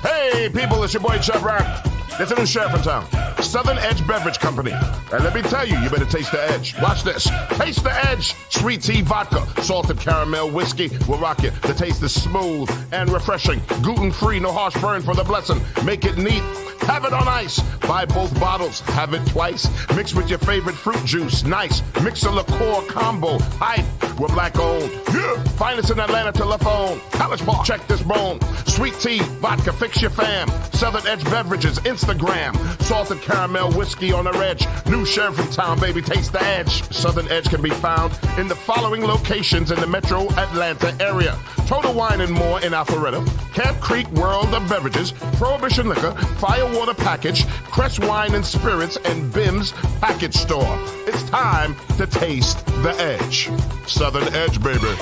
Hey, people, it's your boy Chubb Rock. There's a new sheriff in town, Southern Edge Beverage Company. And let me tell you, you better taste the edge. Watch this. Taste the edge. Sweet tea vodka, salted caramel whiskey will rock you. The taste is smooth and refreshing. Gluten-free, no harsh burn for the blessing. Make it neat. Have it on ice. Buy both bottles. Have it twice. Mix with your favorite fruit juice. Nice. Mix a liqueur combo. Hype. We're black owned. Yeah. Find us in Atlanta, telephone. College Park. Check this bone. Sweet tea, vodka, fix your fam. Southern Edge Beverages, Instagram. Salted caramel whiskey on the edge. New sheriff in town, baby. Taste the edge. Southern Edge can be found in the following locations in the metro Atlanta area. Total Wine and More in Alpharetta. Camp Creek World of Beverages. Prohibition Liquor. Firewater Package. Crest Wine and Spirits. And Bim's Package Store. It's time to taste the edge. Southern Edge, baby.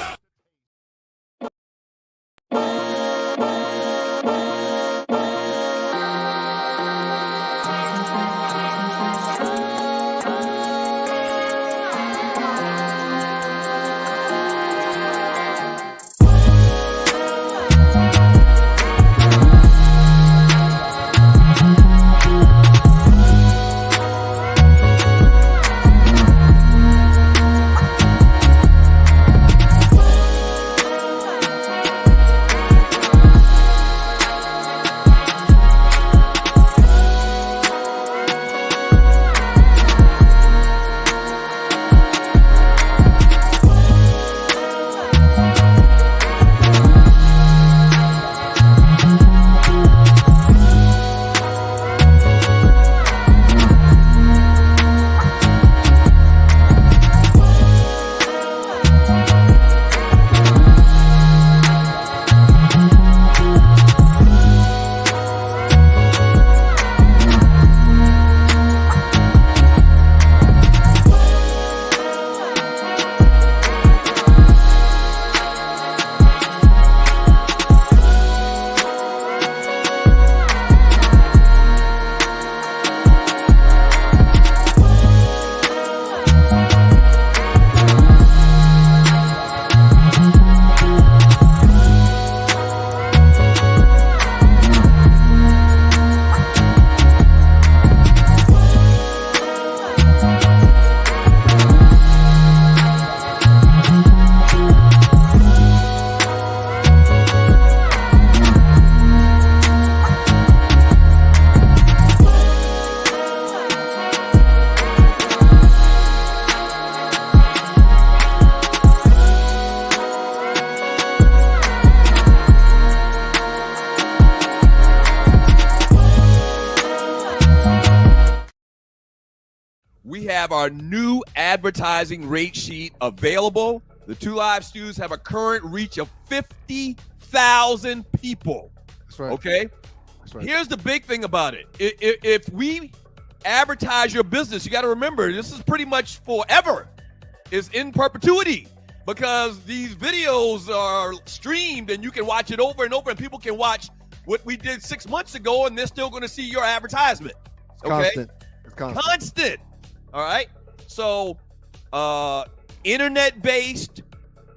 We have our new advertising rate sheet available. The Two Live Stews have a current reach of 50,000 people. That's right. Okay? That's right. Here's the big thing about it. If we advertise your business, you got to remember, this is pretty much forever. It's in perpetuity because these videos are streamed and you can watch it over and over and people can watch what we did 6 months ago and they're still going to see your advertisement. Okay? It's constant. Constant. All right. So, internet-based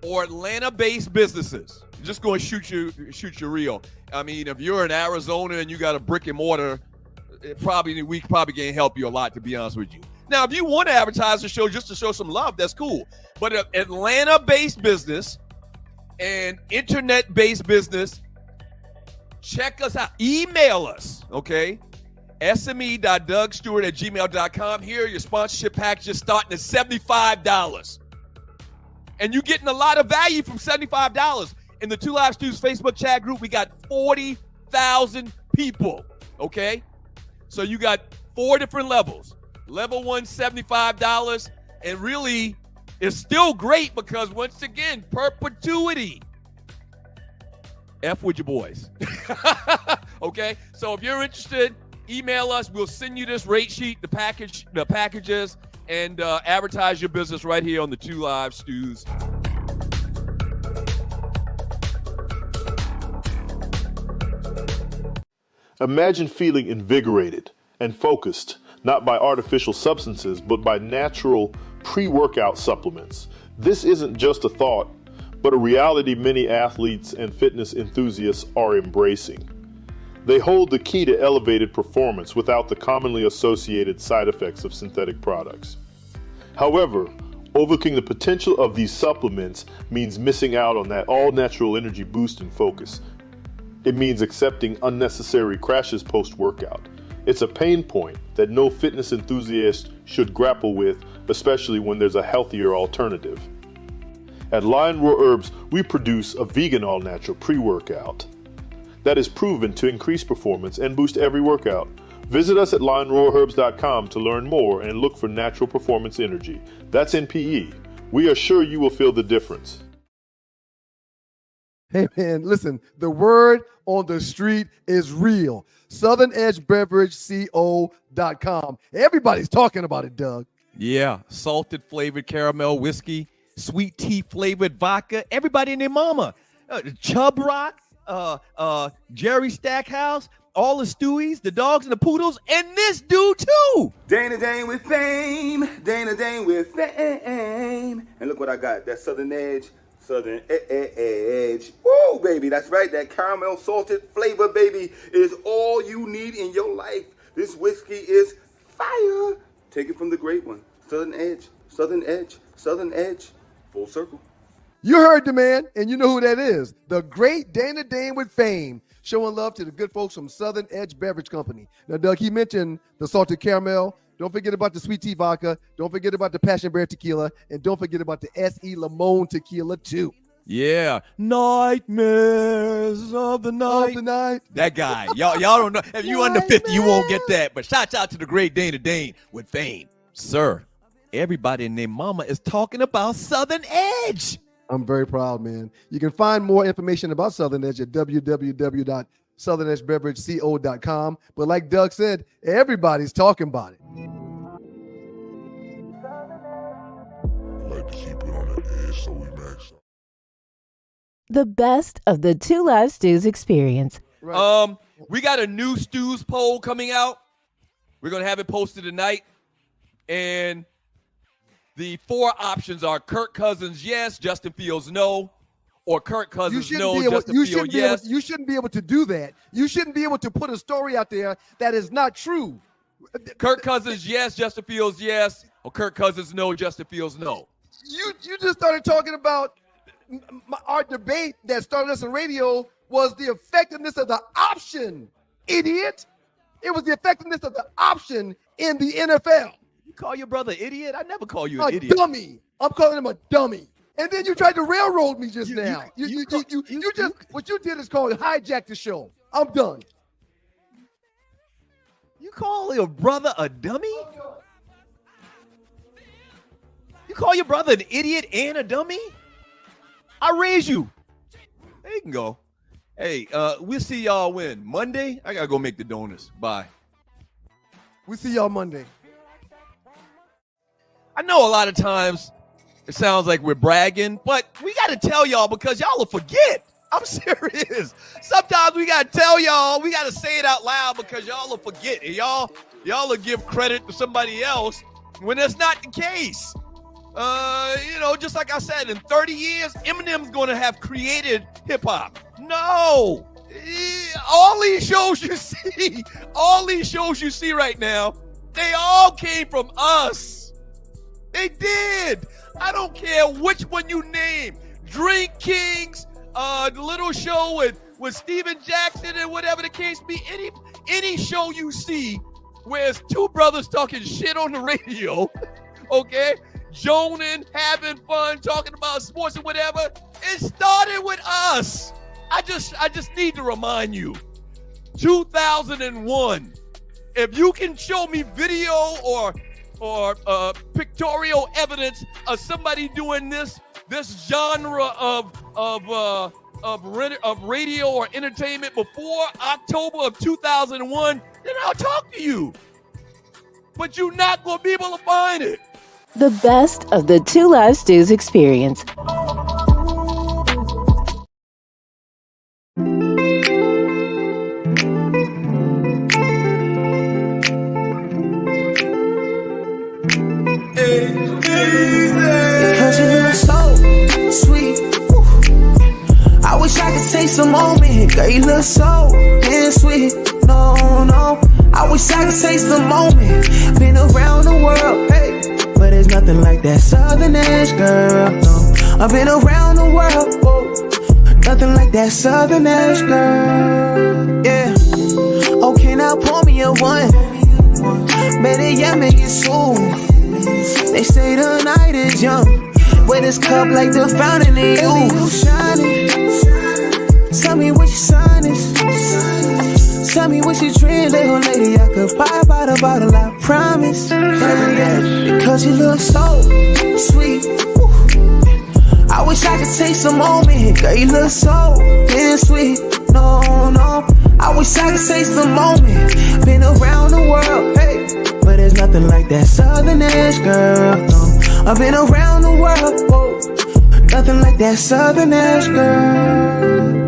or Atlanta-based businesses, just going to shoot you real. I mean, if you're in Arizona and you got a brick and mortar, we probably can't help you a lot, to be honest with you. Now, if you want to advertise the show just to show some love, that's cool. But an Atlanta-based business and internet-based business, check us out. Email us, okay? sme.dougstewart@gmail.com. Here are your sponsorship packages starting at $75. And you're getting a lot of value from $75. In the Two Live Stews Facebook chat group, we got 40,000 people, okay? So you got 4 different levels. Level 1, $75. And really, it's still great because, once again, perpetuity. F with your boys. Okay? So if you're interested, email us. We'll send you this rate sheet, the packages, and advertise your business right here on the Two Live Stews. Imagine feeling invigorated and focused, not by artificial substances, but by natural pre-workout supplements. This isn't just a thought, but a reality many athletes and fitness enthusiasts are embracing. They hold the key to elevated performance without the commonly associated side effects of synthetic products. However, overlooking the potential of these supplements means missing out on that all-natural energy boost and focus. It means accepting unnecessary crashes post-workout. It's a pain point that no fitness enthusiast should grapple with, especially when there's a healthier alternative. At Lion Roar Herbs, we produce a vegan all-natural pre-workout that is proven to increase performance and boost every workout. Visit us at lionroarherbs.com to learn more and look for natural performance energy. That's NPE. We are sure you will feel the difference. Hey man, listen, the word on the street is real. SouthernEdgeBeverageCO.com. Everybody's talking about it, Doug. Yeah, salted flavored caramel whiskey, sweet tea flavored vodka. Everybody and their mama. Chub Rock, Jerry Stackhouse, all the Stewies, the dogs and the poodles, and this dude too. Dana Dane with fame, Dana Dane with fame. And look what I got, that Southern Edge. Southern Edge. Woo, baby, that's right. That caramel salted flavor, baby, is all you need in your life. This whiskey is fire. Take it from the great one. Southern Edge, Southern Edge, Southern Edge. Full circle. You heard the man, and you know who that is. The great Dana Dane with fame, showing love to the good folks from Southern Edge Beverage Company. Now, Doug, he mentioned the salted caramel. Don't forget about the sweet tea vodka. Don't forget about the passion berry tequila. And don't forget about the S.E. Limon tequila, too. Yeah. Nightmares of the night. That guy. Y'all don't know. If you under 50, you won't get that. But shouts out to the great Dana Dane with fame. Sir, everybody and their mama is talking about Southern Edge. I'm very proud, man. You can find more information about Southern Edge at www.southernedgebeverageco.com. But like Doug said, everybody's talking about it. Like to keep it on the edge so we max out. The best of the Two Live Stews experience. Right. We got a new Stews poll coming out. We're going to have it posted tonight. And the 4 options are Kirk Cousins, yes. Justin Fields, no. Or Kirk Cousins, no. Justin Fields, yes. You shouldn't be able to do that. You shouldn't be able to put a story out there that is not true. Kirk Cousins, yes. Justin Fields, yes. Or Kirk Cousins, no. Justin Fields, no. You just started talking about our debate that started us on radio was the effectiveness of the option, idiot. It was the effectiveness of the option in the NFL. You call your brother idiot? I never call you an idiot. A dummy. I'm calling him a dummy. And then you tried to railroad me just now. What you did is called hijack the show. I'm done. You call your brother a dummy? You call your brother an idiot and a dummy? I raise you. There you can go. Hey, we'll see y'all when? Monday? I gotta go make the donuts. Bye. We'll see y'all Monday. I know a lot of times it sounds like we're bragging, but we gotta tell y'all because y'all will forget. I'm serious. Sometimes we gotta tell y'all, we gotta say it out loud because y'all will forget. And y'all will give credit to somebody else when that's not the case. Just like I said, in 30 years, Eminem's going to have created hip-hop. No. All these shows you see right now, they all came from us. They did. I don't care which one you name. Drink Kings, the little show with Steven Jackson and whatever the case be. Any show you see where it's 2 brothers talking shit on the radio, okay? Joning, having fun, talking about sports and whatever. It started with us. I just need to remind you, 2001. If you can show me video or pictorial evidence of somebody doing this genre of radio or entertainment before October of 2001, then I'll talk to you. But you're not gonna be able to find it. The best of the Two Live Stews experience. Cause you look so sweet. I wish I could taste the moment. Girl, you look so damn sweet. No, no. I wish I could taste the moment. Been around the world, hey, but there's nothing like that Southern edge, girl. No, I've been around the world, whoa. Nothing like that Southern edge, girl. Yeah. Okay, now pour me a one. Better yet, make it soon. They say the night is young. With this cup like the fountain in you. Shining. Tell me what your sign is. Tell me what you dream, little lady. I could buy by the bottle, I promise. Because you look so sweet. Woo. I wish I could taste the moment. Girl, you look so damn sweet. No, no. I wish I could taste the moment. Been around the world, hey, but there's nothing like that Southern edge, girl. No, I've been around the world, whoa. Nothing like that Southern edge, girl.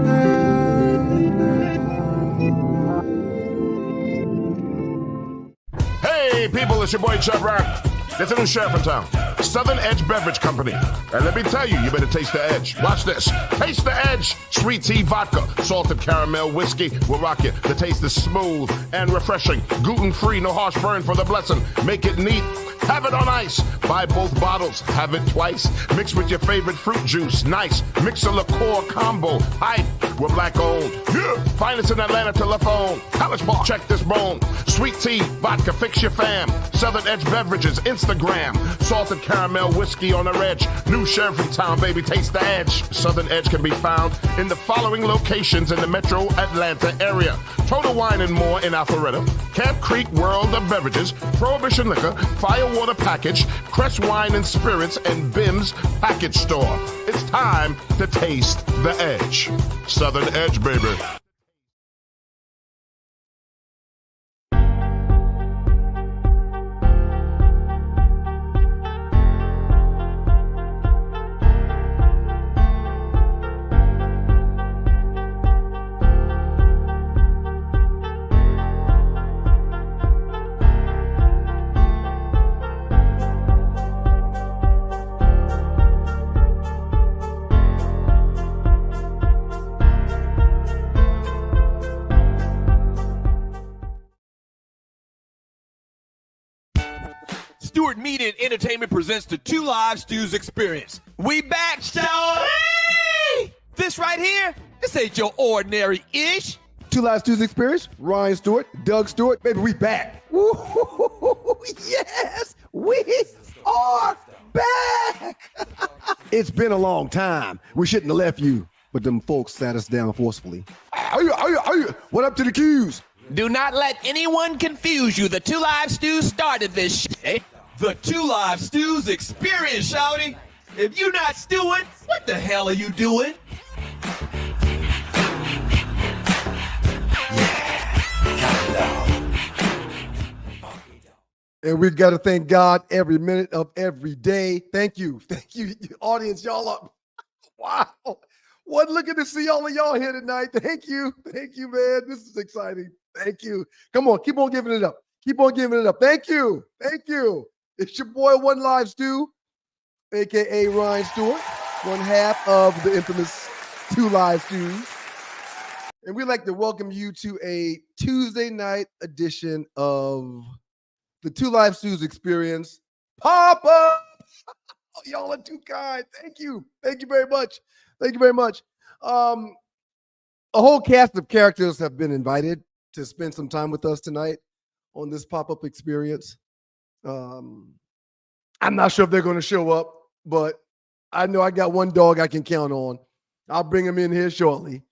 Hey, people, it's your boy Chubb Rock. There's a new sheriff in town, Southern Edge Beverage Company. And let me tell you, you better taste the edge. Watch this. Taste the edge. Sweet tea vodka, salted caramel whiskey will rock you. The taste is smooth and refreshing. Gluten-free, no harsh burn for the blessing. Make it neat. Have it on ice. Buy both bottles. Have it twice. Mix with your favorite fruit juice. Nice. Mix a liqueur combo. Hype. We're black owned. Yeah. Finest in Atlanta telephone. College Park. Check this bone. Sweet tea, vodka, fix your fam. Southern Edge Beverages, Instagram. Salted caramel whiskey on the edge. New sheriff in town, baby. Taste the edge. Southern Edge can be found in the following locations in the metro Atlanta area. Total Wine and More in Alpharetta. Camp Creek World of Beverages. Prohibition Liquor. Firewater Package. Crest Wine and Spirits. And Bim's Package Store. It's time to taste the edge. Southern Edge, baby. Stewart Media and Entertainment presents the Two Live Stews Experience. We back, Hey! This right here, this ain't your ordinary-ish. Two Live Stews Experience, Ryan Stewart, Doug Stewart, baby, we back. Woo-hoo-hoo-hoo-hoo. Yes, we are back. It's been a long time. We shouldn't have left you, but them folks sat us down forcefully. What up to the Qs? Do not let anyone confuse you. The Two Live Stews started this shit. The Two Live Stews Experience, shouty. If you're not stewing, what the hell are you doing? And we've got to thank God every minute of every day. Thank you, audience. Y'all are, wow. What looking to see all of y'all here tonight. Thank you, man. This is exciting. Thank you. Come on, keep on giving it up. Keep on giving it up. Thank you. It's your boy, One Live Stew, a.k.a. Ryan Stewart, one half of the infamous Two Live Stews. And we'd like to welcome you to a Tuesday night edition of the Two Live Stews Experience Pop-Up. Oh, y'all are too kind. Thank you. Thank you very much. A whole cast of characters have been invited to spend some time with us tonight on this pop-up experience. I'm not sure if they're going to show up, but I know I got one dog I can count on. I'll bring him in here shortly.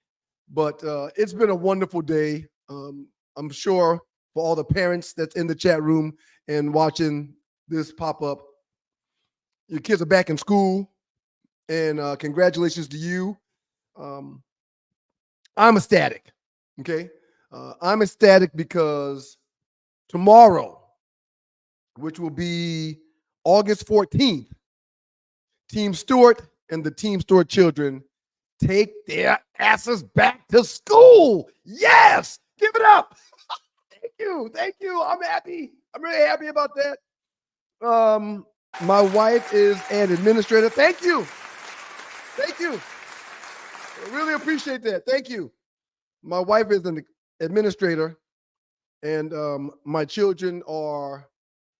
But it's been a wonderful day. I'm sure for all the parents that's in the chat room and watching this pop-up, your kids are back in school, and congratulations to you. I'm ecstatic, okay? I'm ecstatic because tomorrow, which will be August 14th, Team Stewart and the Team Stewart children take their asses back to school. Yes! Give it up. Thank you. I'm happy. I'm really happy about that. My wife is an administrator. Thank you. I really appreciate that. Thank you. My wife is an administrator, and my children are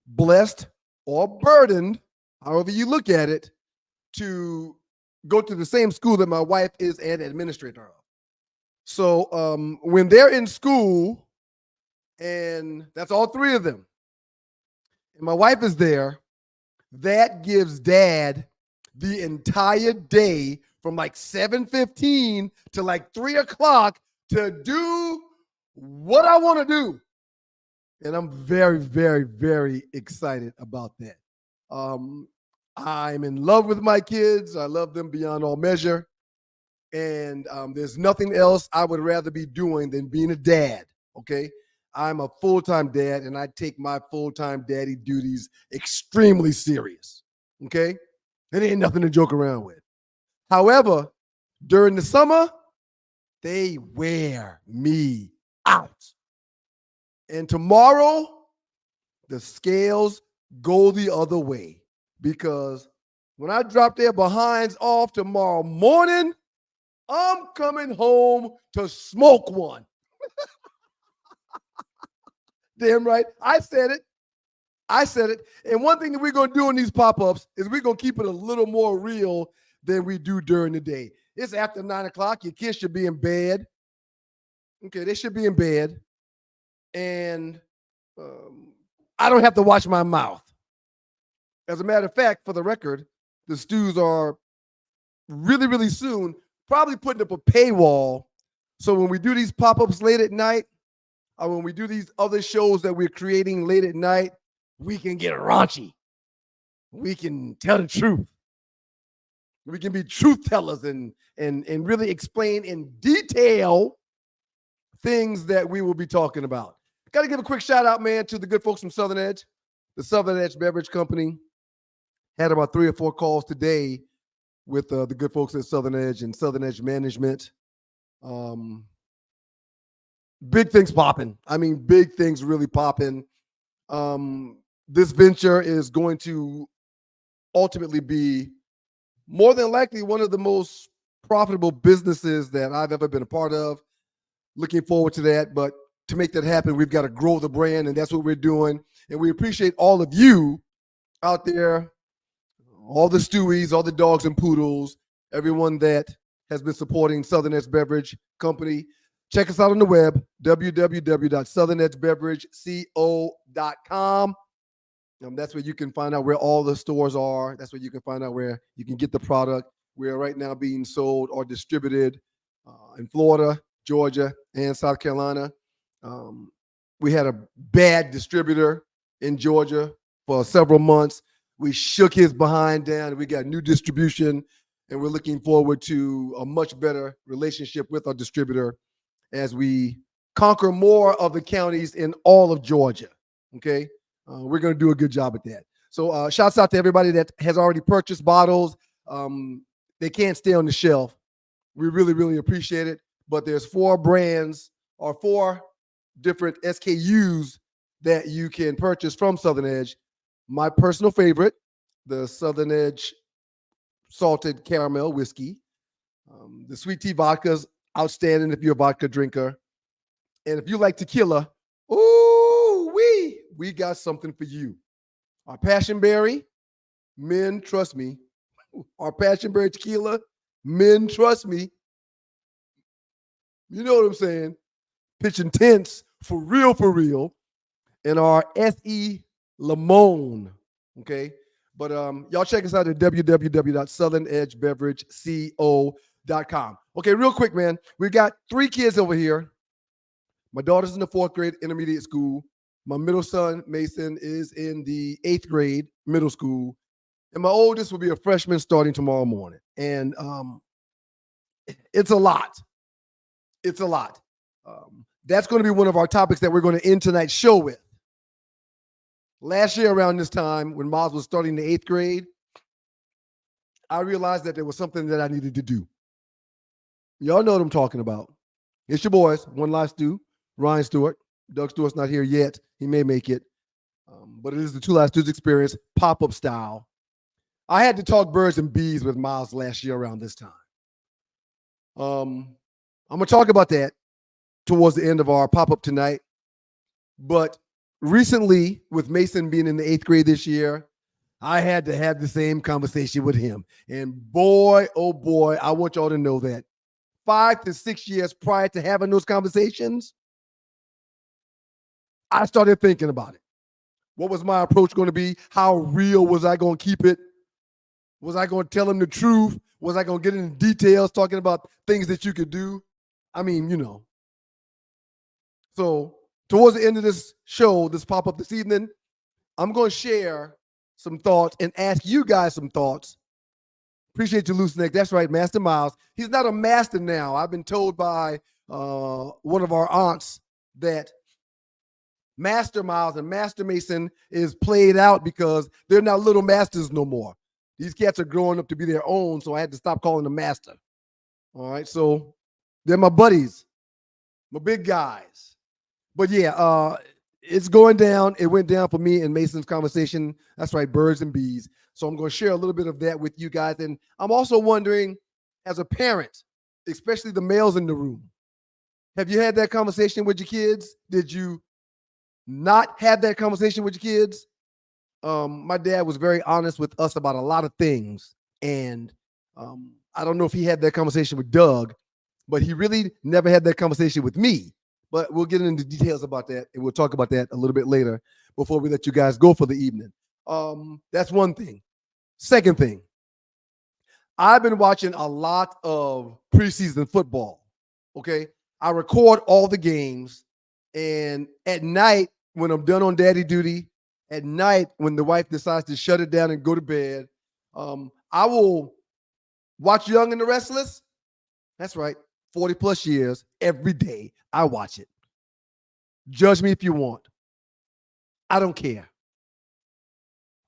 blessed or burdened, however you look at it, to go to the same school that my wife is an administrator of. So when they're in school, and that's all three of them, and my wife is there, that gives dad the entire day from like 7:15 to like 3 o'clock to do what I want to do. And I'm very, very, very excited about that. I'm in love with my kids. I love them beyond all measure. And there's nothing else I would rather be doing than being a dad, okay? I'm a full-time dad, and I take my full-time daddy duties extremely serious, okay? It ain't nothing to joke around with. However, during the summer, they wear me out. And tomorrow, the scales go the other way, because when I drop their behinds off tomorrow morning, I'm coming home to smoke one. Damn right. I said it. And one thing that we're going to do in these pop-ups is we're going to keep it a little more real than we do during the day. It's after 9 o'clock. Your kids should be in bed. Okay, they should be in bed. And I don't have to watch my mouth. As a matter of fact, for the record, the stews are really, really soon probably putting up a paywall. So when we do these pop-ups late at night, or when we do these other shows that we're creating late at night, we can get raunchy. We can tell the truth. We can be truth tellers and really explain in detail things that we will be talking about. Got to give a quick shout out, man, to the good folks from Southern Edge. The Southern Edge Beverage Company had about 3 or 4 calls today with the good folks at Southern Edge and Southern Edge Management. Big things popping. I mean, big things really popping. This venture is going to ultimately be more than likely one of the most profitable businesses that I've ever been a part of. Looking forward to that. But to make that happen, we've got to grow the brand, and that's what we're doing. And we appreciate all of you out there, all the Stewies, all the dogs and poodles, everyone that has been supporting Southern Edge Beverage Company. Check us out on the web, www.southernedgebeverageco.com. That's where you can find out where all the stores are. That's where you can find out where you can get the product. We're right now being sold or distributed in Florida, Georgia, and South Carolina. We had a bad distributor in Georgia for several months. We shook his behind down. We got new distribution, and we're looking forward to a much better relationship with our distributor as we conquer more of the counties in all of Georgia, okay? We're going to do a good job at that. So shouts out to everybody that has already purchased bottles. They can't stay on the shelf. We really, really appreciate it. But there's 4 brands or 4 different SKUs that you can purchase from Southern Edge. My personal favorite, the Southern Edge Salted Caramel Whiskey. The sweet tea vodka's outstanding if you're a vodka drinker. And if you like tequila, we got something for you. Our Passion Berry, men, trust me. Our Passion Berry tequila, men, trust me. You know what I'm saying? Pitching tents for real, for real. And our S.E. Limon, okay? But y'all check us out at www.southernedgebeverageco.com. Okay, real quick, man. We got 3 kids over here. My daughter's in the 4th grade intermediate school. My middle son, Mason, is in the 8th grade middle school. And my oldest will be a freshman starting tomorrow morning. And it's a lot. It's a lot. That's going to be one of our topics that we're going to end tonight's show with. Last year around this time, when Miles was starting the 8th grade, I realized that there was something that I needed to do. Y'all know what I'm talking about. It's your boys, One Live Stew, Ryan Stewart. Doug Stewart's not here yet. He may make it. But it is the Two Live Stews experience, pop-up style. I had to talk birds and bees with Miles last year around this time. I'm gonna talk about that towards the end of our pop-up tonight. But recently, with Mason being in the 8th grade this year, I had to have the same conversation with him. And boy, oh boy, I want y'all to know that 5 to 6 years prior to having those conversations, I started thinking about it. What was my approach going to be? How real was I going to keep it? Was I going to tell him the truth? Was I going to get into details talking about things that you could do? I mean, you know. So towards the end of this show, this pop-up this evening, I'm going to share some thoughts and ask you guys some thoughts. Appreciate you, Loose Neck. That's right, Master Miles. He's not a master now. I've been told by one of our aunts that Master Miles and Master Mason is played out because they're not little masters no more. These cats are growing up to be their own, so I had to stop calling them master. All right, so they're my buddies, my big guys. But yeah, it's going down. It went down for me and Mason's conversation. That's right, birds and bees. So I'm going to share a little bit of that with you guys. And I'm also wondering, as a parent, especially the males in the room, have you had that conversation with your kids? Did you not have that conversation with your kids? My dad was very honest with us about a lot of things. And I don't know if he had that conversation with Doug, but he really never had that conversation with me. But we'll get into details about that, and we'll talk about that a little bit later before we let you guys go for the evening. That's one thing. Second thing, I've been watching a lot of preseason football, okay? I record all the games, and at night when I'm done on daddy duty, at night when the wife decides to shut it down and go to bed, I will watch Young and the Restless. That's right, 40-plus years, every day, I watch it. Judge me if you want. I don't care.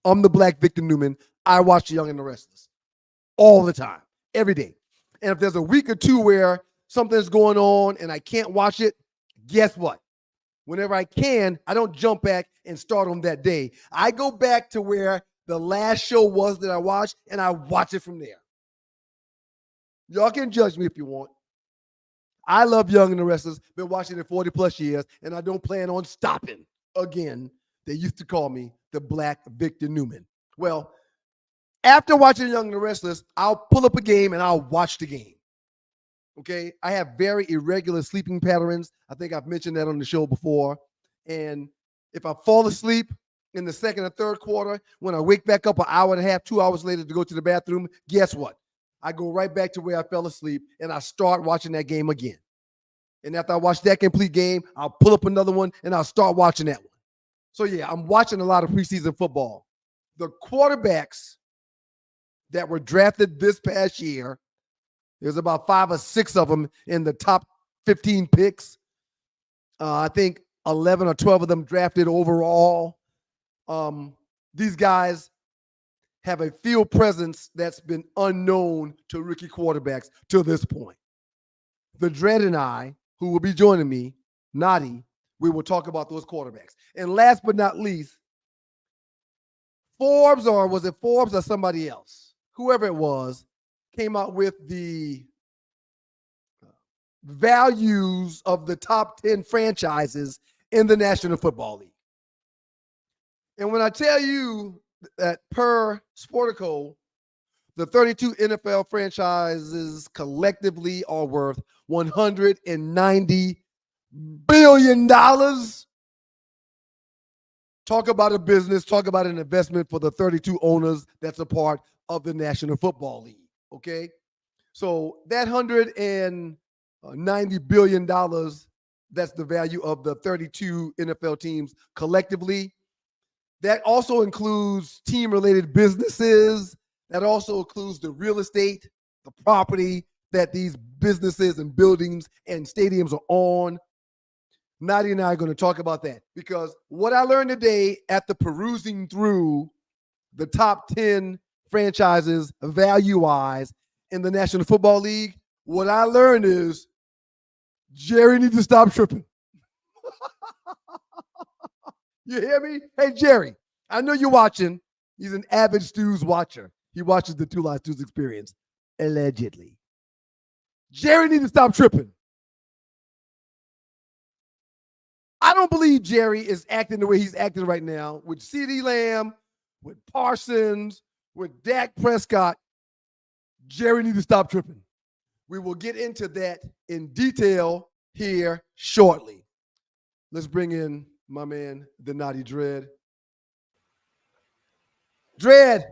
I'm the Black Victor Newman. I watch Young and the Restless all the time, every day. And if there's a week or two where something's going on and I can't watch it, guess what? Whenever I can, I don't jump back and start on that day. I go back to where the last show was that I watched, and I watch it from there. Y'all can judge me if you want. I love Young and the Restless. Been watching it 40-plus years, and I don't plan on stopping again. They used to call me the Black Victor Newman. Well, after watching Young and the Restless, I'll pull up a game and I'll watch the game. Okay? I have very irregular sleeping patterns. I think I've mentioned that on the show before. And if I fall asleep in the second or third quarter, when I wake back up an hour and a half, 2 hours later to go to the bathroom, guess what? I go right back to where I fell asleep and I start watching that game again. And after I watch that complete game, I'll pull up another one and I'll start watching that one. So yeah, I'm watching a lot of preseason football. The quarterbacks that were drafted this past year, there's about 5 or 6 of them in the top 15 picks. I think 11 or 12 of them drafted overall. These guys have a field presence that's been unknown to rookie quarterbacks to this point. The Dread and I, who will be joining me, Nadi, we will talk about those quarterbacks. And last but not least, Forbes, or was it Forbes or somebody else? Whoever it was, came out with the values of the top 10 franchises in the National Football League. And when I tell you that per Sportico, the 32 NFL franchises collectively are worth $190 billion. Talk about a business, talk about an investment for the 32 owners that's a part of the National Football League, okay? So that $190 billion, that's the value of the 32 NFL teams collectively. That also includes team-related businesses. That also includes the real estate, the property that these businesses and buildings and stadiums are on. Nadia and I are going to talk about that because what I learned today after perusing through the top 10 franchises value-wise in the National Football League, what I learned is Jerry needs to stop tripping. You hear me? Hey, Jerry, I know you're watching. He's an avid Stews watcher. He watches the Two Live Stews Experience, allegedly. Jerry needs to stop tripping. I don't believe Jerry is acting the way he's acting right now with CeeDee Lamb, with Parsons, with Dak Prescott. Jerry needs to stop tripping. We will get into that in detail here shortly. Let's bring in my man, the Naughty Dread. Dread.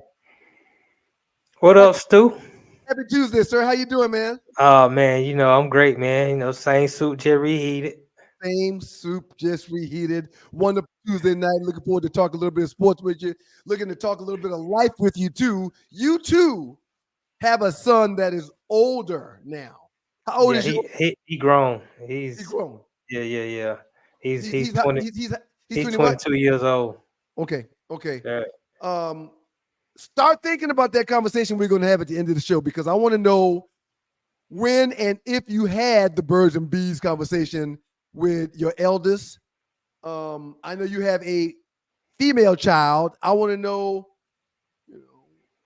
What up, Stu? Happy Tuesday, sir. How you doing, man? Oh man, I'm great, man. Same suit, Jerry heated. Same soup, just reheated. Wonderful Tuesday night. Looking forward to talk a little bit of sports with you. Looking to talk a little bit of life with you too. You too have a son that is older now. How old is he? He grown. He's grown. Yeah. He's 20. He's 22 years old. Okay. Yeah. Start thinking about that conversation we're going to have at the end of the show, because I want to know when and if you had the birds and bees conversation with your eldest. I know you have a female child. I want to know,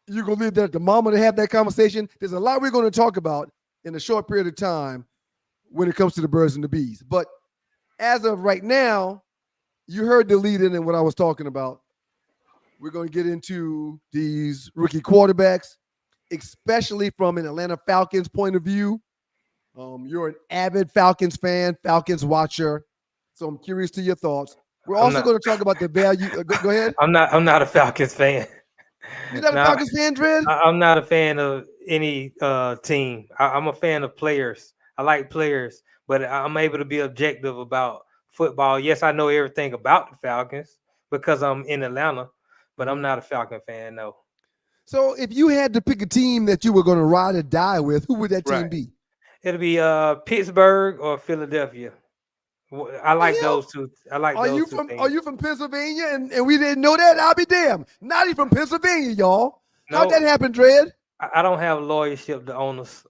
you're going to leave that at the mama to have that conversation. There's a lot we're going to talk about in a short period of time when it comes to the birds and the bees. But as of right now, you heard the lead in and what I was talking about. We're going to get into these rookie quarterbacks, especially from an Atlanta Falcons point of view. You're an avid Falcons fan, Falcons watcher, so I'm curious to your thoughts. We're also going to talk about the value. Go ahead. I'm not a Falcons fan. You're not a Falcons fan, Dread? I'm not a fan of any team. I'm a fan of players. I like players, but I'm able to be objective about football. Yes, I know everything about the Falcons because I'm in Atlanta, but I'm not a Falcon fan, no. So if you had to pick a team that you were going to ride or die with, who would that team be? It'll be Pittsburgh or Philadelphia. I like those two. I like those two teams. Are you from Pennsylvania and we didn't know that? I'll be damned. Not even from Pennsylvania, y'all. How'd that happen, Dread? I don't have loyalship to owners.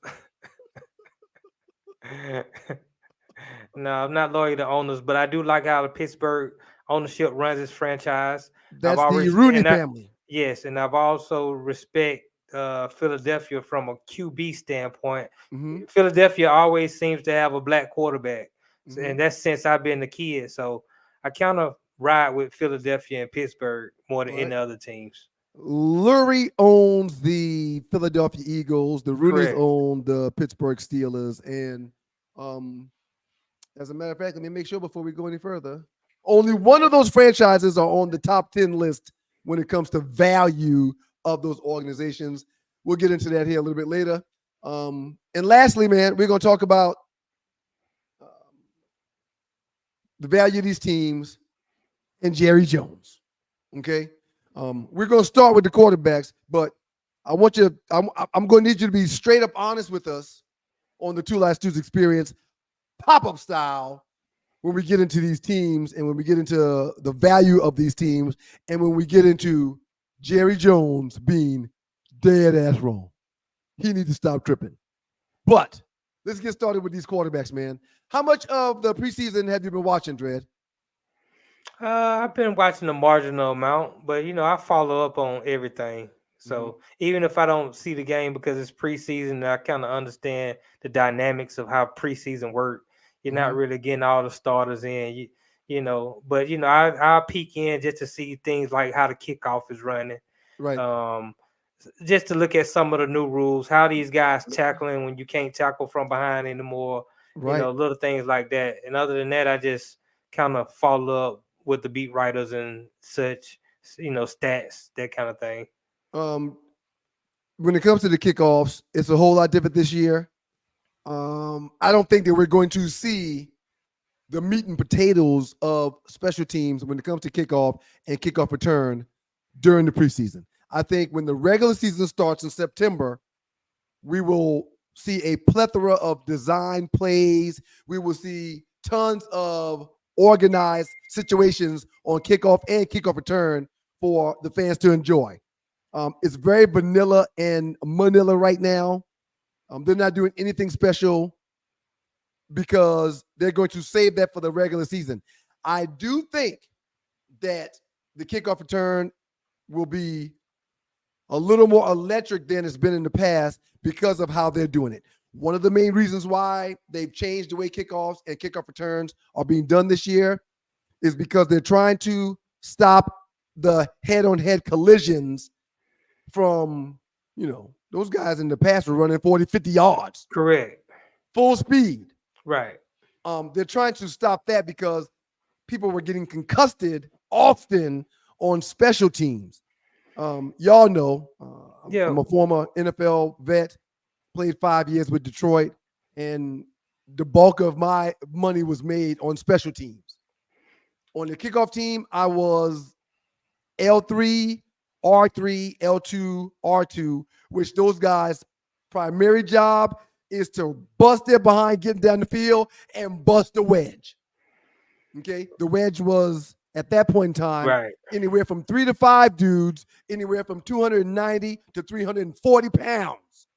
No, I'm not loyal to owners, but I do like how the Pittsburgh ownership runs its franchise. That's the Rooney family. Yes, and I've also respect Philadelphia from a QB standpoint. Mm-hmm. Philadelphia always seems to have a black quarterback, and that's since I've been a kid. So I kind of ride with Philadelphia and Pittsburgh more than any other teams. Lurie owns the Philadelphia Eagles. The Rooneys own the Pittsburgh Steelers. And as a matter of fact, let me make sure before we go any further, only one of those franchises are on the top 10 list when it comes to value of those organizations. We'll get into that here a little bit later. And lastly, man, we're going to talk about the value of these teams and Jerry Jones. Okay. We're going to start with the quarterbacks, but I'm going to need you to be straight up honest with us on the Two Last Stews experience, pop-up style, when we get into these teams and when we get into the value of these teams and when we get into Jerry Jones being dead ass wrong. He needs to stop tripping. But let's get started with these quarterbacks, man. How much of the preseason have you been watching, Dread? I've been watching a marginal amount, but I follow up on everything. So even if I don't see the game because it's preseason, I kind of understand the dynamics of how preseason work. You're not really getting all the starters in, but I'll peek in just to see things like how the kickoff is running. Right. Just to look at some of the new rules, how these guys tackling when you can't tackle from behind anymore. Right. Little things like that. And other than that, I just kind of follow up with the beat writers and such, stats, that kind of thing. When it comes to the kickoffs, it's a whole lot different this year. I don't think that we're going to see the meat and potatoes of special teams when it comes to kickoff and kickoff return during the preseason. I think when the regular season starts in September, we will see a plethora of design plays. We will see tons of organized situations on kickoff and kickoff return for the fans to enjoy. It's very vanilla and manila right now. They're not doing anything special because they're going to save that for the regular season. I do think that the kickoff return will be a little more electric than it's been in the past because of how they're doing it. One of the main reasons why they've changed the way kickoffs and kickoff returns are being done this year is because they're trying to stop the head-on-head collisions from, those guys in the past were running 40, 50 yards. Correct. Full speed. Right. They're trying to stop that because people were getting concussed often on special teams. Y'all know, I'm a former NFL vet, played 5 years with Detroit, and the bulk of my money was made on special teams. On the kickoff team, I was L3, R3, L2, R2, which those guys' primary job is to bust their behind getting down the field and bust the wedge. Okay? The wedge was, at that point in time, anywhere from 3 to 5 dudes, anywhere from 290 to 340 pounds.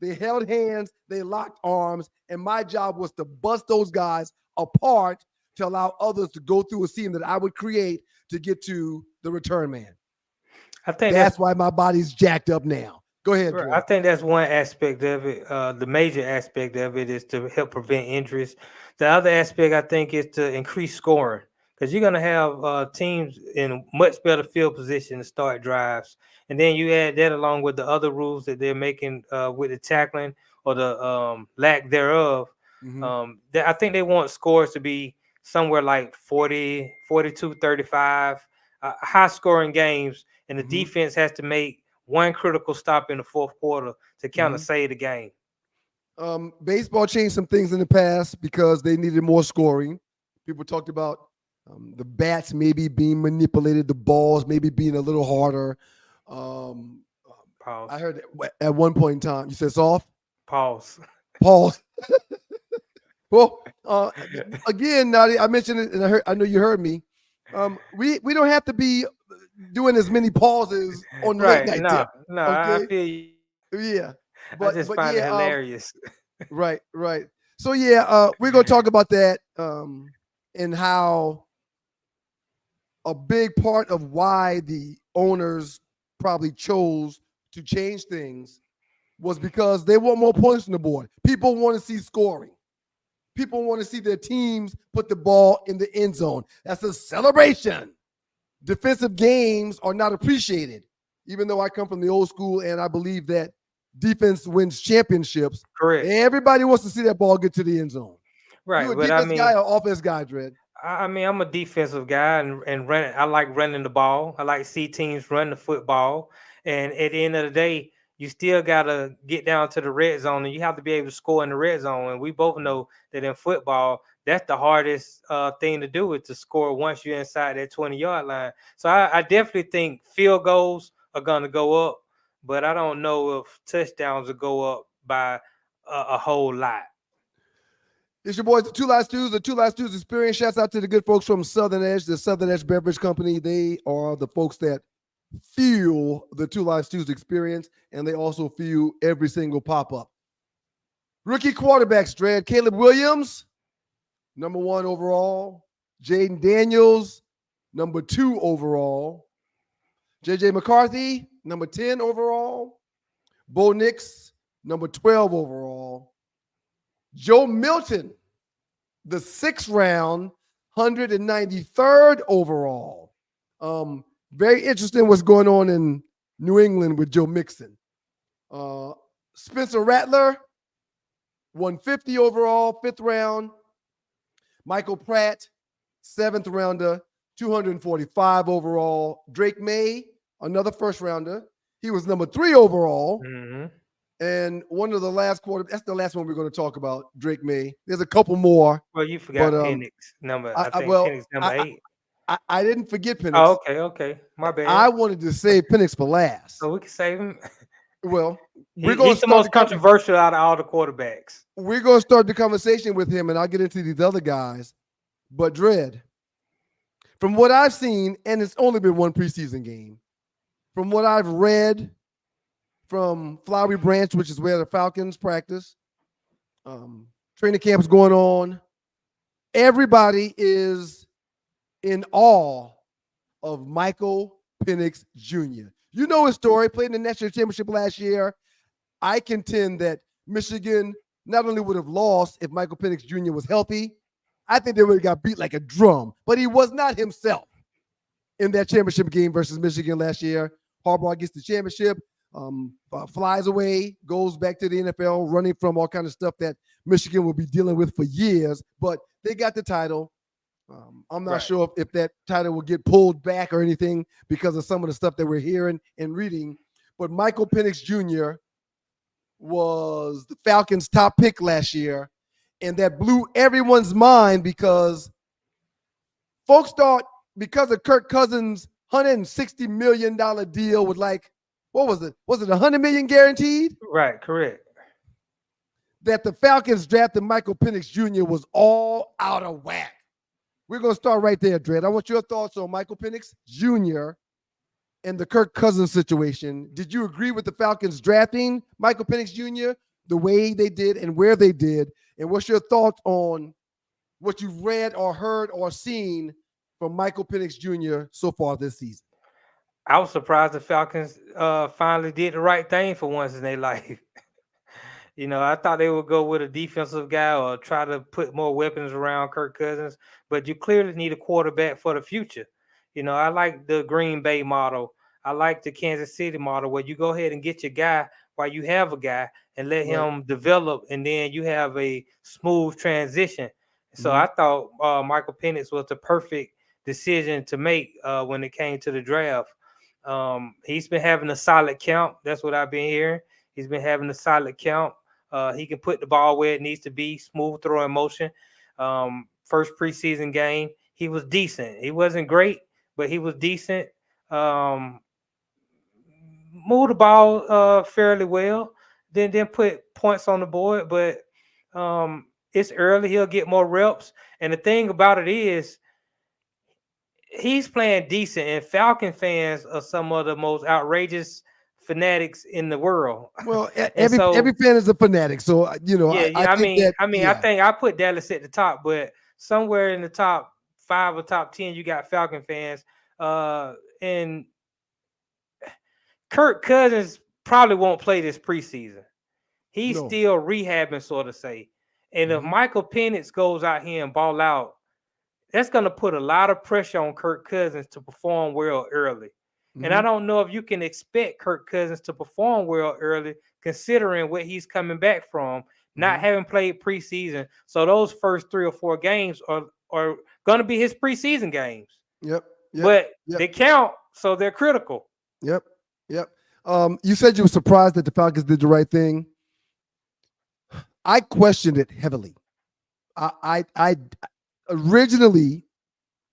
They held hands, they locked arms, and my job was to bust those guys apart to allow others to go through a seam that I would create to get to the return man. I think that's why my body's jacked up now. Go ahead. Bro. I think that's one aspect of it. The major aspect of it is to help prevent injuries. The other aspect, I think, is to increase scoring, because you're going to have teams in much better field position to start drives. And then you add that along with the other rules that they're making with the tackling or the lack thereof. I think they want scores to be somewhere like 40, 42, 35, high-scoring games, and the defense has to make one critical stop in the fourth quarter to kind of save the game. Baseball changed some things in the past because they needed more scoring. People talked about the bats maybe being manipulated, the balls maybe being a little harder. Pause. I heard at one point in time, you said soft? Pause. Well, again, Nadi, I mentioned it, and I know you heard me. We don't have to be doing as many pauses on the late night tip. No, okay? I feel you. Yeah, I just find it hilarious. Right. So yeah, we're gonna talk about that and how a big part of why the owners probably chose to change things was because they want more points on the board. People want to see scoring. People want to see their teams put the ball in the end zone. That's a celebration. Defensive games are not appreciated, even though I come from the old school and I believe that defense wins championships. Correct. Everybody wants to see that ball get to the end zone. Right. You a defense guy or offense guy, Dredd? I mean, I'm a defensive guy and running. I like running the ball. I like to see teams run the football. And at the end of the day, you still got to get down to the red zone, and you have to be able to score in the red zone. And we both know that in football, that's the hardest thing to do, is to score once you're inside that 20-yard line. So I definitely think field goals are going to go up, but I don't know if touchdowns will go up by a whole lot. It's your boys, the Two Live Stews, the Two Live Stews Experience. Shouts out to the good folks from Southern Edge, the Southern Edge Beverage Company. They are the folks that fuel the Two Live Stews Experience, and they also fuel every single pop-up. Rookie quarterbacks, Dredd. Caleb Williams, number 1 overall. Jaden Daniels, number 2 overall. J.J. McCarthy, number 10 overall. Bo Nix, number 12 overall. Joe Milton, the 6th round, 193rd overall. Very interesting what's going on in New England with Joe Mixon. Spencer Rattler, 150 overall, 5th round. Michael Pratt, 7th rounder, 245 overall. Drake May, another 1st rounder. He was number 3 overall. And one of the last that's the last one we're going to talk about, Drake May. There's a couple more. Well, you forgot Penix number. Penix number 8. I didn't forget Penix. Oh, okay. My bad. I wanted to save Penix for last. So we can save him. Well, he's the most controversial out of all the quarterbacks. We're going to start the conversation with him, and I'll get into these other guys. But Dredd, from what I've seen, and it's only been one preseason game, from what I've read from Flowery Branch, which is where the Falcons practice, training camp's going on, everybody is in awe of Michael Penix Jr. You know his story, played in the national championship last year. I contend that Michigan not only would have lost if Michael Penix Jr. was healthy, I think they would have got beat like a drum. But he was not himself in that championship game versus Michigan last year. Harbaugh gets the championship, flies away, goes back to the NFL, running from all kind of stuff that Michigan will be dealing with for years. But they got the title. I'm not sure if that title will get pulled back or anything because of some of the stuff that we're hearing and reading. But Michael Penix Jr. was the Falcons' top pick last year, and that blew everyone's mind because folks thought because of Kirk Cousins' $160 million deal with what was it? Was it $100 million guaranteed? Right, correct. That the Falcons drafted Michael Penix Jr. was all out of whack. We're going to start right there, Dredd. I want your thoughts on Michael Penix Jr. and the Kirk Cousins situation. Did you agree with the Falcons drafting Michael Penix Jr. the way they did and where they did? And what's your thoughts on what you've read or heard or seen from Michael Penix Jr. so far this season? I was surprised the Falcons finally did the right thing for once in their life. I thought they would go with a defensive guy or try to put more weapons around Kirk Cousins, but you clearly need a quarterback for the future. I like the Green Bay model. I like the Kansas City model where you go ahead and get your guy while you have a guy and let him develop, and then you have a smooth transition. So I thought Michael Penix was the perfect decision to make when it came to the draft. He's been having a solid camp. That's what I've been hearing. He's been having a solid camp. He can put the ball where it needs to be, smooth throwing motion. First preseason game, he was decent. He wasn't great, but he was decent. Moved the ball fairly well. Then put points on the board, but it's early. He'll get more reps. And the thing about it is he's playing decent, and Falcon fans are some of the most outrageous fanatics in the world. Well, every fan is a fanatic, so I think I put Dallas at the top, but somewhere in the top 5 or top 10, you got Falcon fans. And Kirk Cousins probably won't play this preseason. He's still rehabbing, so to say. And if Michael Penix goes out here and ball out, that's going to put a lot of pressure on Kirk Cousins to perform well early. And I don't know if you can expect Kirk Cousins to perform well early, considering what he's coming back from, not having played preseason. So those first 3 or 4 games are going to be his preseason games. But they count, so they're critical. Yep. You said you were surprised that the Falcons did the right thing. I questioned it heavily. I originally,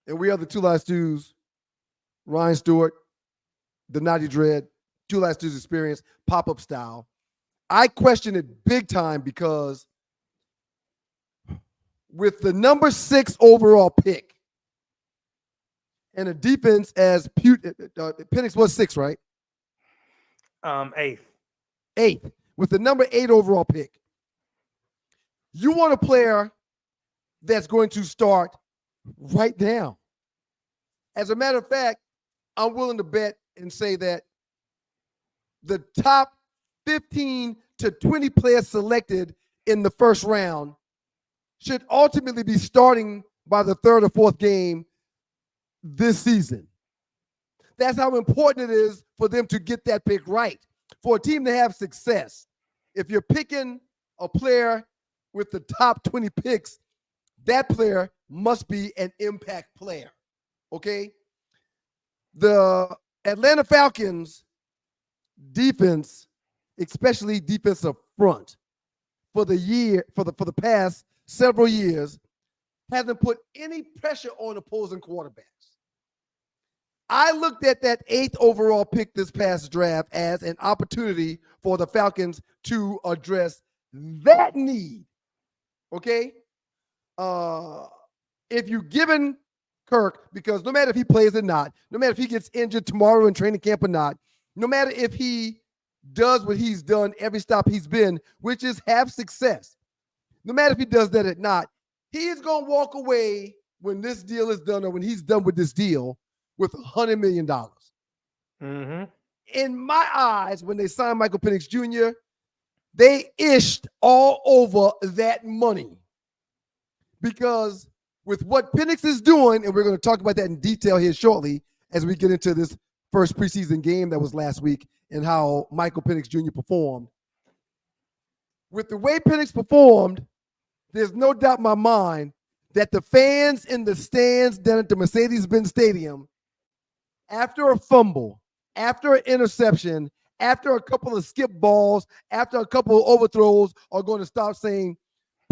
and we are the Two Live Stews, Ryan Stewart, the Naughty Dread, Two Live Stews Experience, pop-up style. I questioned it big time because with the number 6 overall pick and a defense as Penix was 6, right? 8th. With the number 8 overall pick, you want a player that's going to start right now. As a matter of fact, I'm willing to bet and say that the top 15 to 20 players selected in the first round should ultimately be starting by the 3rd or 4th game this season. That's how important it is for them to get that pick right. For a team to have success, if you're picking a player with the top 20 picks, that player must be an impact player, okay? The Atlanta Falcons defense, especially defensive front, for the past several years, hasn't put any pressure on opposing quarterbacks. I looked at that 8th overall pick this past draft as an opportunity for the Falcons to address that need. Okay? If you're given Kirk, because no matter if he plays or not, no matter if he gets injured tomorrow in training camp or not, no matter if he does what he's done every stop he's been, which is have success, no matter if he does that or not, he is going to walk away when this deal is done or when he's done with this deal with $100 million. Mm-hmm. In my eyes, when they signed Michael Penix Jr., they ished all over that money. Because with what Penix is doing, and we're going to talk about that in detail here shortly as we get into this first preseason game that was last week and how Michael Penix Jr. performed. With the way Penix performed, there's no doubt in my mind that the fans in the stands down at the Mercedes-Benz Stadium, after a fumble, after an interception, after a couple of skip balls, after a couple of overthrows, are going to stop saying,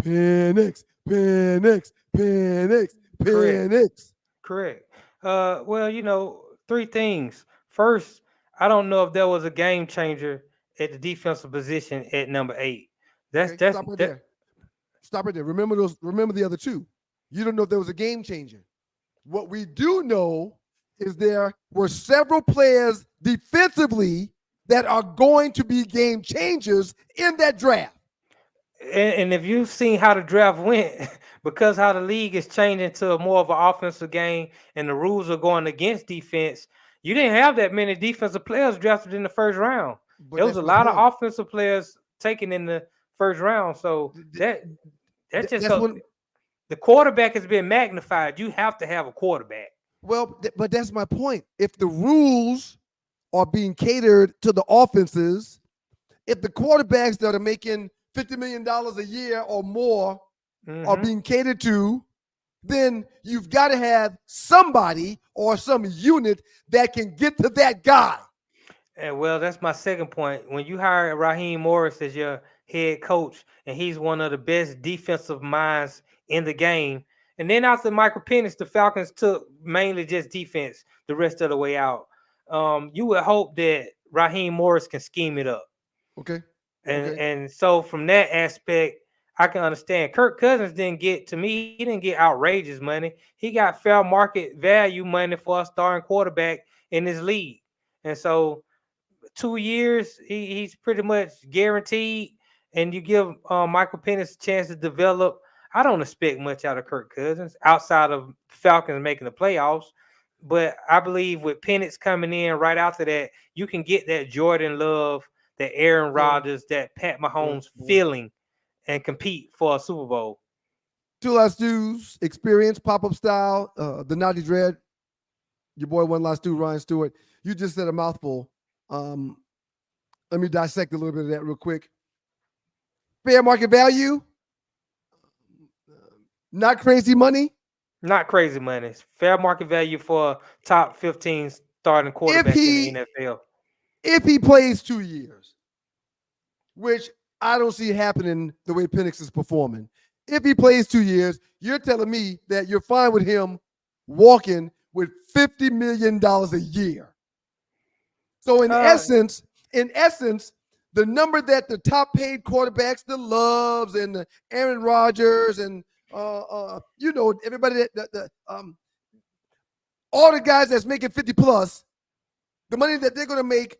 Penix, Penix, Penix, Penix. Correct. Well, 3 things. First, I don't know if there was a game changer at the defensive position at number 8. Stop right there. Stop right there. Remember the other 2. You don't know if there was a game changer. What we do know is there were several players defensively that are going to be game changers in that draft. And if you've seen how the draft went, because how the league is changing to more of an offensive game and the rules are going against defense, you didn't have that many defensive players drafted in the first round. There was a lot of offensive players taken in the first round. So that's the quarterback has been magnified. You have to have a quarterback. Well, but that's my point. If the rules are being catered to the offenses, if the quarterbacks that are making $50 million a year or more are being catered to, then you've got to have somebody or some unit that can get to that guy. And well, that's my second point. When you hire Raheem Morris as your head coach, and he's one of the best defensive minds in the game, and then after Michael Penix, the Falcons took mainly just defense the rest of the way out. You would hope that Raheem Morris can scheme it up. Okay. And so from that aspect, I can understand. Kirk Cousins he didn't get outrageous money. He got fair market value money for a starting quarterback in this league. And so 2 years, he's pretty much guaranteed. And you give Michael Penix a chance to develop. I don't expect much out of Kirk Cousins outside of Falcons making the playoffs. But I believe with Penix coming in right after that, you can get that Jordan Love, that Aaron Rodgers, that Pat Mahomes feeling and compete for a Super Bowl. Two Last Stews experience, pop-up style, the Naughty Dread. Your boy One Last Stew, Ryan Stewart. You just said a mouthful. Let me dissect a little bit of that real quick. Fair market value. Not crazy money. Not crazy money. It's fair market value for a top 15 starting quarterback in the NFL. If he plays 2 years, which I don't see happening the way Penix is performing. If he plays 2 years, you're telling me that you're fine with him walking with $50 million a year. So in essence, the number that the top paid quarterbacks, the Loves and the Aaron Rodgers and everybody all the guys that's making 50 plus, the money that they're going to make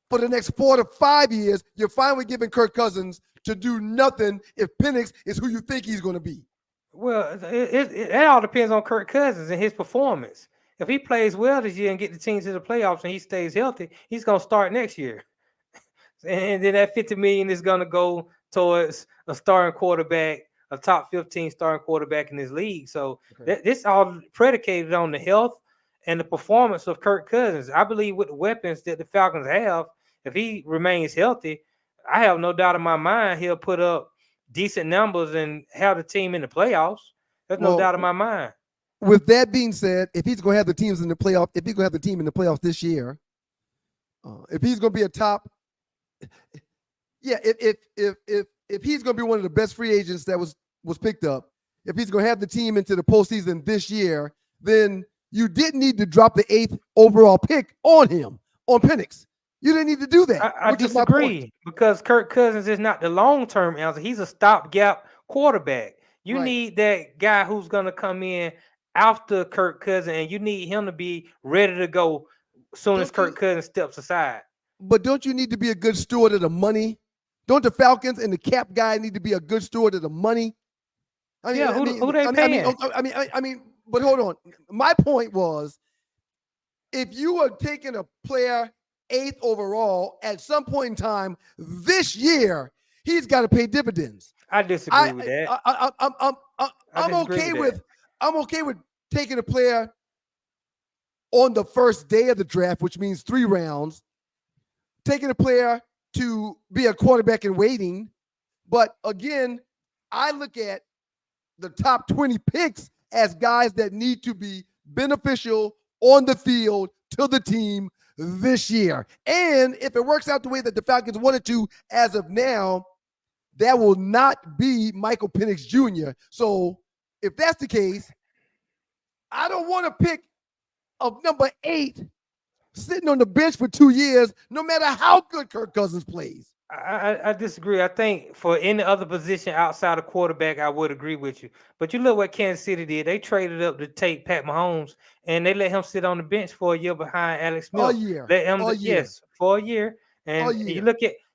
for the next 4 to 5 years, you're fine with giving Kirk Cousins to do nothing if Penix is who you think he's going to be. Well, it all depends on Kirk Cousins and his performance. If he plays well this year and get the team to the playoffs and he stays healthy, he's going to start next year. And then that $50 million is going to go towards a starting quarterback, a top 15 starting quarterback in this league. So this all predicated on the health and the performance of Kirk Cousins. I believe with the weapons that the Falcons have, if he remains healthy, I have no doubt in my mind he'll put up decent numbers and have the team in the playoffs. There's no doubt in my mind. With that being said, if he's going to have the teams in the playoff, if he's going to have the team in the playoffs this year, if he's going to be a top, if he's going to be one of the best free agents that was picked up, if he's going to have the team into the postseason this year, then you didn't need to drop the 8th overall pick on him, on Penix. You didn't need to do that. I disagree because Kirk Cousins is not the long-term answer. He's a stopgap quarterback. You need that guy who's going to come in after Kirk Cousins, and you need him to be ready to go as soon as Kirk Cousins steps aside. But don't you need to be a good steward of the money? Don't the Falcons and the cap guy need to be a good steward of the money? Who they paying? I mean, but hold on. My point was, if you are taking a player 8th overall, at some point in time this year, he's got to pay dividends. I disagree with that. I'm disagree with I'm okay with taking a player on the first day of the draft, which means 3 rounds, taking a player to be a quarterback in waiting. But again, I look at the top 20 picks as guys that need to be beneficial on the field to the team this year. And if it works out the way that the Falcons wanted to as of now, that will not be Michael Penix Jr. So if that's the case, I don't want to pick of number 8 sitting on the bench for 2 years, no matter how good Kirk Cousins plays. I disagree. I think for any other position outside of quarterback, I would agree with you. But you look what Kansas City did. They traded up to take Pat Mahomes, and they let him sit on the bench for a year behind Alex Smith. All year. Let him, All year. yes, for a year. And All year.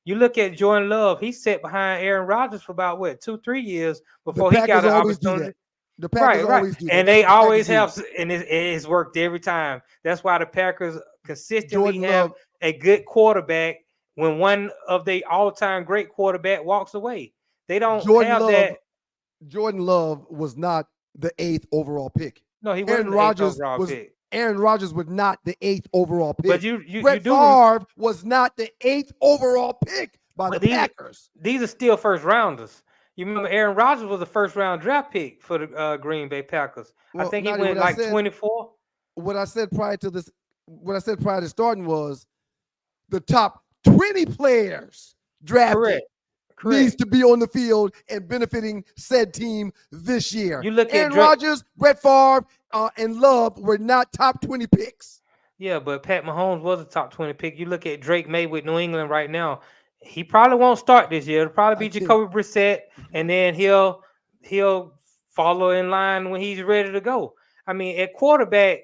you look at Jordan Love. He sat behind Aaron Rodgers for about 2-3 years before he got Packers an always do opportunity. that. The Packers Right. always do that. And That's they what the always Packers have, and it's worked every time. That's why the Packers consistently Jordan have Love. a good quarterback when one of their all-time great quarterback walks away. They don't have that. Jordan Love was not the 8th overall pick. No, he wasn't the 8th overall pick. Aaron Rodgers was not the 8th overall pick. But you Brett do. Favre was not the 8th overall pick by the Packers. These are still first rounders. You remember Aaron Rodgers was a first round draft pick for the Green Bay Packers. Well, I think he Nadi, went like 24. What I said prior to starting was the top 20 players drafted needs to be on the field and benefiting said team this year. You look at Aaron Rodgers, Brett Favre, and Love were not top 20 picks. Yeah, but Pat Mahomes was a top 20 pick. You look at Drake May with New England right now. He probably won't start this year. It'll probably be Jacoby Brissett, and then he'll follow in line when he's ready to go. I mean, at quarterback,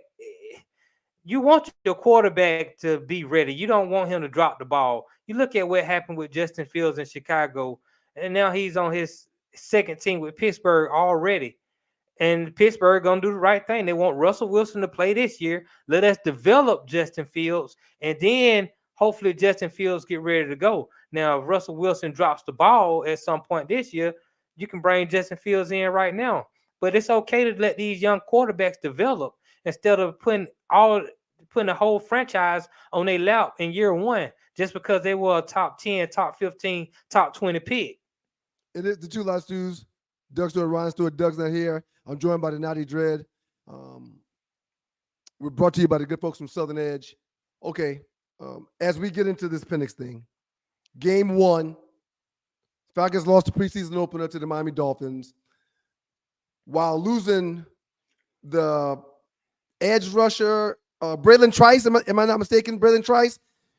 you want your quarterback to be ready. You don't want him to drop the ball. You look at what happened with Justin Fields in Chicago, and now he's on his second team with Pittsburgh already. And Pittsburgh going to do the right thing. They want Russell Wilson to play this year. Let us develop Justin Fields, and then hopefully Justin Fields get ready to go. Now, if Russell Wilson drops the ball at some point this year, you can bring Justin Fields in right now. But it's okay to let these young quarterbacks develop instead of putting the whole franchise on their lap in year one just because they were a top 10, top 15, top 20 pick. It is the Two Live Stews. Doug Stewart, Ryan Stewart. Doug's not here. I'm joined by the Naughty Dread. We're brought to you by the good folks from Southern Edge. Okay, as we get into this Penix thing, game 1, Falcons lost the preseason opener to the Miami Dolphins while losing the edge rusher, Braylon Trice. Am I not mistaken? Braylon Trice?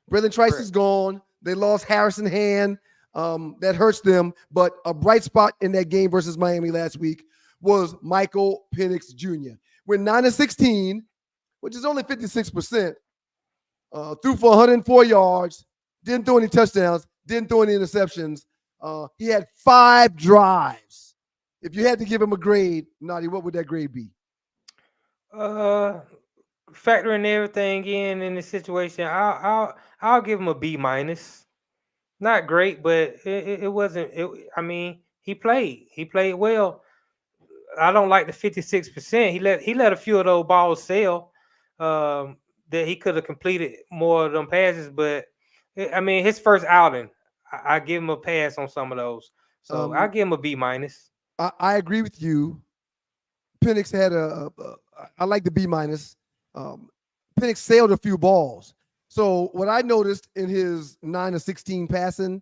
Braylon Trice is gone. They lost Harrison Hand. That hurts them. But a bright spot in that game versus Miami last week was Michael Penix Jr. We're 9-16, which is only 56%. Threw for 104 yards, didn't throw any touchdowns, didn't throw any interceptions. He had 5 drives. If you had to give him a grade, Naughty, what would that grade be? Factoring everything in the situation, I'll give him a B-. Not great, but it wasn't. I mean, he played well. I don't like the 56%. He let a few of those balls sail. That he could have completed more of them passes, but I mean, his first outing, I give him a pass on some of those. So I give him a B-. I agree with you. Penix had I like the B-. Penix sailed a few balls. So what I noticed in his 9-16 passing,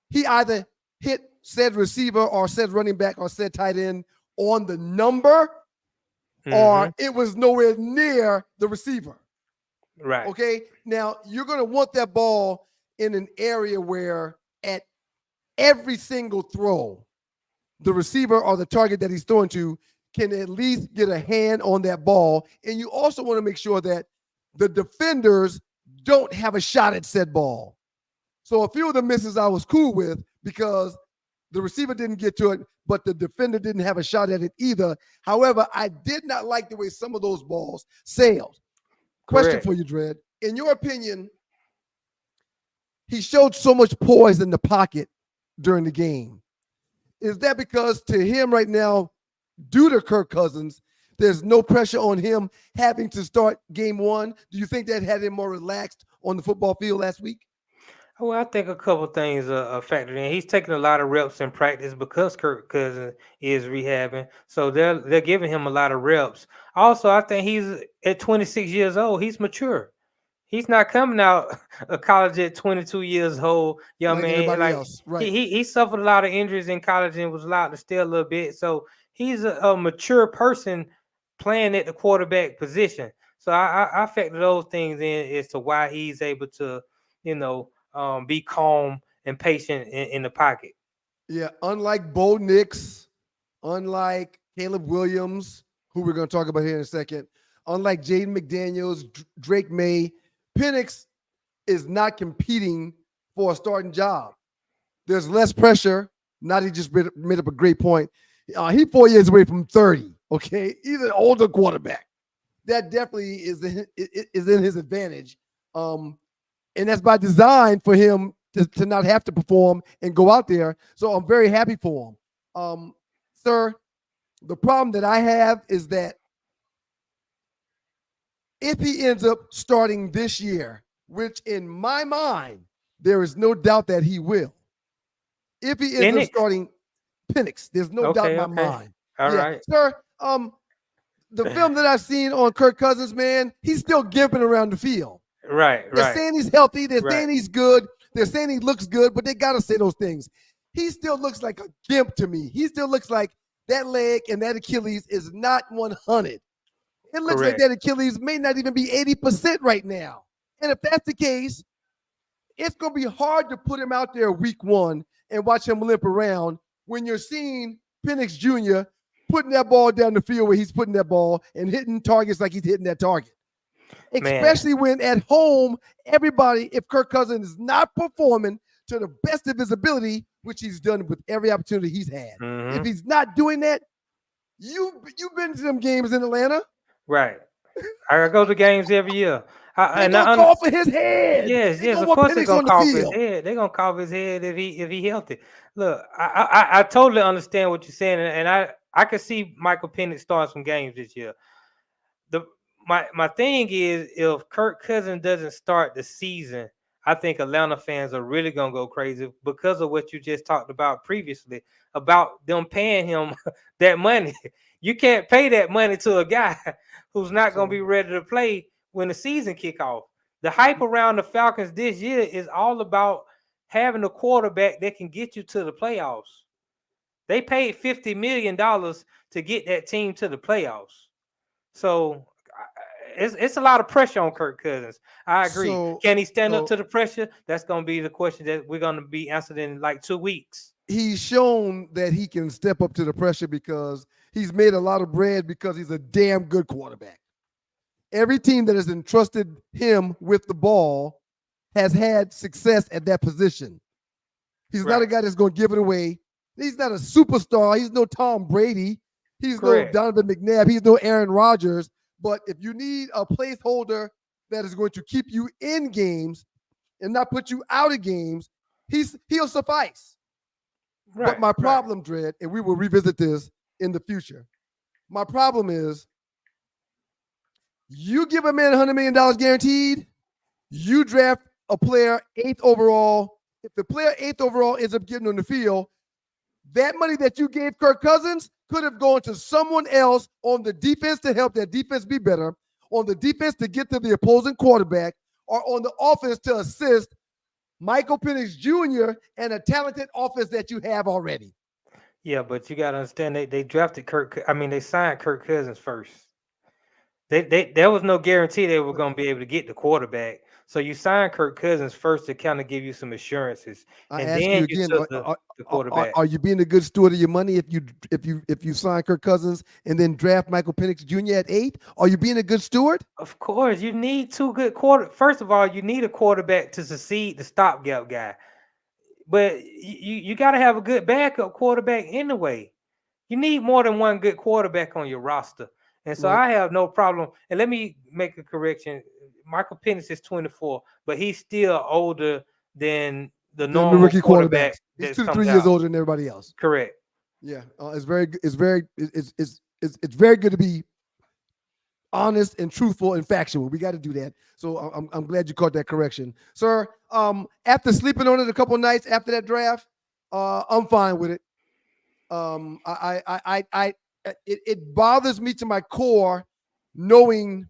he either hit said receiver or said running back or said tight end on the number, or it was nowhere near the receiver. Right. Okay. Now you're going to want that ball in an area where at every single throw, the receiver or the target that he's throwing to can at least get a hand on that ball. And you also want to make sure that the defenders don't have a shot at said ball. So a few of the misses I was cool with because the receiver didn't get to it, but the defender didn't have a shot at it either. However, I did not like the way some of those balls sailed. Question for you, Dredd. In your opinion, he showed so much poise in the pocket during the game. Is that because to him right now, due to Kirk Cousins, there's no pressure on him having to start game one? Do you think that had him more relaxed on the football field last week? Well, I think a couple things are factored in. He's taking a lot of reps in practice because Kirk Cousins is rehabbing, so they're giving him a lot of reps. Also, I think he's at 26 years old. He's mature. He's not coming out of college at 22 years old, young Like man. everybody Like else, right? he suffered a lot of injuries in college and was allowed to stay a little bit. So he's a mature person playing at the quarterback position. So I factor those things in as to why he's able to, be calm and patient in the pocket. Yeah, unlike Bo Nix, unlike Caleb Williams, who we're going to talk about here in a second, unlike Jaden McDaniels, Drake May, Penix is not competing for a starting job. There's less pressure. He just made up a great point. He's 4 years away from 30, okay? He's an older quarterback. That definitely is in his advantage. And that's by design for him to not have to perform and go out there. So I'm very happy for him. Sir, the problem that I have is that if he ends up starting this year, which in my mind, there is no doubt that he will. If he ends up starting Penix, there's no doubt in my mind. All right. Sir, the film that I've seen on Kirk Cousins, man, he's still gimping around the field. Right. They're saying he's healthy. They're saying he's good. They're saying he looks good, but they got to say those things. He still looks like a gimp to me. He still looks like that leg and that Achilles is not 100. It looks like that Achilles may not even be 80% right now. And if that's the case, it's going to be hard to put him out there week one and watch him limp around when you're seeing Penix Jr. putting that ball down the field where he's putting that ball and hitting targets like he's hitting that target. Especially when at home, everybody, if Kirk Cousins is not performing to the best of his ability, which he's done with every opportunity he's had. If he's not doing that, you've been to them games in Atlanta. Right. I go to games every year. They're gonna call for his head. Yes, of course they're gonna call for his head. They're gonna call for his head if he healthy. Look, I totally understand what you're saying, and I can see Michael Penix starting some games this year. My thing is, if Kirk Cousins doesn't start the season, I think Atlanta fans are really gonna go crazy because of what you just talked about previously about them paying him that money. You can't pay that money to a guy who's not gonna be ready to play when the season kick off. The hype around the Falcons this year is all about having a quarterback that can get you to the playoffs. They paid $50 million to get that team to the playoffs. So it's a lot of pressure on Kirk Cousins. I agree. Can he stand up to the pressure? That's going to be the question that we're going to be answered in like 2 weeks. He's shown that he can step up to the pressure because he's made a lot of bread because he's a damn good quarterback. Every team that has entrusted him with the ball has had success at that position. He's not a guy that's going to give it away. He's not a superstar. He's no Tom Brady. He's no Donovan McNabb. He's no Aaron Rodgers. But if you need a placeholder that is going to keep you in games and not put you out of games, he'll suffice. Right, but my problem, Dredd, and we will revisit this in the future. My problem is you give a man $100 million guaranteed, you draft a player 8th overall. If the player 8th overall ends up getting on the field, that money that you gave Kirk Cousins could have gone to someone else on the defense to help that defense be better, on the defense to get to the opposing quarterback, or on the offense to assist Michael Penix Jr. and a talented offense that you have already. Yeah, but you got to understand they drafted they signed Kirk Cousins first. There was no guarantee they were going to be able to get the quarterback. So you signed Kirk Cousins first to kind of give you some assurances, and then you took the quarterback. Are you being a good steward of your money if you sign Kirk Cousins and then draft Michael Penix Jr. at 8? Are you being a good steward? Of course, you need 2 good quarterbacks. First of all, you need a quarterback to succeed, the stopgap guy. But you got to have a good backup quarterback anyway. You need more than one good quarterback on your roster. And so I have no problem. And let me make a correction. Michael Penix is 24, but he's still older than the The normal rookie quarterback quarterbacks. He's that 2 to comes 3 years out. older than everybody else. Correct. Yeah, it's very good to be honest and truthful and factual. We got to do that. So I'm glad you caught that correction, sir. After sleeping on it a couple nights after that draft, I'm fine with it. It bothers me to my core knowing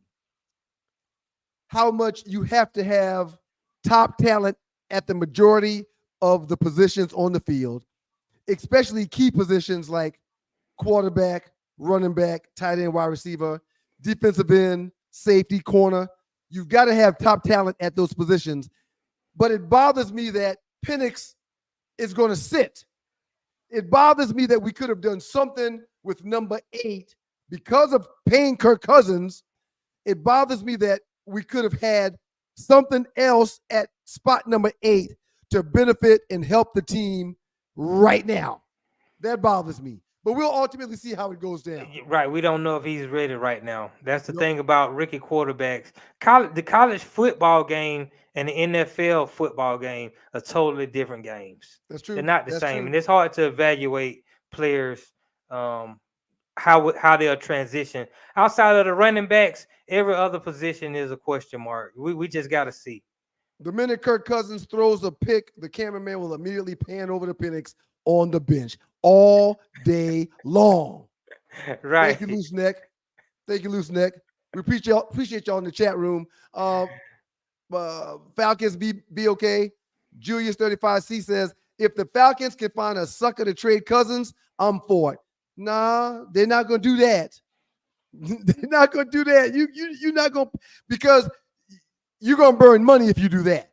how much you have to have top talent at the majority of the positions on the field, especially key positions like quarterback, running back, tight end, wide receiver, defensive end, safety, corner. You've got to have top talent at those positions. But it bothers me that Penix is going to sit. It bothers me that we could have done something with number 8 because of paying Kirk Cousins. It bothers me that we could have had something else at spot number 8 to benefit and help the team right now. That bothers me. But we'll ultimately see how it goes down. Right. We don't know if he's ready right now. That's the Nope. thing about rookie quarterbacks. The college football game and the NFL football game are totally different games. That's true. They're not the That's same. true. And it's hard to evaluate players how they'll transition. Outside of the running backs, every other position is a question mark. We just got to see. The minute Kirk Cousins throws a pick, the cameraman will immediately pan over to Penix on the bench all day long. Right. Thank you, Loose Neck. Thank you, Loose Neck. We appreciate y'all in the chat room. Falcons be okay. Julius 35C says, if the Falcons can find a sucker to trade Cousins, I'm for it. Nah, they're not gonna do that. They're not gonna do that. You're not gonna, because you're gonna burn money if you do that.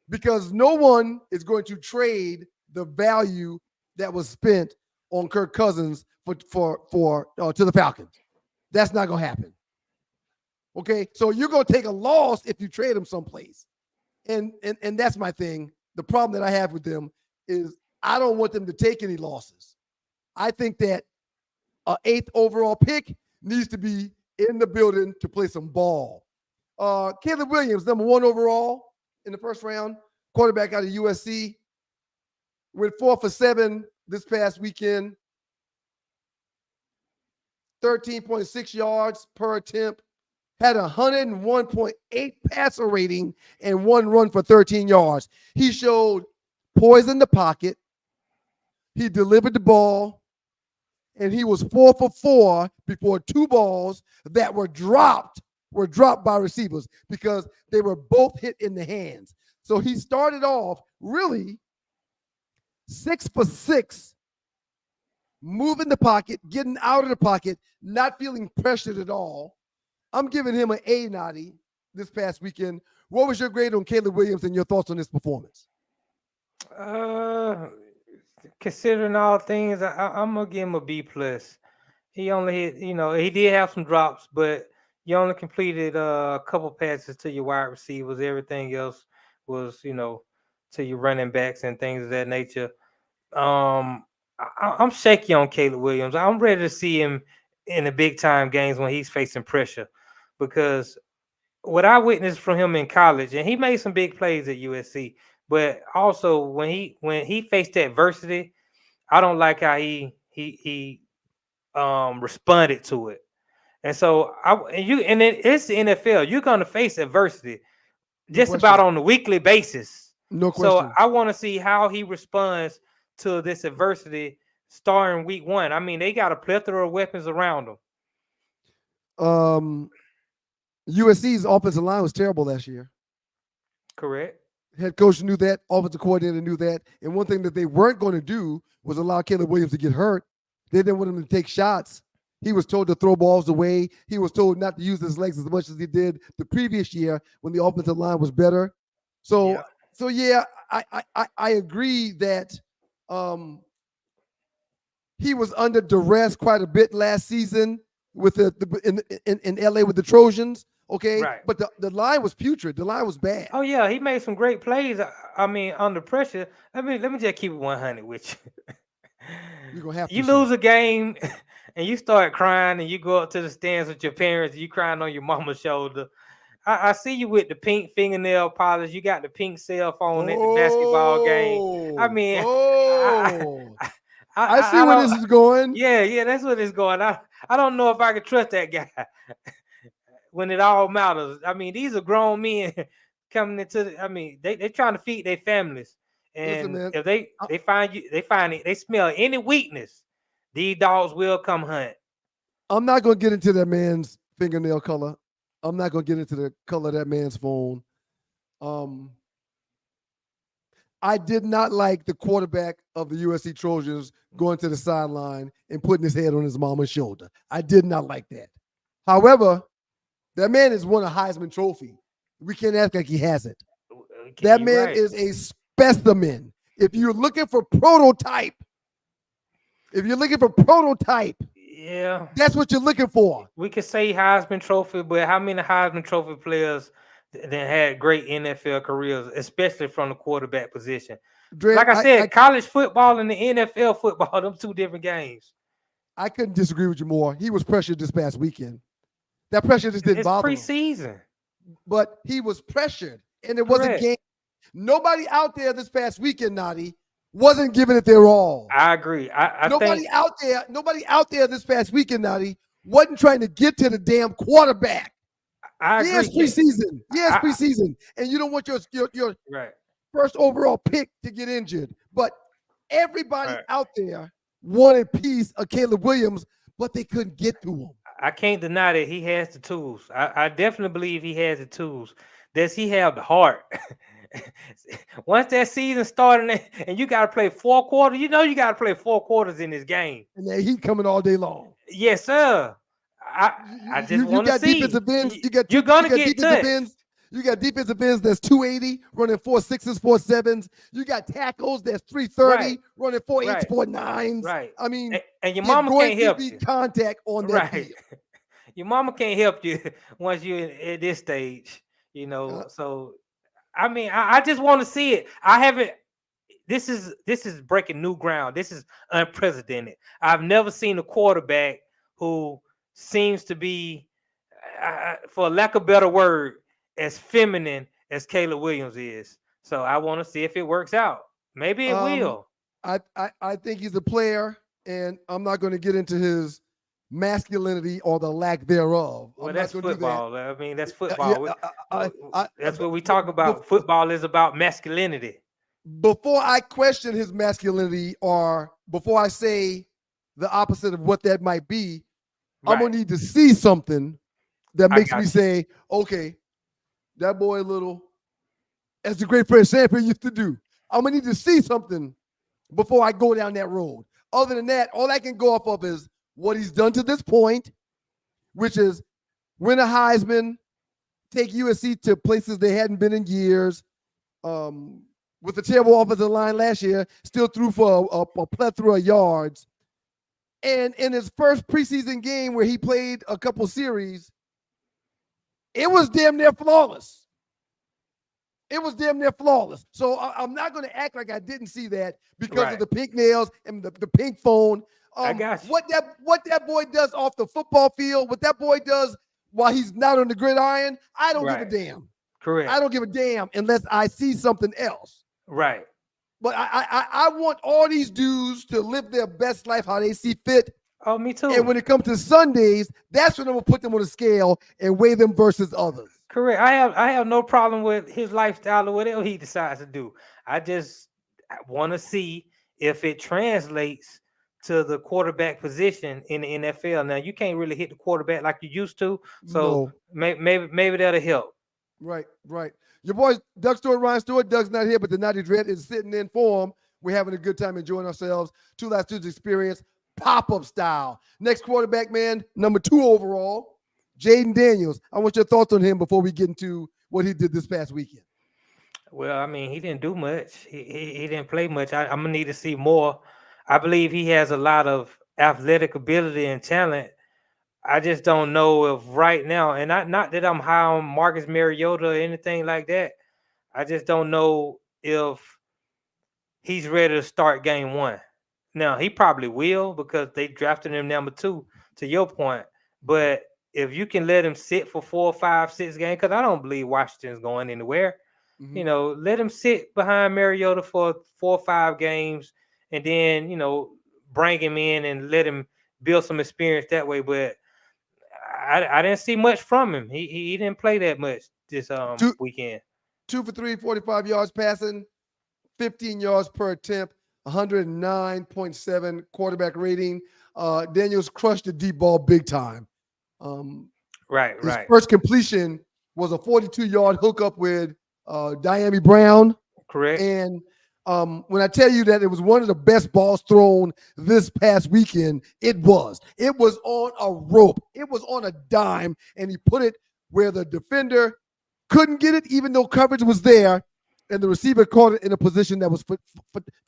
Because no one is going to trade the value that was spent on Kirk Cousins to the Falcons. That's not gonna happen. Okay, so you're gonna take a loss if you trade him someplace, and that's my thing. The problem that I have with them is I don't want them to take any losses. I think that an 8th overall pick needs to be in the building to play some ball. Caleb Williams, number 1 overall in the first round, quarterback out of USC, went 4 for 7 this past weekend, 13.6 yards per attempt, had a 101.8 passer rating and 1 run for 13 yards. He showed poise in the pocket. He delivered the ball, and he was 4 for 4 before 2 balls that were dropped by receivers because they were both hit in the hands. So he started off really 6 for 6, moving the pocket, getting out of the pocket, not feeling pressured at all. I'm giving him an A, Noddy, this past weekend. What was your grade on Caleb Williams and your thoughts on this performance? Considering all things, I'm gonna give him a B+. He only hit, he did have some drops, but you only completed a couple passes to your wide receivers. Everything else was, to your running backs and things of that nature. I'm shaky on Caleb Williams. I'm ready to see him in the big time games when he's facing pressure, because what I witnessed from him in college, and he made some big plays at USC, but also when he faced adversity, I don't like how he responded to it. And so it's the NFL. You're gonna face adversity just about on a weekly basis. No question. So I want to see how he responds to this adversity starting week 1. I mean, they got a plethora of weapons around them. USC's offensive line was terrible last year. Correct. Head coach knew that. Offensive coordinator knew that. And one thing that they weren't going to do was allow Caleb Williams to get hurt. They didn't want him to take shots. He was told to throw balls away. He was told not to use his legs as much as he did the previous year when the offensive line was better. So I agree that he was under duress quite a bit last season with in LA with the Trojans. Okay, right. But the line was putrid. The line was bad. Oh yeah, he made some great plays. I mean, under pressure. Let me just keep it 100 with you. You're gonna have to. You lose a game, and you start crying, and you go up to the stands with your parents. And you crying on your mama's shoulder. I see you with the pink fingernail polish. You got the pink cell phone at the basketball game. I mean, I see where this is going. Yeah, that's what it's going. I don't know if I can trust that guy when it all matters. I mean, these are grown men coming into I mean, they trying to feed their families. And Listen, if they find you, they smell any weakness, these dogs will come hunt. I'm not going to get into that man's fingernail color. I'm not going to get into the color of that man's phone. I did not like the quarterback of the USC Trojans going to the sideline and putting his head on his mama's shoulder. I did not like that. However, that man has won a Heisman Trophy. We can't act like he hasn't. That man is a specimen. If you're looking for prototype, yeah, that's what you're looking for. We could say Heisman Trophy, but how many Heisman Trophy players that had great NFL careers, especially from the quarterback position? Dre, like I said, college football and the NFL football, them two different games. I couldn't disagree with you more. He was pressured this past weekend. That pressure just didn't bother him. It's preseason. But he was pressured, and it wasn't game. Nobody out there this past weekend, Nadi, wasn't giving it their all. I agree. Nobody out there this past weekend, Nadi, wasn't trying to get to the damn quarterback. I agree. Yes, preseason. Yes, preseason. And you don't want your first overall pick to get injured. But everybody out there wanted a piece of Caleb Williams, but they couldn't get to him. I can't deny that he has the tools. I definitely believe he has the tools. Does he have the heart? Once that season started and you got to play 4 quarters, you got to play 4 quarters in this game. And that heat coming all day long. Yes, sir. I just want to see. Defensive ends. You're going to get touched. You got defensive ends that's 280, running 4.6s, 4.7s. You got tackles that's 330, running 4.8s, 4.9s. Right. I mean, and your mama can't help you. Contact on that field. Your mama can't help you once you're at this stage, So, I mean, I just want to see it. I haven't. This is breaking new ground. This is unprecedented. I've never seen a quarterback who seems to be, for lack of a better word, as feminine as Caleb Williams is. So I want to see if it works out. Maybe it will. I think he's a player, and I'm not going to get into his masculinity or the lack thereof. Well, that's football. I mean, that's football. That's what we talk about. Football is about masculinity. Before I question his masculinity or before I say the opposite of what that might be, I'm going to need to see something that makes me say, okay, that boy little, as the great Fred Sanford used to do. I'm going to need to see something before I go down that road. Other than that, all I can go off of is what he's done to this point, which is win a Heisman, take USC to places they hadn't been in years. With the terrible offensive line last year, still threw for a plethora of yards. And in his first preseason game where he played a couple series, it was damn near flawless. So I'm not going to act like I didn't see that because of the pink nails and the pink phone. I got you. What that boy does off the football field, what that boy does while he's not on the gridiron, I don't give a damn. Correct. I don't give a damn unless I see something else. Right. But I want all these dudes to live their best life how they see fit. Oh, me too. And when it comes to Sundays, that's when I'm gonna put them on a scale and weigh them versus others. Correct. I have no problem with his lifestyle or whatever he decides to do. I just want to see if it translates to the quarterback position in the NFL. Now you can't really hit the quarterback like you used to, so maybe that'll help. Right. Your boys, Doug Stewart, Ryan Stewart. Doug's not here, but the Naughty Dread is sitting in for him. We're having a good time enjoying ourselves. Two Last Dudes experience, pop-up style. Next quarterback, man, number 2 overall, Jayden Daniels. I want your thoughts on him before we get into what he did this past weekend. Well, I mean, he didn't do much. He didn't play much. I'm going to need to see more. I believe he has a lot of athletic ability and talent. I just don't know if right now, and not that I'm high on Marcus Mariota or anything like that. I just don't know if he's ready to start game 1. Now, he probably will because they drafted him number 2, to your point. But if you can let him sit for 4, 5, 6 games, because I don't believe Washington's going anywhere. Mhm. You know, let him sit behind Mariota for 4 or 5 games, and then bring him in and let him build some experience that way. But I didn't see much from him. He didn't play that much this weekend. 2 for 3, 45 yards passing, 15 yards per attempt, 109.7 quarterback rating. Daniels crushed the deep ball big time. His first completion was a 42-yard hookup with Diami Brown. Correct. And when I tell you that it was one of the best balls thrown this past weekend, it was on a rope. It was on a dime, and he put it where the defender couldn't get it, even though coverage was there, and the receiver caught it in a position that was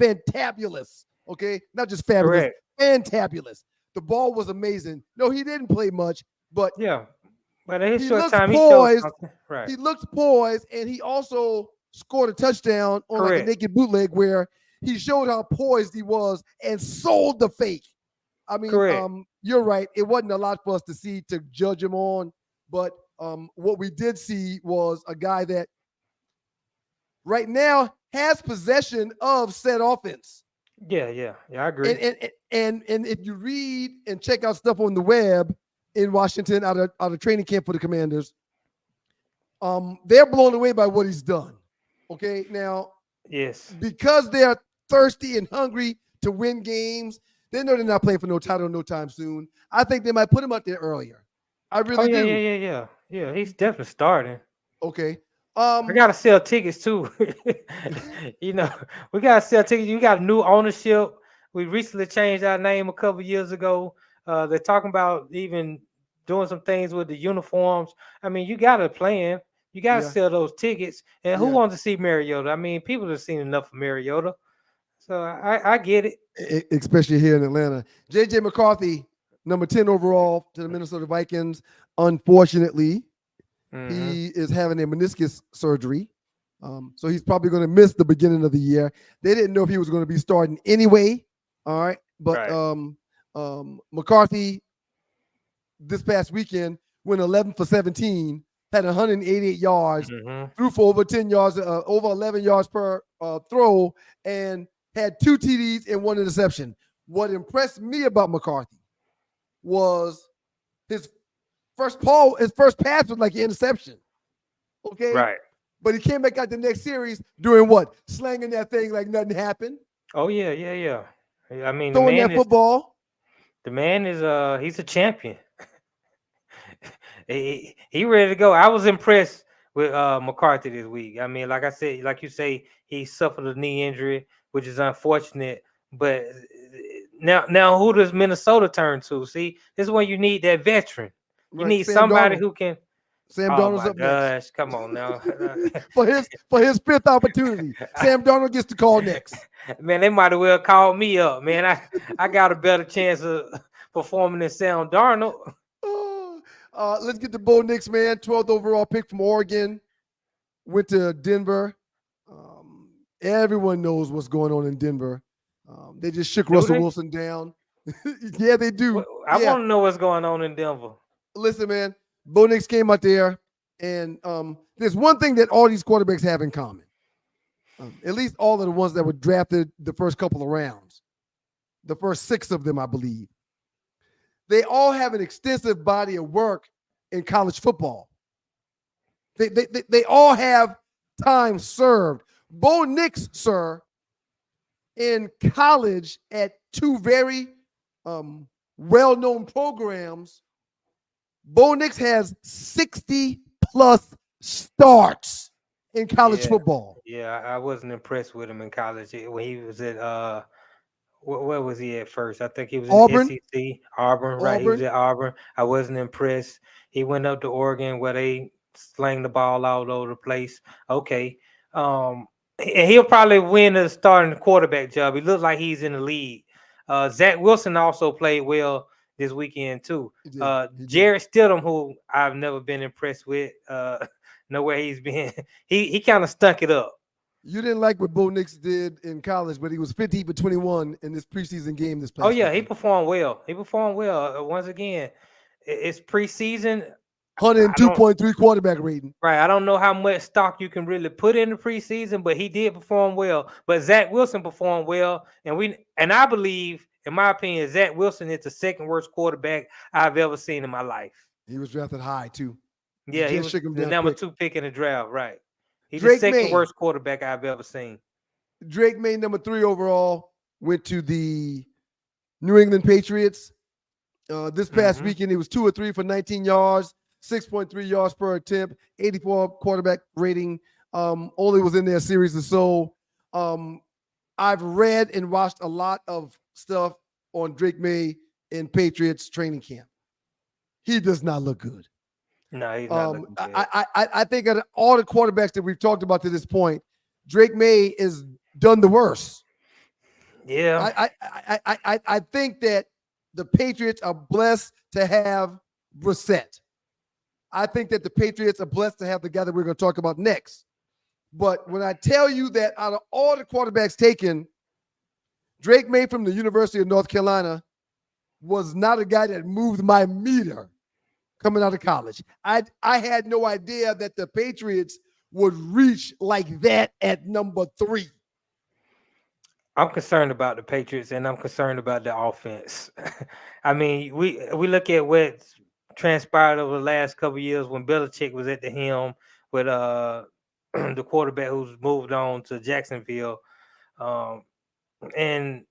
fantabulous. Okay, not just fabulous, Correct. fantabulous. The ball was amazing. No, he didn't play much, but but in his he short looks time, poised. Right. He looked poised, and he also scored a touchdown on like a naked bootleg where he showed how poised he was and sold the fake. I mean, you're right. It wasn't a lot for us to see to judge him on, but what we did see was a guy that right now has possession of said offense. Yeah, I agree. And if you read and check out stuff on the web in Washington out of training camp for the Commanders, they're blown away by what he's done. Okay, now, yes, because they're thirsty and hungry to win games, they know they're not playing for no title no time soon. I think they might put him out there earlier. I really do. Yeah. He's definitely starting. Okay. We gotta sell tickets too. We gotta sell tickets. You got new ownership. We recently changed our name a couple years ago. They're talking about even doing some things with the uniforms. I mean, you got a plan. You got to sell those tickets. And who wants to see Mariota? I mean, people have seen enough of Mariota. So I get it. Especially here in Atlanta. J.J. McCarthy, number 10 overall to the Minnesota Vikings. Unfortunately, he is having a meniscus surgery. So he's probably going to miss the beginning of the year. They didn't know if he was going to be starting anyway. All right. But McCarthy, this past weekend, went 11 for 17. Had 188 yards, threw for over 10 yards, over 11 yards per throw, and had 2 TDs and 1 interception. What impressed me about McCarthy was his first pass was like an interception. Okay? Right. But he came back out the next series doing what? Slanging that thing like nothing happened. Oh, yeah. I mean, throwing that football. The man is he's a champion. He ready to go. I was impressed with McCarthy this week. I mean, like I said, like you say, he suffered a knee injury, which is unfortunate. But now who does Minnesota turn to? See, this is when you need that veteran. You need somebody who can. Sam Darnold's up next. Come on now. for his 5th opportunity, Sam Darnold gets the call next. Man, they might as well call me up, man. I got a better chance of performing than Sam Darnold. Let's get to Bo Nix, man. 12th overall pick from Oregon. Went to Denver. Everyone knows what's going on in Denver. They just shook Russell Wilson down. Yeah, they do. I want to know what's going on in Denver. Listen, man. Bo Nix came out there, and there's one thing that all these quarterbacks have in common. At least all of the ones that were drafted the first couple of rounds. The first 6 of them, I believe. They all have an extensive body of work in college football. They all have time served. Bo Nix, sir, in college at 2 very well-known programs, Bo Nix has 60-plus starts in college football. Yeah, I wasn't impressed with him in college. When he was at where was he at first? I think he was in Auburn. SEC. Auburn, right? He was at Auburn. I wasn't impressed. He went up to Oregon where they slang the ball all over the place. Okay. And he'll probably win a starting quarterback job. He looks like he's in the league. Zach Wilson also played well this weekend too. Jarrett Stidham, who I've never been impressed with. Know where he's been. He kind of stunk it up. You didn't like what Bo Nix did in college, but he was 15 for 21 in this preseason game this past he weekend. performed well. Once again, it's preseason. 102.3 quarterback rating. Right. I don't know how much stock you can really put in the preseason, but he did perform well. But Zach Wilson performed well. And I believe, in my opinion, Zach Wilson is the second worst quarterback I've ever seen in my life. He was drafted high, too. Yeah, he was the number 2 pick in the draft, right. He's Drake the second May. worst quarterback I've ever seen. Drake May, number 3 overall, went to the New England Patriots. This past weekend, he was 2 or 3 for 19 yards, 6.3 yards per attempt, 84 quarterback rating. Only was in there a series or so. I've read and watched a lot of stuff on Drake May in Patriots training camp. He does not look good. No, he's not looking good. I think of all the quarterbacks that we've talked about to this point, Drake May is done the worst. Yeah. I think that the Patriots are blessed to have Brissett. I think that the Patriots are blessed to have the guy that we're going to talk about next. But when I tell you that out of all the quarterbacks taken, Drake May from the University of North Carolina was not a guy that moved my meter coming out of college. I had no idea that the Patriots would reach like that at number 3. I'm concerned about the Patriots, and I'm concerned about the offense. I mean, we look at what transpired over the last couple of years when Belichick was at the helm with the quarterback who's moved on to Jacksonville, and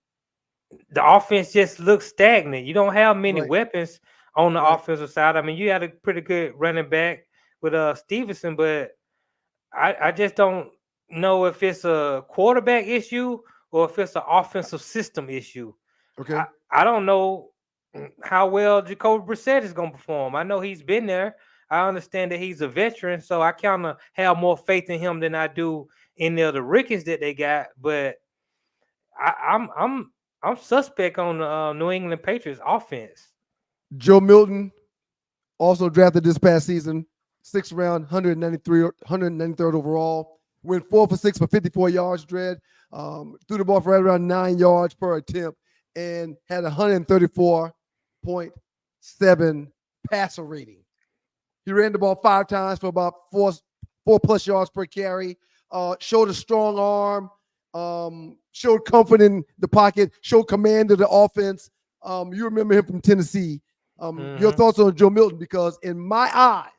the offense just looks stagnant. You don't have many weapons on the offensive side. I mean, you had a pretty good running back with Stevenson, but I just don't know if it's a quarterback issue or if it's an offensive system issue. Okay. I don't know how well Jacoby Brissett is going to perform. I know he's been there. I understand that he's a veteran, so I kind of have more faith in him than I do in the other rookies that they got. But I'm suspect on the New England Patriots offense. Joe Milton, also drafted this past season, 6th round, 193rd overall. Went 4 for 6 for 54 yards, Dredd. Threw the ball for right around 9 yards per attempt and had 134.7 passer rating. He ran the ball 5 times for about 4 plus yards per carry. Showed a strong arm. Showed comfort in the pocket. Showed command of the offense. You remember him from Tennessee. Your thoughts on Joe Milton? Because in my eyes,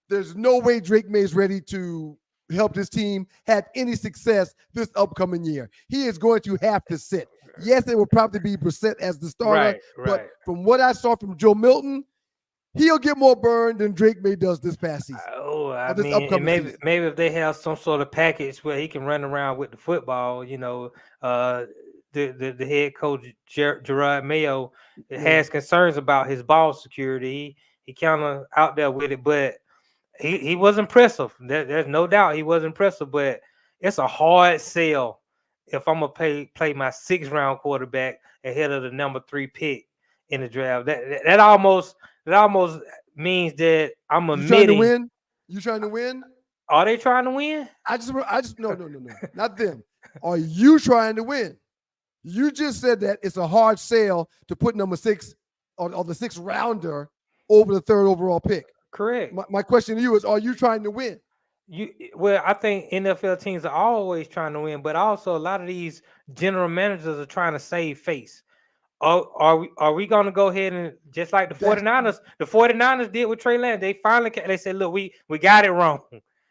there's no way Drake May is ready to help this team have any success this upcoming year. He is going to have to sit. Yes, it will probably be Brissett as the starter, but from what I saw from Joe Milton, he'll get more burn than Drake May does this past season. I mean, maybe if they have some sort of package where he can run around with the football, you know, the head coach Gerard Mayo has concerns about his ball security. He kind of out there with it, but he was impressive. There's no doubt he was impressive, but it's a hard sell if I'm gonna play my 6th round quarterback ahead of the number 3 pick in the draft. That almost means that I'm admitting. You trying to win? Are they trying to win? I just no, not them. Are you trying to win? You just said that it's a hard sale to put number 6 or the 6th rounder over the 3rd overall pick. Correct. My question to you is, are you trying to win? Well, I think NFL teams are always trying to win, but also a lot of these general managers are trying to save face. Are we going to go ahead and just like the 49ers? The 49ers did with Trey Lance. They finally they said, "Look, we got it wrong."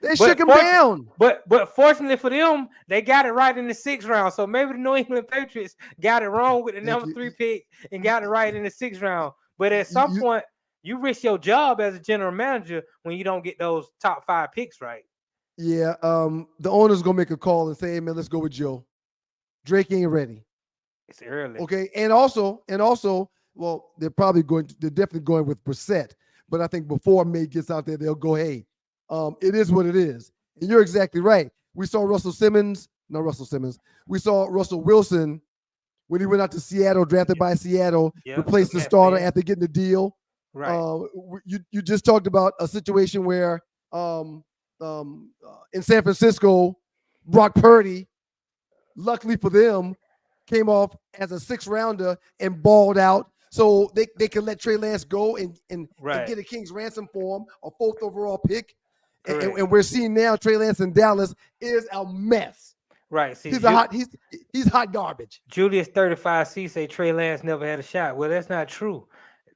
They shook him down. But fortunately for them, they got it right in the 6th round. So maybe the New England Patriots got it wrong with the number 3 pick and got it right in the 6th round. But at some point, you risk your job as a general manager when you don't get those top 5 picks right. Yeah, the owner's gonna make a call and say, "Hey man, let's go with Joe. Drake ain't ready. It's early." Okay, and also, well, they're definitely going with Brissett. But I think before May gets out there, they'll go, "Hey, it is what it is." And you're exactly right. We saw We saw Russell Wilson when he went out to Seattle, drafted by Seattle, replaced the starter after getting the deal. Right. You just talked about a situation where in San Francisco, Brock Purdy, luckily for them, came off as a 6th rounder and balled out. so they can let Trey Lance go and Right. get a king's ransom for him, a 4th overall pick. Correct. And we're seeing now Trey Lance in Dallas is a mess. Right. See, He's hot garbage. Julius 35C say Trey Lance never had a shot. Well, that's not true.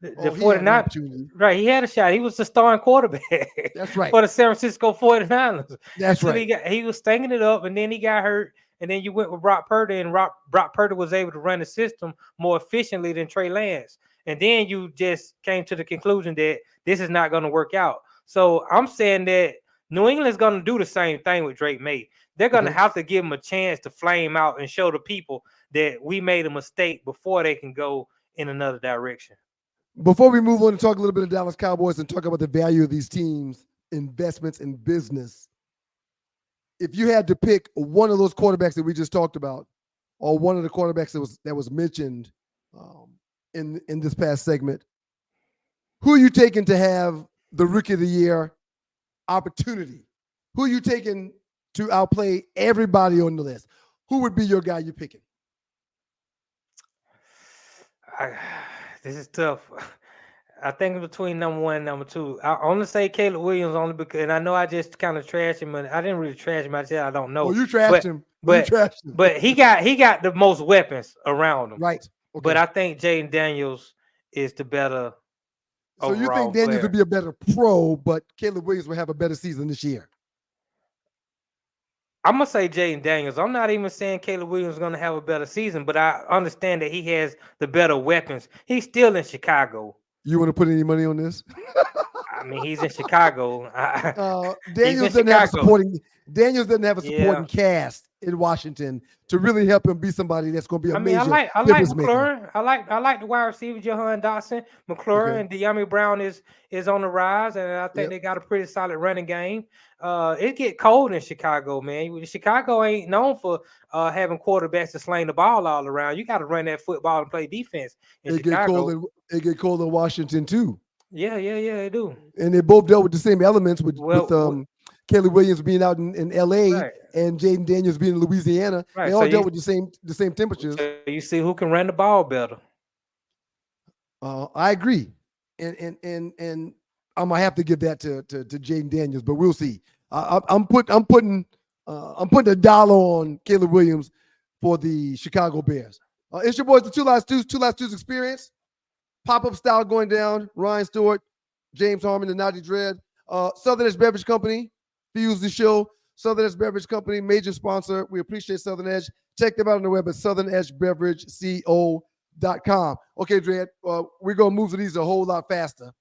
The He had an 49, opportunity. right? He had a shot. He was the starting quarterback. That's right. For the San Francisco 49ers. That's Until right. He was stinging it up, and then he got hurt. And then you went with Brock Purdy, and Brock Purdy was able to run the system more efficiently than Trey Lance. And then you just came to the conclusion that this is not going to work out. So I'm saying that New England's going to do the same thing with Drake May. They're going to have to give him a chance to flame out and show the people that we made a mistake before they can go in another direction. Before we move on and talk a little bit of Dallas Cowboys and talk about the value of these teams, investments in business, if you had to pick one of those quarterbacks that we just talked about, or one of the quarterbacks that was mentioned in this past segment, who are you taking to have the Rookie of the Year opportunity? Who are you taking to outplay everybody on the list? Who would be your guy you're picking? This is tough. I think between number 1 and number 2. I only say Caleb Williams only because, and I know I just kind of trashed him, and I didn't really trash him. I said I don't know. Oh, you trashed him. But he got the most weapons around him. Right. Okay. But I think Jaden Daniels is the better. So you think Daniels would be a better pro, but Caleb Williams will have a better season this year? I'm going to say Jaden Daniels. I'm not even saying Caleb Williams is going to have a better season, but I understand that he has the better weapons. He's still in Chicago. You want to put any money on this? I mean, he's in Chicago. Daniels doesn't have a supporting cast in Washington to really help him be somebody that's going to be a major I like difference McLaurin. maker. I like the wide receiver Jahan Dotson. McLaurin and De'Ami Brown is on the rise, and I think they got a pretty solid running game. It get cold in Chicago, man. Chicago ain't known for having quarterbacks to sling the ball all around. You got to run that football and play defense in Chicago. It get cold in Washington too. Yeah, they do. And they both dealt with the same elements with Caleb Williams being out in LA and Jaden Daniels being in Louisiana. Right. They all dealt with the same temperatures. So you see who can run the ball better. I agree. And I'm gonna have to give that to Jaden Daniels, but we'll see. I'm putting a dollar on Caleb Williams for the Chicago Bears. It's your boys, the Two Live Stews Experience. Pop-up style going down. Ryan Stewart, James Harmon, and Naughty Dread. Southern Edge Beverage Company fuels the show. Southern Edge Beverage Company, major sponsor. We appreciate Southern Edge. Check them out on the web at southernedgebeverageco.com. Okay, Dread, we're going to move to these a whole lot faster.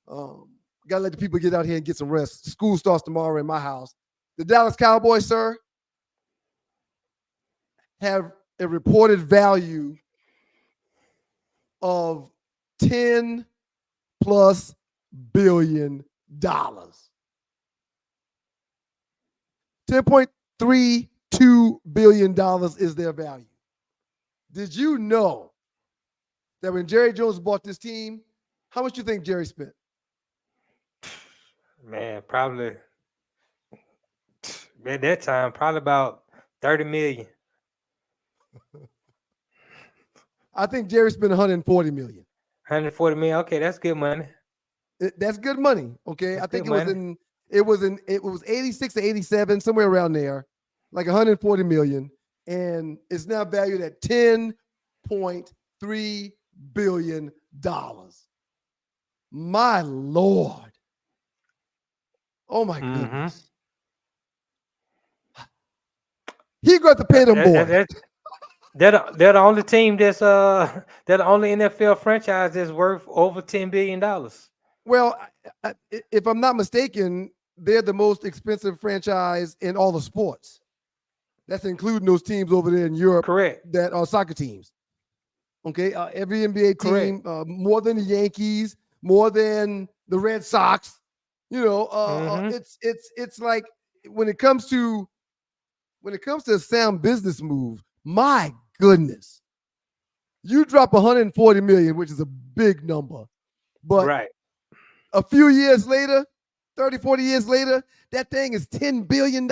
Got to let the people get out here and get some rest. School starts tomorrow in my house. The Dallas Cowboys, sir, have a reported value of $10+ billion. $10.32 billion is their value. Did you know that when Jerry Jones bought this team, how much do you think Jerry spent? Man, probably at that time, probably about $30 million. I think Jerry spent $140 million. $140 million. Okay, that's good money. That's good money. Okay, That's I think good it was 86 to 87, somewhere around there, like $140 million, and it's now valued at $10.3 billion. My Lord. Oh my goodness. He got to pay them boys. They're the only team they're the only NFL franchise that's worth over $10 billion. Well, if I'm not mistaken, they're the most expensive franchise in all the sports. That's including those teams over there in Europe. Correct. That are soccer teams. Okay, every NBA team, more than the Yankees, more than the Red Sox. You know, it's like when it comes to a sound business move, my goodness, you drop $140 million, which is a big number, but a few years later, 30, 40 years later, that thing is $10 billion.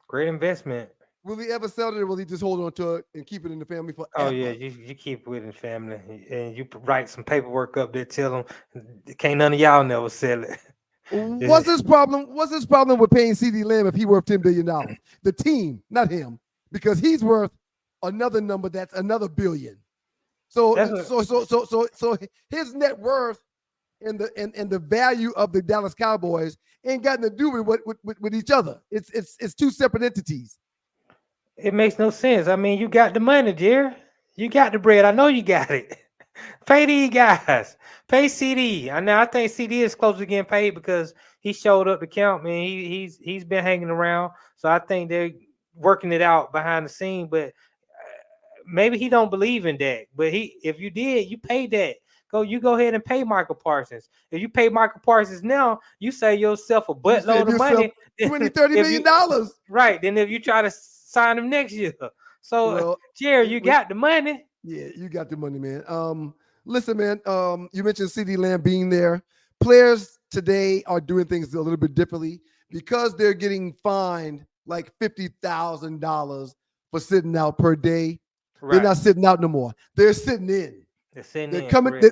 Great investment. Will he ever sell it, or will he just hold on to it and keep it in the family forever? Oh yeah, you keep it in the family, and you write some paperwork up there. Tell them can't none of y'all never sell it. What's his problem? What's his problem with paying CeeDee Lamb if he worth $10 billion? The team, not him, because he's worth another number that's another billion. So his net worth and the value of the Dallas Cowboys ain't got nothing to do with each other. It's two separate entities. It makes no sense. I mean, you got the money, dear. You got the bread. I know you got it. Pay these guys. Pay CD. I think CD is close to getting paid because he showed up to camp, man. He's been hanging around. So I think they're working it out behind the scene. But maybe he don't believe in that. But if you did, you pay that. You go ahead and pay Michael Parsons. If you pay Michael Parsons now, you save yourself a buttload of money. $20-30 million. Right. Then if you try to sign him next year. So Jerry, you got the money. Yeah, you got the money, man. Listen, man, you mentioned CeeDee Lamb being there. Players today are doing things a little bit differently because they're getting fined like $50,000 for sitting out per day. Right. They're not sitting out no more. They're sitting in. They're coming to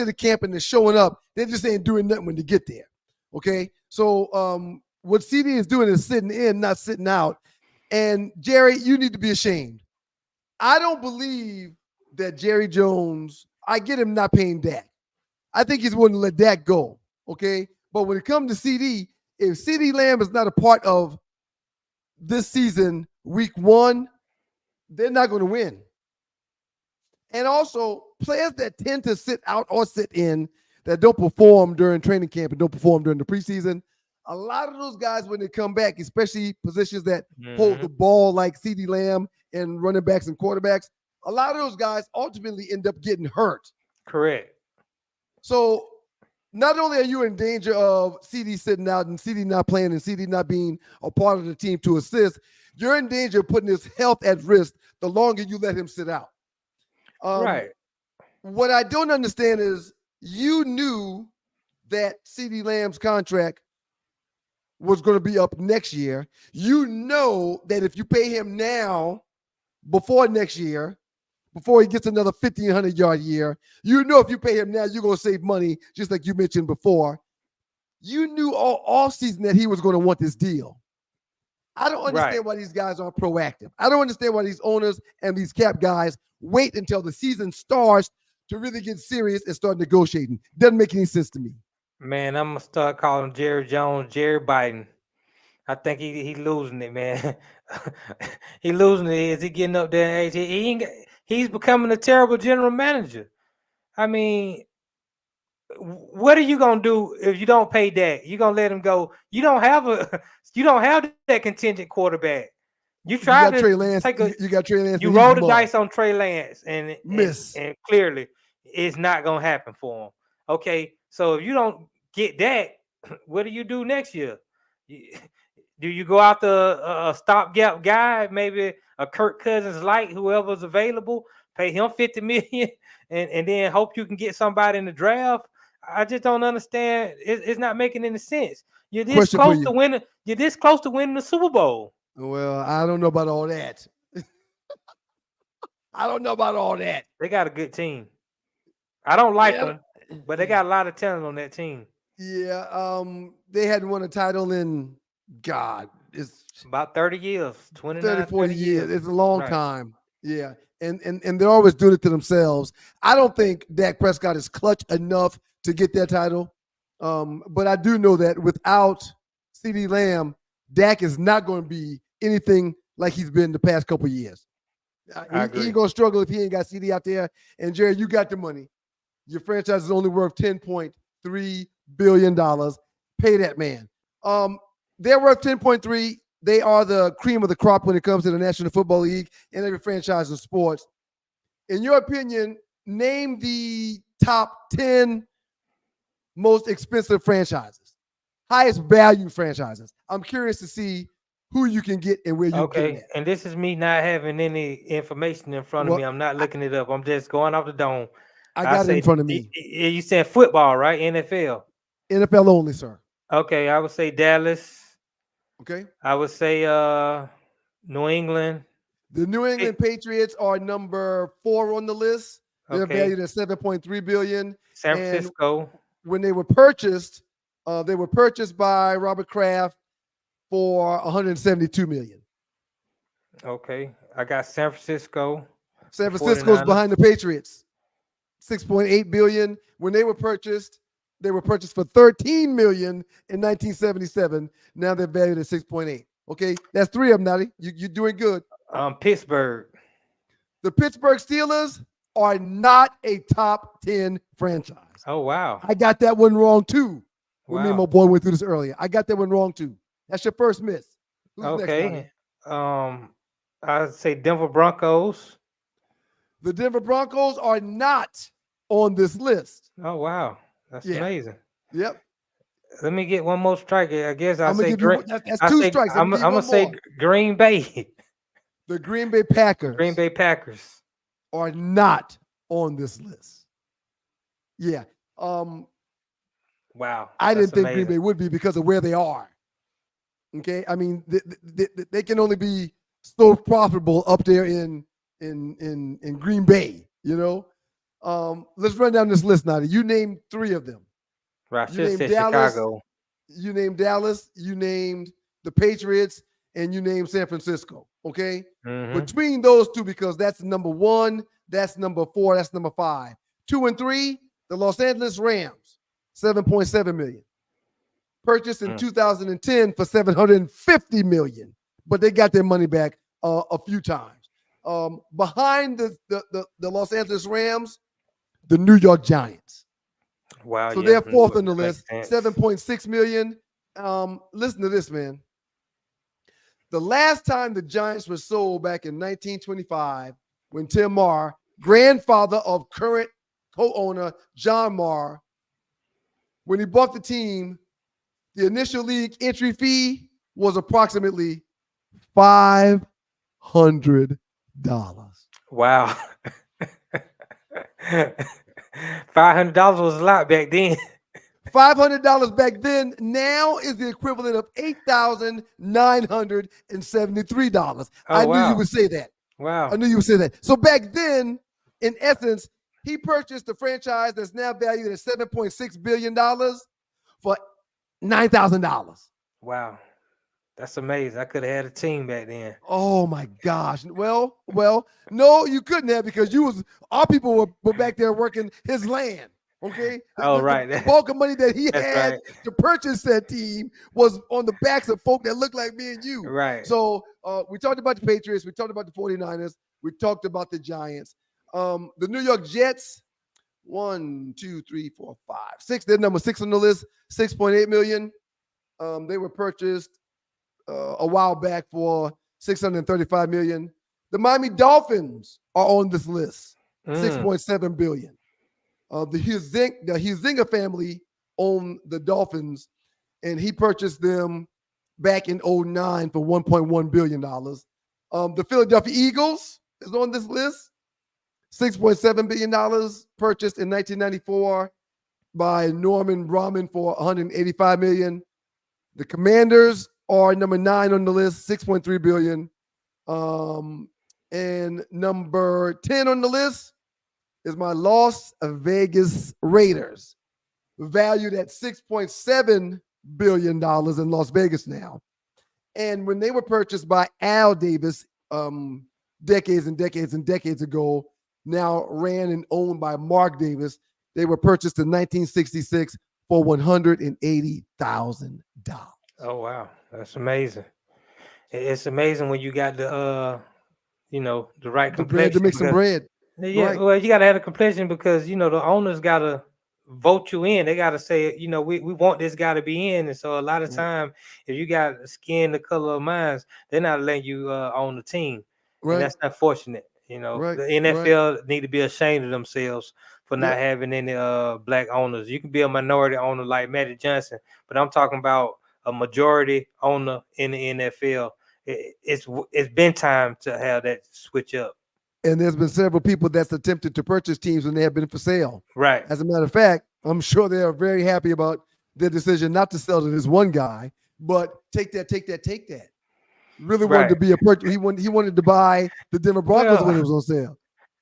the camp and they're showing up. They just ain't doing nothing when they get there. Okay. So what CD is doing is sitting in, not sitting out. And Jerry, you need to be ashamed. I don't believe that Jerry Jones, I get him not paying Dak. I think he's willing to let Dak go. Okay. But when it comes to CD, if CeeDee Lamb is not a part of this season, week 1, they're not going to win. And also, players that tend to sit out or sit in that don't perform during training camp and don't perform during the preseason, a lot of those guys, when they come back, especially positions that hold the ball like CeeDee Lamb and running backs and quarterbacks, a lot of those guys ultimately end up getting hurt. Correct. So not only are you in danger of CD sitting out and CD not playing and CD not being a part of the team to assist, you're in danger of putting his health at risk the longer you let him sit out. Right. What I don't understand is you knew that CeeDee Lamb's contract was going to be up next year. You know that if you pay him now before next year, before he gets another 1,500-yard year, you know if you pay him now, you're going to save money, just like you mentioned before. You knew all season that he was going to want this deal. I don't understand why these guys aren't proactive. I don't understand why these owners and these cap guys wait until the season starts to really get serious and start negotiating. Doesn't make any sense to me. Man, I'm gonna start calling Jerry Jones Jerry Biden. I think he losing it, man. He losing it. Is he getting up there in age? He's becoming a terrible general manager. I mean, what are you gonna do if you don't pay Dak? You gonna let him go? You don't have that contingent quarterback. You got Trey Lance. You got Trey Lance. You roll the dice on Trey Lance and miss. And clearly it's not gonna happen for him. Okay, so if you don't get that, what do you do next year? Do you go out a stopgap guy, maybe a Kirk Cousins light, whoever's available, pay him $50 million, and then hope you can get somebody in the draft? I just don't understand. It's not making any sense. You're this close to winning. You're this close to winning the Super Bowl. Well, I don't know about all that. I don't know about all that. They got a good team. I don't like them, but they got a lot of talent on that team. Yeah, they hadn't won a title in it's about 30 years, 30, 40 years. It's a long time. Yeah. And they're always doing it to themselves. I don't think Dak Prescott is clutch enough to get that title. But I do know that without CeeDee Lamb, Dak is not going to be anything like he's been the past couple of years. He's going to struggle if he ain't got CD out there. And Jerry, you got the money. Your franchise is only worth $10.3 billion. Pay that man. They're worth 10.3. They are the cream of the crop when it comes to the National Football League and every franchise in sports. In your opinion, name the top 10 most expensive franchises, highest value franchises. I'm curious to see who you can get and where you can get. And this is me not having any information in front of me. I'm not looking it up. I'm just going off the dome. I got it in front of me. You said football, right? NFL. NFL only, sir. Okay, I would say Dallas. Okay. I would say New England. The New England Patriots are number 4 on the list. They're Okay. valued at $7.3 billion. San And Francisco. when they were purchased by Robert Kraft for $172 million. Okay. I got San Francisco. San Francisco's 49ers. behind the Patriots. $6.8 billion. When they were purchased for $13 million in 1977. Now they're valued at 6.8. Okay, that's 3 of them, Natty. You're doing good. Pittsburgh. The Pittsburgh Steelers are not a top 10 franchise. Oh, wow. I got that one wrong too. When me and Wow. my boy went through this earlier. I got that one wrong too. That's your first miss. Who's next, Natty? Okay. I'd say Denver Broncos. The Denver Broncos are not on this list. Oh, wow. That's Yeah. amazing. Yep. Let me get one more strike. I guess I'll I'm gonna say give you that's I 2 say- strikes. I'm give you gonna one say more. Green Bay. The Green Bay Packers Green Bay Packers. are not on this list. Yeah. Wow. I didn't that's think Green amazing. Bay would be because of where they are. Okay. I mean, they can only be so profitable up there in Green Bay, you know. Let's run down this list now. You named 3 of them. Right, I You should have named said Dallas. Chicago. You named Dallas, you named the Patriots, and you named San Francisco. Okay. Mhm. Between those 2, because that's number 1, that's number 4, that's number 5. 2 and 3, the Los Angeles Rams, $7.7 million. Purchased in 2010 for $750 million, but they got their money back a few times. Behind the Los Angeles Rams, the New York Giants. Wow. So yeah, they're 4th on the makes list, sense. $7.6 million. Listen to this, man. The last time the Giants were sold back in 1925, when Tim Marr, grandfather of current co-owner John Marr, when he bought the team, the initial league entry fee was approximately $500. Wow. $500 was a lot back then. $500 back then now is the equivalent of $8,973. I knew wow. you would say that. Wow. I knew you would say that. So back then, in essence, he purchased the franchise that's now valued at $7.6 billion for $9,000. Wow. That's amazing. I could have had a team back then. Oh my gosh. Well, no, you couldn't have, because our people were back there working his land. Okay. Oh, The right. bulk of money that he That's had right. to purchase that team was on the backs of folk that look like me and you. Right. So we talked about the Patriots. We talked about the 49ers. We talked about the Giants. The New York Jets, 1, 2, 3, 4, 5, 6. They're number 6 on the list, $6.8 million. They were purchased a while back for $635 million. The Miami Dolphins are on this list, $6.7 billion. The Huizinga family owned the Dolphins, and he purchased them back in 2009 for $1.1 billion. The Philadelphia Eagles is on this list, $6.7 billion, purchased in 1994 by Norman Brahman for $185 million. The Commanders are number 9 on the list, $6.3 billion. And number 10 on the list is my Las Vegas Raiders, valued at $6.7 billion in Las Vegas now. And when they were purchased by Al Davis decades and decades and decades ago, now ran and owned by Mark Davis, they were purchased in 1966 for $180,000. Oh, wow. That's amazing. It's amazing when you got the right The bread to complexion. make some bread. Yeah, Right. well, you gotta have a complexion because the owners gotta vote you in. They gotta say, we want this guy to be in. And so a lot of time, if you got skin the color of mine, they're not letting you own the team. Right. And that's unfortunate. Right, The NFL need to be ashamed of themselves for not having any black owners. You can be a minority owner like Magic Johnson, but I'm talking about a majority owner in the NFL. It's been time to have that switch up. And there's been several people that's attempted to purchase teams when they have been for sale. Right. As a matter of fact, I'm sure they are very happy about their decision not to sell to this one guy, but take that. Really wanted to be a purchase. He wanted to buy the Denver Broncos when it was on sale.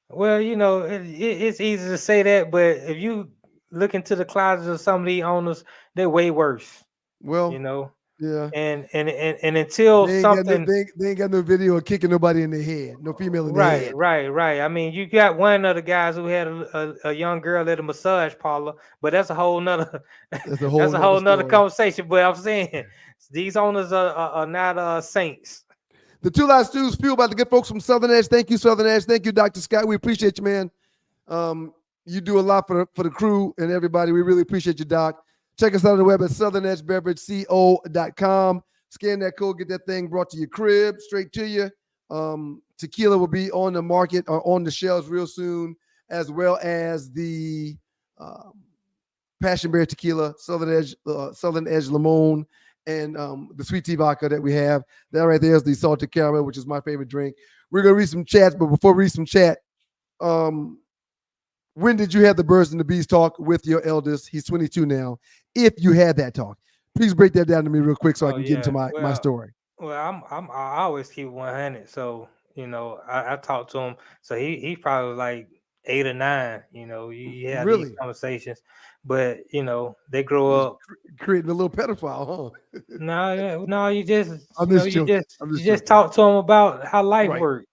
Well, it's easy to say that, but if you look into the closets of some of these owners, they're way worse. Well, Yeah. And They until ain't something they ain't got no video of kicking nobody in the head. No female in the head. Right. I mean, you got one of the guys who had a young girl at a massage parlor, but that's a whole nother That's a whole nother story. conversation. But I'm saying these owners are not saints. The Two Live Stews fueled by the good folks from Southern Edge. Thank you, Southern Edge. Thank you, Dr. Scott. We appreciate you, man. You do a lot for the crew and everybody. We really appreciate you, Doc. Check us out on the web at southernedgebeverageco.com. Scan that code, get that thing brought to your crib, straight to you. Tequila will be on the market or on the shelves real soon, as well as the Passion Berry Tequila, Southern Edge Limon, and the Sweet Tea Vodka that we have. That right there is the Salted Caramel, which is my favorite drink. We're going to read some chats, but before we read some chat, when did you have the Birds and the Bees talk with your eldest? He's 22 now. If you had that talk, please break that down to me real quick so I can get into my story. Well, I always keep 100. So I talked to him. So he probably like 8 or 9. You have these conversations, but they grow up creating a little pedophile, huh? No, you just you just talk to them about how life works,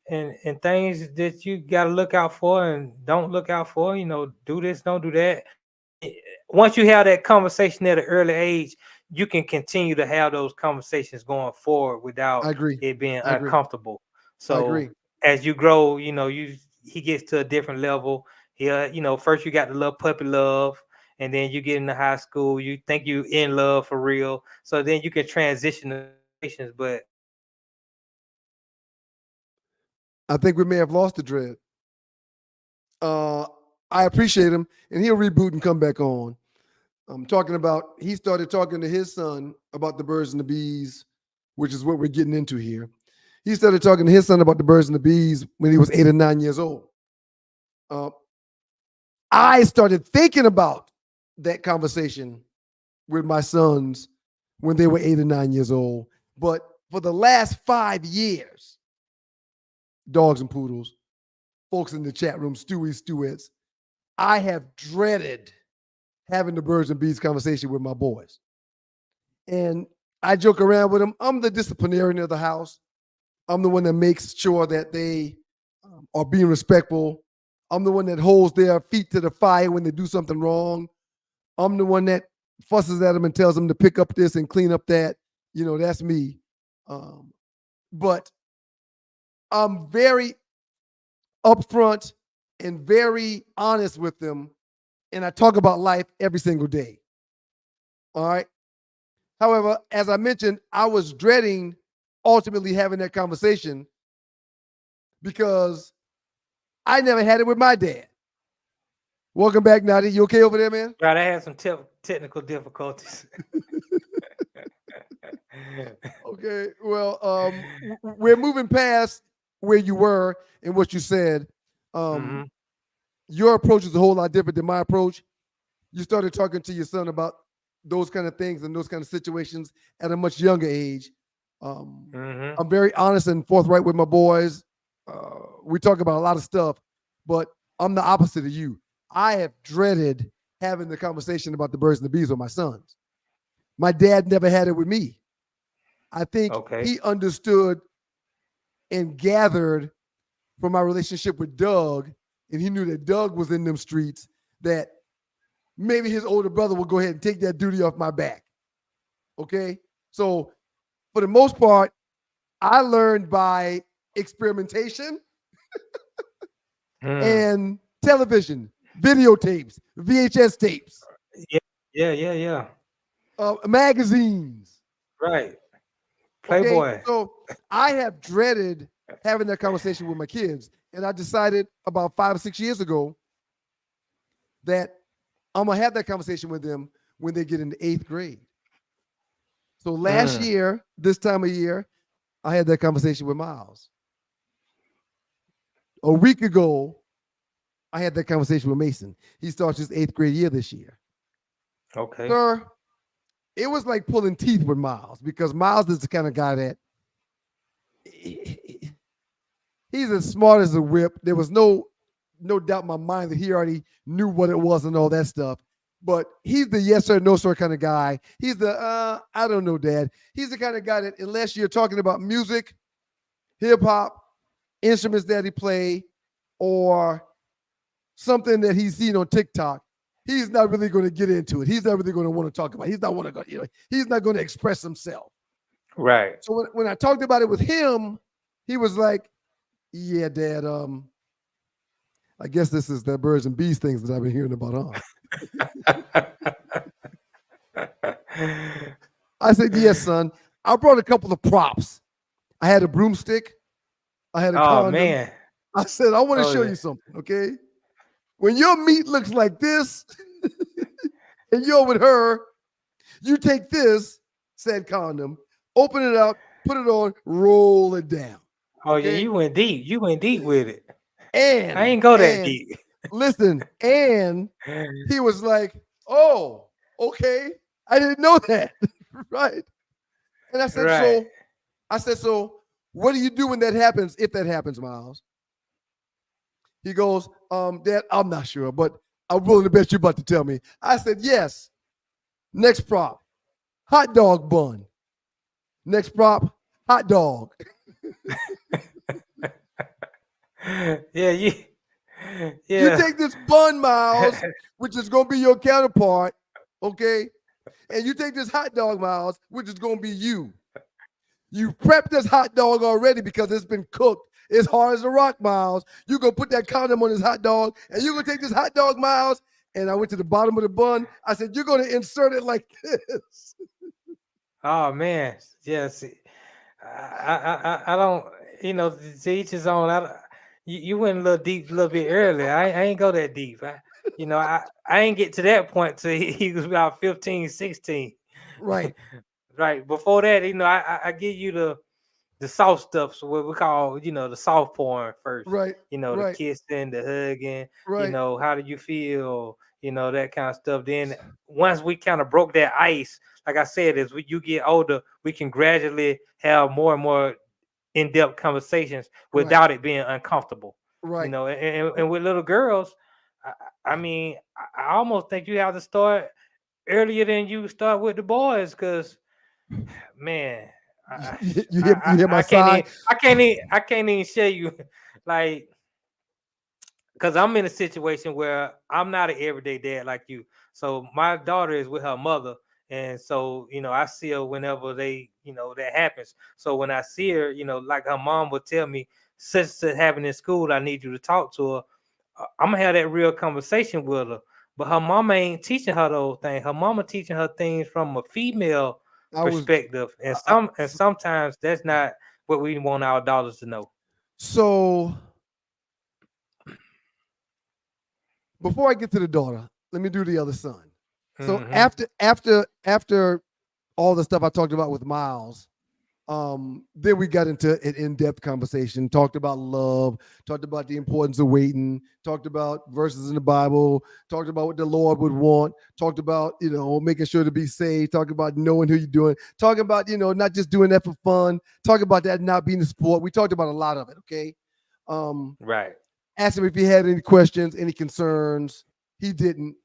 and things that you got to look out for and don't look out for. Do this, don't do that. Once you have that conversation at an early age, you can continue to have those conversations going forward without it being uncomfortable. So as you grow, he gets to a different level. First you got the little puppy love, and then you get into high school, you think you in love for real. So then you can transition to relations, but I think we may have lost the dread. I appreciate him, and he'll reboot and come back on. I'm talking about, he started talking to his son about the Birds and the Bees, which is what we're getting into here. He started talking to his son about the Birds and the Bees when he was 8 or 9 years old. I started thinking about that conversation with my sons when they were 8 or 9 years old. But for the last 5 years, dogs and poodles, folks in the chat room, Stewettes, I have dreaded having the Birds and Bees conversation with my boys. And I joke around with them. I'm the disciplinarian of the house. I'm the one that makes sure that they are being respectful. I'm the one that holds their feet to the fire when they do something wrong. I'm the one that fusses at them and tells them to pick up this and clean up that. That's me. But I'm very upfront and very honest with them, and I talk about life every single day. All right. However, as I mentioned, I was dreading ultimately having that conversation because I never had it with my dad. Welcome back, Nadi. You okay over there, man? Right, I had some technical difficulties. Okay, well, we're moving past where you were and what you said. Your approach is a whole lot different than my approach. You started talking to your son about those kind of things and those kind of situations at a much younger age. I'm very honest and forthright with my boys. We talk about a lot of stuff, but I'm the opposite of you. I have dreaded having the conversation about the Birds and the Bees with my sons. My dad never had it with me. I think he understood and gathered from my relationship with Doug, and he knew that Doug was in them streets, that maybe his older brother will go ahead and take that duty off my back. Okay? So for the most part, I learned by experimentation and television, videotapes, VHS tapes. Yeah. Magazines. Right. Playboy. Okay? So I have dreaded having that conversation with my kids. And I decided about 5 or 6 years ago that I'm going to have that conversation with them when they get into 8th grade. So last year, this time of year, I had that conversation with Miles. A week ago, I had that conversation with Mason. He starts his 8th grade year this year. Okay. Sir, it was like pulling teeth with Miles, because Miles is the kind of guy that he's as smart as a whip. There was no doubt in my mind that he already knew what it was and all that stuff. But he's the yes sir, no sir kind of guy. He's the I don't know, Dad. He's the kind of guy that, unless you're talking about music, hip hop, instruments that he play, or something that he's seen on TikTok, he's not really going to get into it. He's not really going to want to talk about it. He's not want to go, he's not going to express himself. Right. So when I talked about it with him, he was like, yeah, Dad, I guess this is the birds and bees things that I've been hearing about, huh? I said, yes, son. I brought a couple of props. I had a broomstick. I had a condom. Man. I said, I want to show you something, okay? When your meat looks like this and you're with her, you take this said condom, open it up, put it on, roll it down. Oh, okay? Yeah, you went deep. You went deep with it. And I ain't go that deep. Listen, and he was like, oh, okay. I didn't know that. Right. And I said, so what do you do when that happens, if that happens, Miles? He goes, Dad, I'm not sure, but I'm willing to bet you're about to tell me. I said, yes. Next prop, hot dog bun. Next prop, hot dog. You take this bun, Miles, which is going to be your counterpart, okay? And you take this hot dog, Miles, which is going to be you. You prepped this hot dog already because it's been cooked. It's hard as a rock, Miles. You're going to put that condom on this hot dog, and you're going to take this hot dog, Miles, and I went to the bottom of the bun. I said, you're going to insert it like this. Oh, man. Yes. I don't, to each his own. You went a little deep a little bit early. I ain't go that deep. I ain't get to that point till he was about 15, 16. Right. Right. Before that, I give you the soft stuff, so what we call, the soft porn first. Right. The kissing, the hugging, right. How do you feel? That kind of stuff. Then once we kind of broke that ice, like I said, as you get older, we can gradually have more and more in-depth conversations without it being uncomfortable. Right. And with little girls, I almost think you have to start earlier than you start with the boys, because man, you hear my side? I can't even show you, like, because I'm in a situation where I'm not an everyday dad like you. So my daughter is with her mother, and so I see her whenever that happens. So when I see her, like her mom would tell me, such happened in school, I need you to talk to her. I'm gonna have that real conversation with her. But her mama ain't teaching her those things. Her mama teaching her things from a female perspective, and sometimes that's not what we want our daughters to know. So before I get to the daughter, let me do the other son. So after all the stuff I talked about with Miles, then we got into an in-depth conversation, talked about love, talked about the importance of waiting, talked about verses in the Bible, talked about what the Lord would want, talked about, making sure to be saved, talked about knowing who you're doing, talking about, not just doing that for fun, talking about that not being a sport. We talked about a lot of it, okay? Right. Asked him if he had any questions, any concerns. He didn't.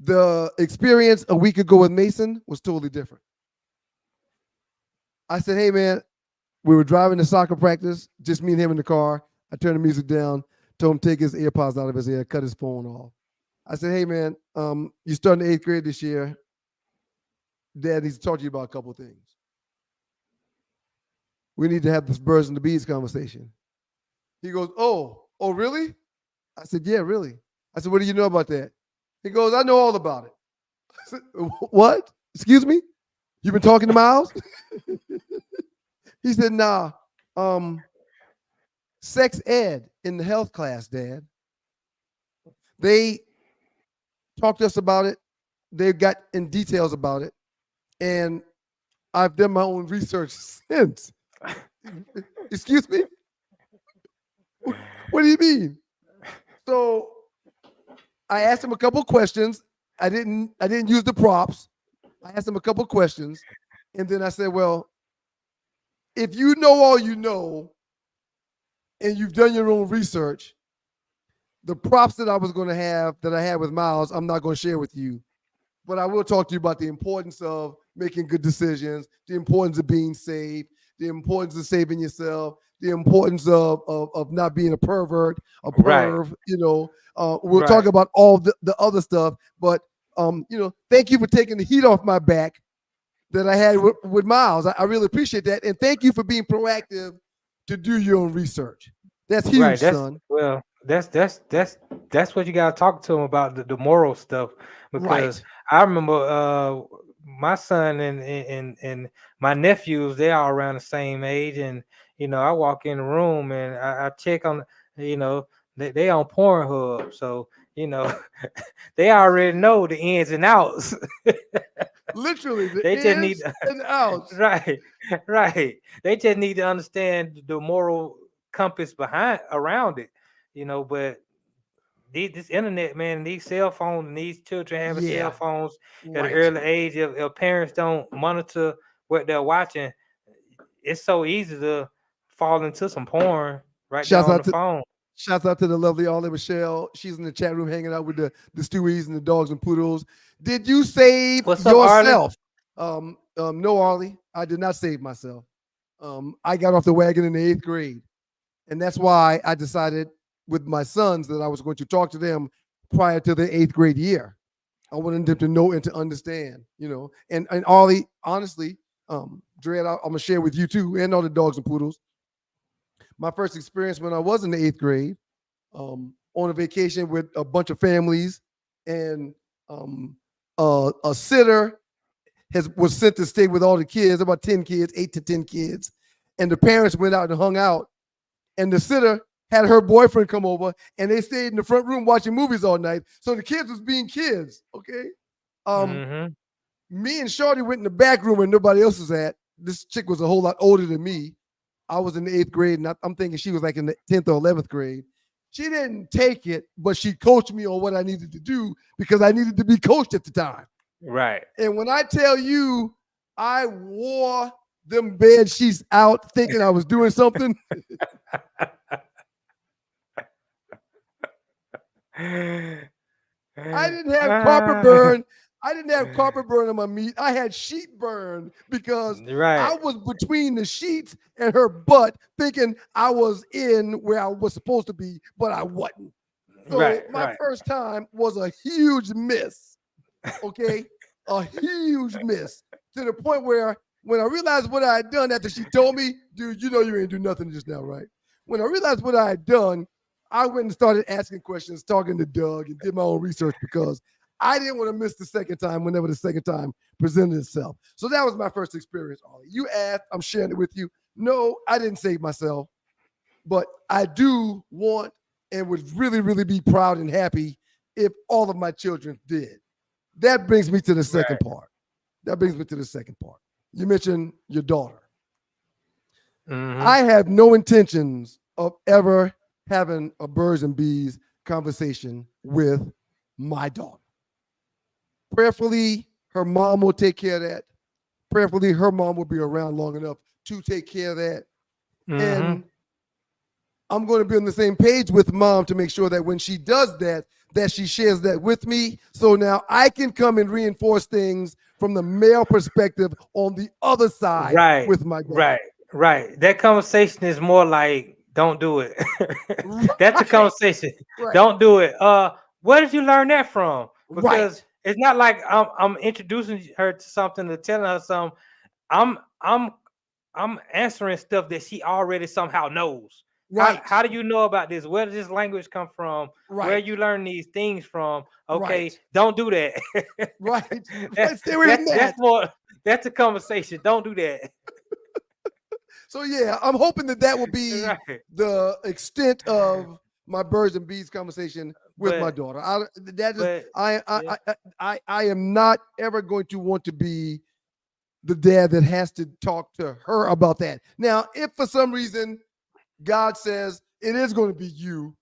The experience a week ago with Mason was totally different. I said, hey, man, we were driving to soccer practice, just me and him in the car. I turned the music down, told him to take his AirPods out of his ear, cut his phone off. I said, hey, man, you're starting the 8th grade this year. Dad needs to talk to you about a couple of things. We need to have this birds and the bees conversation. He goes, oh, really? I said, yeah, really. I said, what do you know about that? He goes, I know all about it. I said, what? Excuse me? You've been talking to Miles? He said, nah. Sex ed in the health class, Dad. They talked to us about it. They got in details about it. And I've done my own research since. Excuse me? What do you mean? So I asked him a couple questions. I didn't use the props. I asked him a couple questions, and then I said, well, if you know all you know and you've done your own research, the props that I was going to have that I had with Miles, I'm not going to share with you. But I will talk to you about the importance of making good decisions, the importance of being safe, the importance of saving yourself, the importance of not being a pervert, a perv, you know. We'll talk about all the other stuff. But, you know, thank you for taking the heat off my back that I had with Miles. I really appreciate that. And thank you for being proactive to do your own research. That's huge, son. Well, that's what you gotta talk to him about, the moral stuff, because I remember my son and my nephews, they are around the same age, and you know, I walk in the room and I check on, you know, they on Pornhub, so you know, they already know the ins and outs. Literally, they just need and outs. Right. They just need to understand the moral compass around it, you know. But this internet, man, these cell phones, and these children having cell phones at an early age, if parents don't monitor what they're watching, it's so easy to fall into some porn there on the phone. Shouts out to the lovely Ollie Michelle. She's in the chat room hanging out with the Stewies and the dogs and poodles. Did you save yourself? No, Arlie, I did not save myself. I got off the wagon in the 8th grade. And that's why I decided with my sons that I was going to talk to them prior to the 8th grade year. I wanted them to know and to understand, you know. And Ollie, honestly, Dread, I'm going to share with you too, and all the dogs and poodles. My first experience when I was in the 8th grade, on a vacation with a bunch of families, and a sitter was sent to stay with all the kids, about 10 kids, 8 to 10 kids. And the parents went out and hung out. And the sitter had her boyfriend come over, and they stayed in the front room watching movies all night. So the kids was being kids, okay? Me and Shorty went in the back room where nobody else was at. This chick was a whole lot older than me. I was in the 8th grade, and I'm thinking she was like in the 10th or 11th grade. She didn't take it, but she coached me on what I needed to do because I needed to be coached at the time. Right. And when I tell you, I wore them bed sheets out thinking I was doing something. I didn't have carpet burn. I didn't have carpet burn on my meat. I had sheet burn because I was between the sheets and her butt thinking I was in where I was supposed to be, but I wasn't. So my first time was a huge miss. Okay? A huge miss. To the point where when I realized what I had done after she told me, dude, you know you ain't do nothing just now, right? When I realized what I had done, I went and started asking questions, talking to Doug, and did my own research because I didn't want to miss the second time whenever the second time presented itself. So that was my first experience, Ollie. You asked, I'm sharing it with you. No, I didn't save myself, but I do want and would really, really be proud and happy if all of my children did. That brings me to the second part. You mentioned your daughter. I have no intentions of ever having a birds and bees conversation with my daughter. Prayerfully, her mom will take care of that. Prayerfully, her mom will be around long enough to take care of that. And I'm going to be on the same page with mom to make sure that when she does that, that she shares that with me. So now I can come and reinforce things from the male perspective on the other side with my daughter. Right. That conversation is more like, don't do it. That's a conversation. Don't do it. Where did you learn that from? Because it's not like I'm introducing her to something or telling her something. I'm answering stuff that she already somehow knows. How do you know about this? Where does this language come from? Where you learn these things from? Okay, don't do that. That's a conversation. Don't do that. So yeah, I'm hoping that will be the extent of my birds and bees conversation with my daughter. I am not ever going to want to be the dad that has to talk to her about that. Now, if for some reason God says it is going to be you,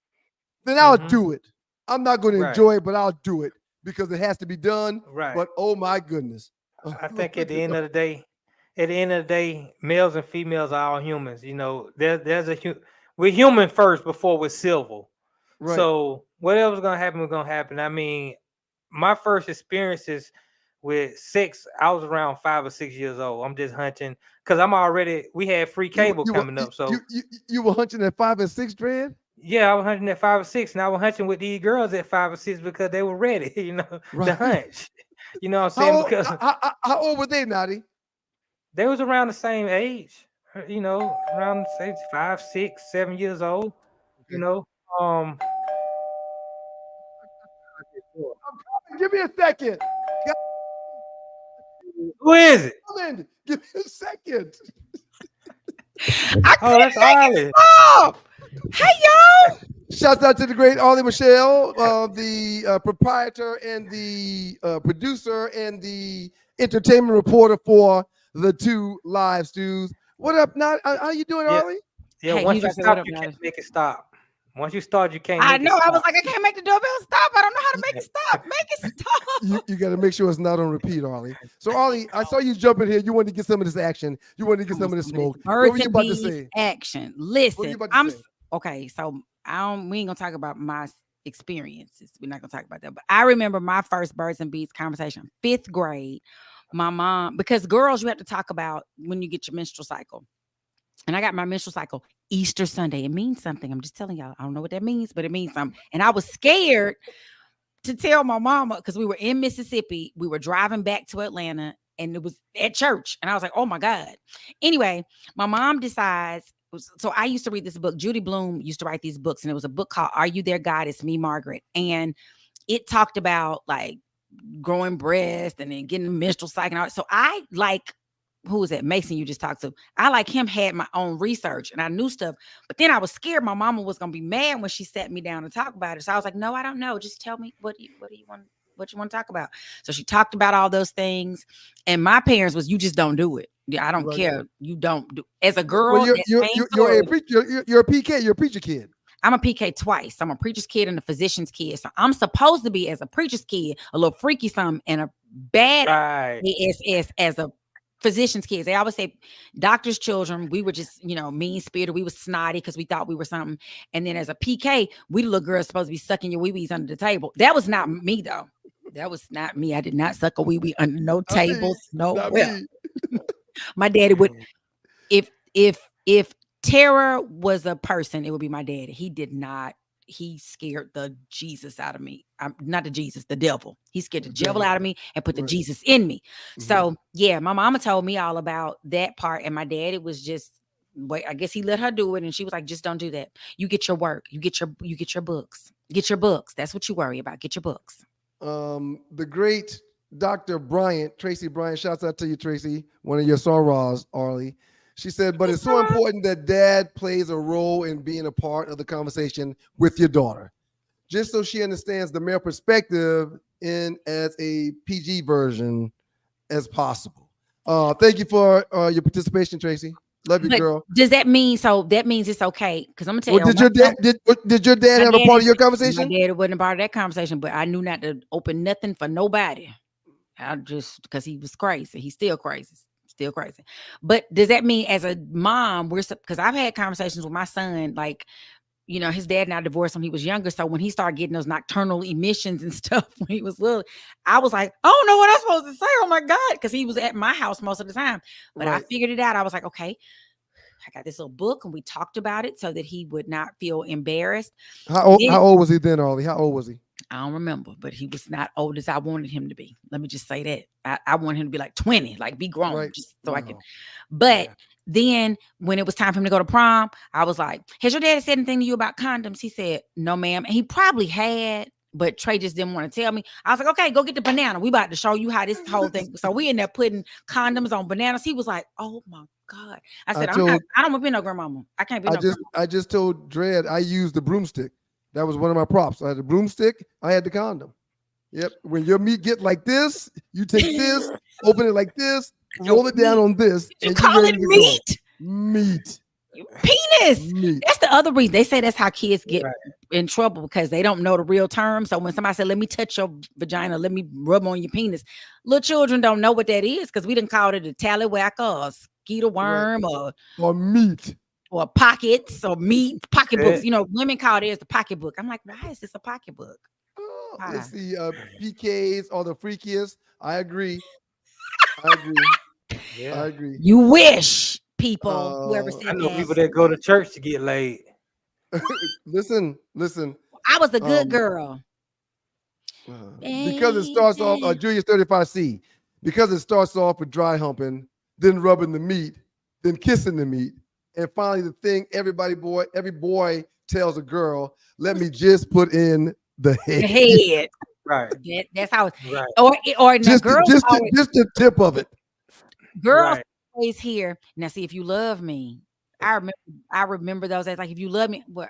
then I'll do it. I'm not going to enjoy it, but I'll do it because it has to be done. But oh my goodness, I think at the end of the day, males and females are all humans. You know, we're human first before we're civil. Right. So whatever's gonna happen, was gonna happen. I mean, my first experiences with sex, I was around 5 or 6 years old. I'm just hunting because we had free cable coming up. So you were hunting at 5 and 6, Dread? yeah, I was hunting at 5 or 6, and I was hunting with these girls at 5 or 6 because they were ready, to hunt. You know what I'm saying? Because How old were they, Naughty? they was around the same age, around say 5, 6, 7 years old. Um, Give me a second. who is it? Colin, give me a second. Oh, that's Arlie. Hey, y'all. Shouts out to the great Arlie Michelle, the proprietor and the producer and the entertainment reporter for the 2 Live Stews. What up, how you doing, Arlie? Yeah, Hey, once you you guys say stop, what up, you Natalie? can't make it stop. Once you start, you can't. I make it know. I was stop. like, I can't make the doorbell stop. I don't know how to make it stop. Make it stop. You got to make sure it's not on repeat, Arlie. So, Arlie, I saw you jump in here. You wanted to get some of this action. You wanted to get some of this smoke. What were Birds you and about to bees say? action. What were you Listen, about to say? okay. So we ain't gonna talk about my experiences. We're not gonna talk about that. But I remember my first birds and bees conversation, 5th grade. My mom, because girls, you have to talk about when you get your menstrual cycle. And I got my menstrual cycle Easter Sunday. It means something. I'm just telling y'all. I don't know what that means, but it means something. And I was scared to tell my mama because we were in Mississippi. We were driving back to Atlanta and it was at church. And I was like, oh my God. Anyway, my mom decides. So I used to read this book. Judy Blume used to write these books. And it was a book called Are You There, God? It's Me, Margaret. And it talked about like growing breast and then getting a menstrual cycle. And all. So I like, who was that? Mason you just talked to. I like him had my own research and I knew stuff, but then I was scared my mama was gonna be mad when she sat me down to talk about it. So I was like, no, I don't know. Just tell me what you want to talk about. So she talked about all those things, and my parents was, you just don't do it. Yeah, I don't care. You don't do. As a girl, Well, you're a preacher. You're a PK. You're a preacher kid. I'm a PK twice. I'm a preacher's kid and a physician's kid. So I'm supposed to be, as a preacher's kid, a little freaky something, and a bad as a physician's kids. They always say doctor's children. We were just, mean spirited. We were snotty because we thought we were something. And then as a PK, we the little girls supposed to be sucking your wee-wees under the table. That was not me though. That was not me. I did not suck a wee-wee under no tables. No. Well, my daddy would, if terror was a person, it would be my daddy. He did not. He scared the Jesus out of me. Not the Jesus, the devil. He scared the devil out of me and put the Jesus in me. Mm-hmm. So yeah, my mama told me all about that part. And my daddy was just, I guess he let her do it. And she was like, just don't do that. You get your work. You get your books. Get your books. That's what you worry about. Get your books. The great Dr. Tracy Bryant, shouts out to you, Tracy, one of your sorors, Arlie. She said, but it's so important that dad plays a role in being a part of the conversation with your daughter, just so she understands the male perspective in as a PG version as possible. Thank you for your participation, Tracy. Love you, girl. Does that mean, that means it's okay? Because I'm gonna tell you. Did your dad have a part of your conversation? My dad wasn't a part of that conversation, but I knew not to open nothing for nobody. Because he was crazy. He's still crazy. But does that mean as a mom, because I've had conversations with my son, like, his dad and I divorced when he was younger. So when he started getting those nocturnal emissions and stuff when he was little, I was like, I don't know what I'm supposed to say. Oh my God. Because he was at my house most of the time. But I figured it out. I was like, okay, I got this little book and we talked about it so that he would not feel embarrassed. How old was he then, Arlie? How old was he? I don't remember, but he was not old as I wanted him to be. Let me just say that. I wanted him to be like 20, like be grown, just so I could. But then when it was time for him to go to prom, I was like, has your dad said anything to you about condoms? He said, no, ma'am. And he probably had, but Trey just didn't want to tell me. I was like, okay, go get the banana. We about to show you how this whole thing. So we ended up putting condoms on bananas. He was like, oh my God. I said, I don't want to be no grandmama. I can't be no grandmama. I just told Dred I used the broomstick. That was one of my props. I had the broomstick. I had the condom. Yep. When your meat get like this, you take this, open it like this, roll it down on this. You call it meat? Meat. Penis. Meat. That's the other reason. They say that's how kids get in trouble because they don't know the real term. So when somebody said, let me touch your vagina, let me rub on your penis, little children don't know what that is because we didn't call it a tallywhacker or a skeeter worm or meat. Or pockets or meat, pocketbooks. You know, women call theirs the pocketbook. I'm like, why is this a pocketbook? Oh, let's see, PKs or the freakiest. I agree. I agree. You wish, people, whoever said I know that. people that go to church to get laid. Listen. I was a good girl. Because it starts off, Julius 35C, because it starts off with dry humping, then rubbing the meat, then kissing the meat, and finally the thing every boy tells a girl, let me just put in the head. The head. Right. That's how. Right. Or Just girls just the tip of it. Girls always hear. Now, see, if you love me, I remember those days. Like, if you love me, well,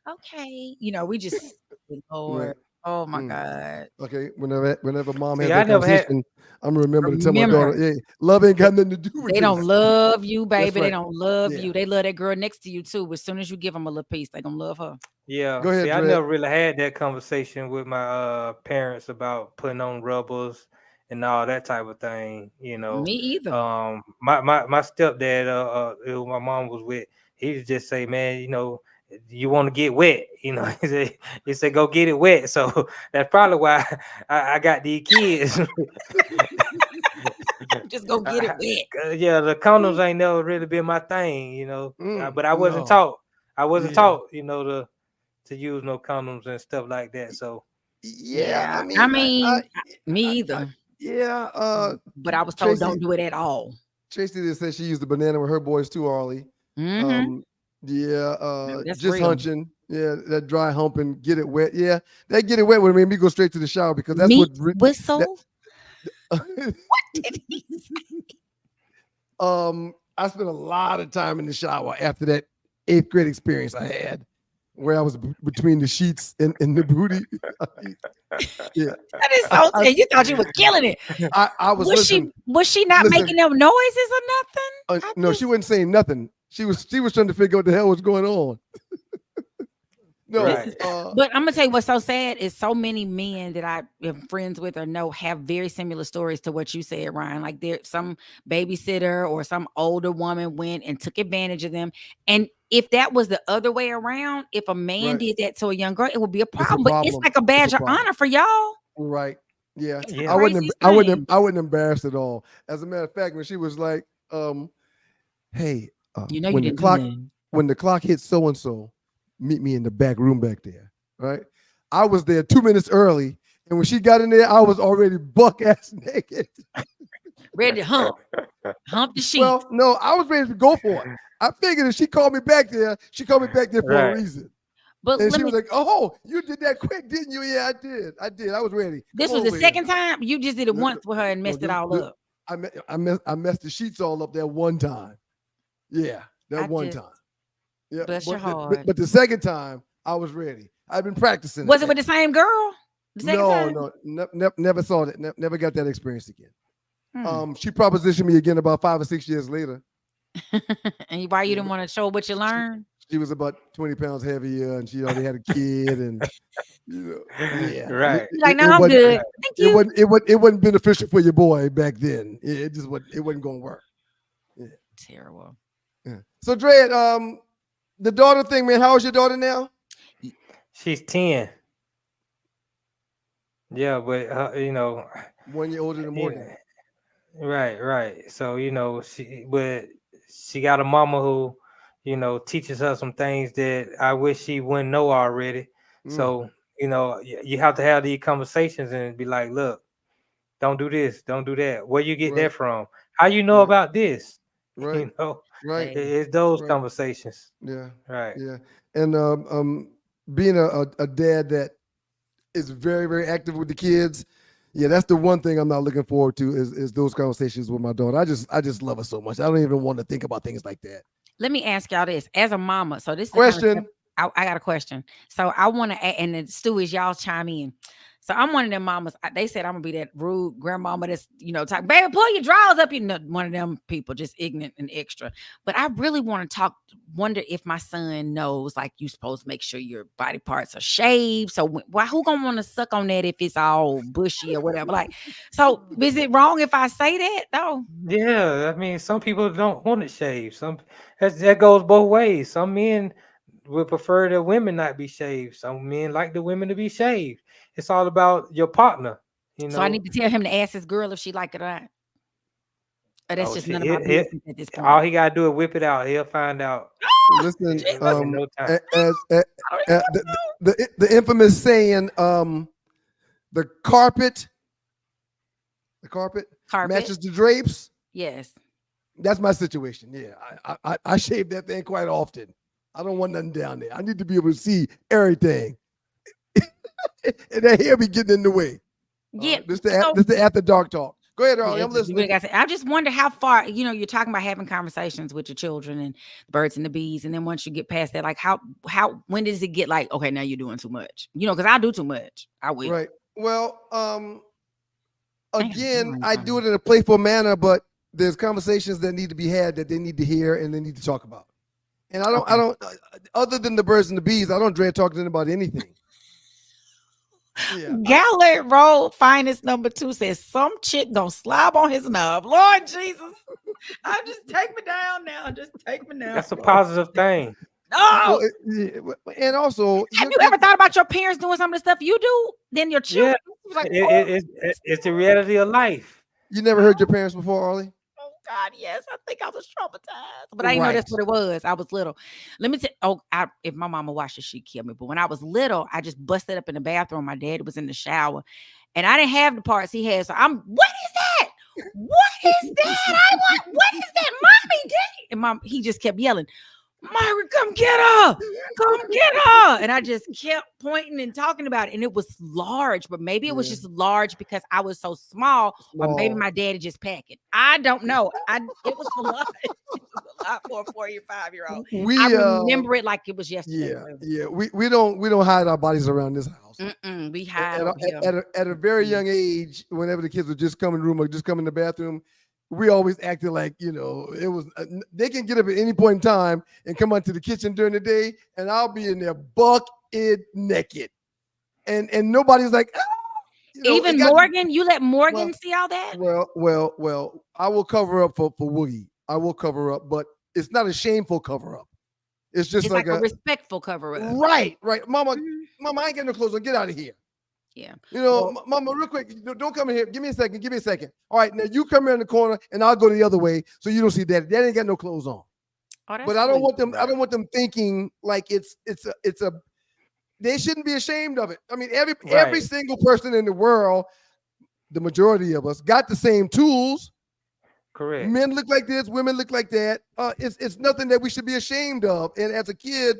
okay, you know, we just, Lord, oh my God. Okay, whenever mom has See, that conversation, I'm gonna remember to tell my daughter, hey, love ain't got nothing to do with They this. don't love you, baby. right. They don't love Yeah. you. They love that girl next to you too. As soon as you give them a little piece, they gonna love her. Yeah. Go ahead, See, I Dre. never really had that conversation with my parents about putting on rubbers and all that type of thing. You know, Me either. My stepdad, who my mom was with, he would just say, man, you know, you want to get wet, you know. He said, go get it wet. So that's probably why I got these kids. Just go get it wet. Yeah, the condoms ain't never really been my thing, you know. But I wasn't taught. I wasn't taught, you know, to use no condoms and stuff like that. So yeah, I mean, me either. But I was told Tracy- don't do it at all. Tracy just said she used the banana with her boys too, Arlie. Mhm. That's Just real. hunching. Yeah, that dry humping, get it wet. Yeah, that get it wet would make me go straight to the shower because that's Meat what whistle. What did he say? I spent a lot of time in the shower after that 8th grade experience I had where I was between the sheets and the booty. Yeah. That is so. You thought you were killing it. I was listening. Was she not Listen. making them noises or nothing? No, she wasn't saying nothing. She was trying to figure out what the hell was going on. No, Right. But I'm gonna tell you what's so sad is so many men that I am friends with or know have very similar stories to what you said, Ryan. Like there, some babysitter or some older woman went and took advantage of them. And if that was the other way around, if a man Right. did that to a young girl, it would be a a problem. But it's problem. like a badge It's a of problem. honor for y'all. Right. Yeah. It's the I wasn't craziest I wasn't embarrassed at all. As a matter of fact, when she was like, hey, You know you when the didn't do clock nothing. when the clock hits so and so, meet me in the back room back there. Right. I was there 2 minutes early, and when she got in there, I was already buck ass naked. Ready to hump the sheet. Well, no, I was ready to go for it. I figured if she called me back there, she called me back there for Right. a reason. but And let she me, was like, "Oh, you did that quick, didn't you?" Yeah, I did. I was ready. this Come was the over second here. time you just did it No, once with her and messed it this- all this- up. I messed the sheets all up that one time. Yeah, that I one just- time. Yeah, bless your but the- heart. but the second time, I was ready. I've been practicing. Was it with the same girl? The second time? No, never saw it. Never got that experience again. Hmm. She propositioned me again about 5 or 6 years later. And why you didn't want to show what you learned? She was about 20 pounds heavier, and she already had a kid, and you know, yeah, Right. You're like, no, I'm wasn't- good. Thank you. It wasn't beneficial for your boy back then. It just wasn't. It wasn't going to work. Terrible. Yeah. So, Dre, the daughter thing, man. How old's your daughter now? She's 10. Yeah, but you know, 1 year older than you Morgan. know, right. So you know, she got a mama who, you know, teaches her some things that I wish she wouldn't know already. So you know, you have to have these conversations and be like, look, don't do this, don't do that. Where you get Right. that from? How you know Right. about this? Right. You know, Right. it's those Right. conversations. Yeah. Right. Yeah. And being a dad that is very, very active with the kids, yeah, that's the one thing I'm not looking forward to is those conversations with my daughter. I just love her so much. I don't even want to think about things like that. Let me ask y'all this. As a mama, so this is the kind of Question. stuff- I got a question. So I want to, and the stewards, y'all chime in. So So I'm one of them mamas. They said I'm gonna be that rude grandmama that's, talk, baby, pull your drawers up. One of them people, just ignorant and extra. But I really want to wonder if my son knows, like, you supposed to make sure your body parts are shaved. So who gonna want to suck on that if it's all bushy or whatever? Like, so is it wrong if I say that though? Yeah, I mean, some people don't want it shaved. That goes both ways. Some men would prefer the women not be shaved. Some men like the women to be shaved. It's all about your partner, So I need to tell him to ask his girl if she like it or not. Or that's just none of my business at this point. All he gotta do is whip it out. He'll find out. Listen, no time. the infamous saying, the carpet matches the drapes. Yes, that's my situation. Yeah, I shave that thing quite often. I don't want nothing down there. I need to be able to see everything. And that hair be getting in the way. Yeah. This the after dark talk. Go ahead, Earl. I'm listening. I just wonder how far, you're talking about having conversations with your children and birds and the bees. And then once you get past that, like when does it get like, okay, now you're doing too much? Because I do too much. I will. Right. Well, again, I do it in a playful manner, but there's conversations that need to be had that they need to hear and they need to talk about. And I don't, other than the birds and the bees, I don't dread talking to them about anything. Yeah. Gallant Road Finest #2 says some chick gonna slob on his knob. Lord Jesus, just take me down now. Just take me down. That's a positive thing. No. And also, have you ever thought about your parents doing some of the stuff you do? Then your children. Yeah. Like, it's the reality of life. You never heard your parents before, Arlie? God, yes, I think I was traumatized, but I didn't know that's what it was. I was little. Let me tell. If my mama watched it, she'd kill me. But when I was little, I just busted up in the bathroom. My dad was in the shower, and I didn't have the parts he had. So what is that? What is that? What is that, mommy? And he just kept yelling, Myra, come get her. Come get her. And I just kept pointing and talking about it. And it was large, but maybe it was just large because I was so small, or maybe my daddy just packed it. I don't know. It was a lot. It was a lot for a 4 or 5 year old. I remember it like it was yesterday. Yeah. We don't hide our bodies around this house. We hide at a very young age. Whenever the kids would just come in the room or just come in the bathroom, we always acted like, it was, they can get up at any point in time and come out to the kitchen during the day, and I'll be in there bucket naked. And nobody's like, even Morgan, you let Morgan see all that? Well, I will cover up for Woogie. I will cover up, but it's not a shameful cover up. It's just like a respectful cover up. Right. Mama, I ain't getting no clothes on. Get out of here. Yeah. Mama, real quick, don't come in here. Give me a second. All right, now you come here in the corner and I'll go the other way so you don't see Daddy. Daddy ain't got no clothes on. But I don't want them thinking like it's a they shouldn't be ashamed of it. I mean, every single person in the world, the majority of us, got the same tools. Correct. Men look like this, women look like that. It's nothing that we should be ashamed of. And as a kid,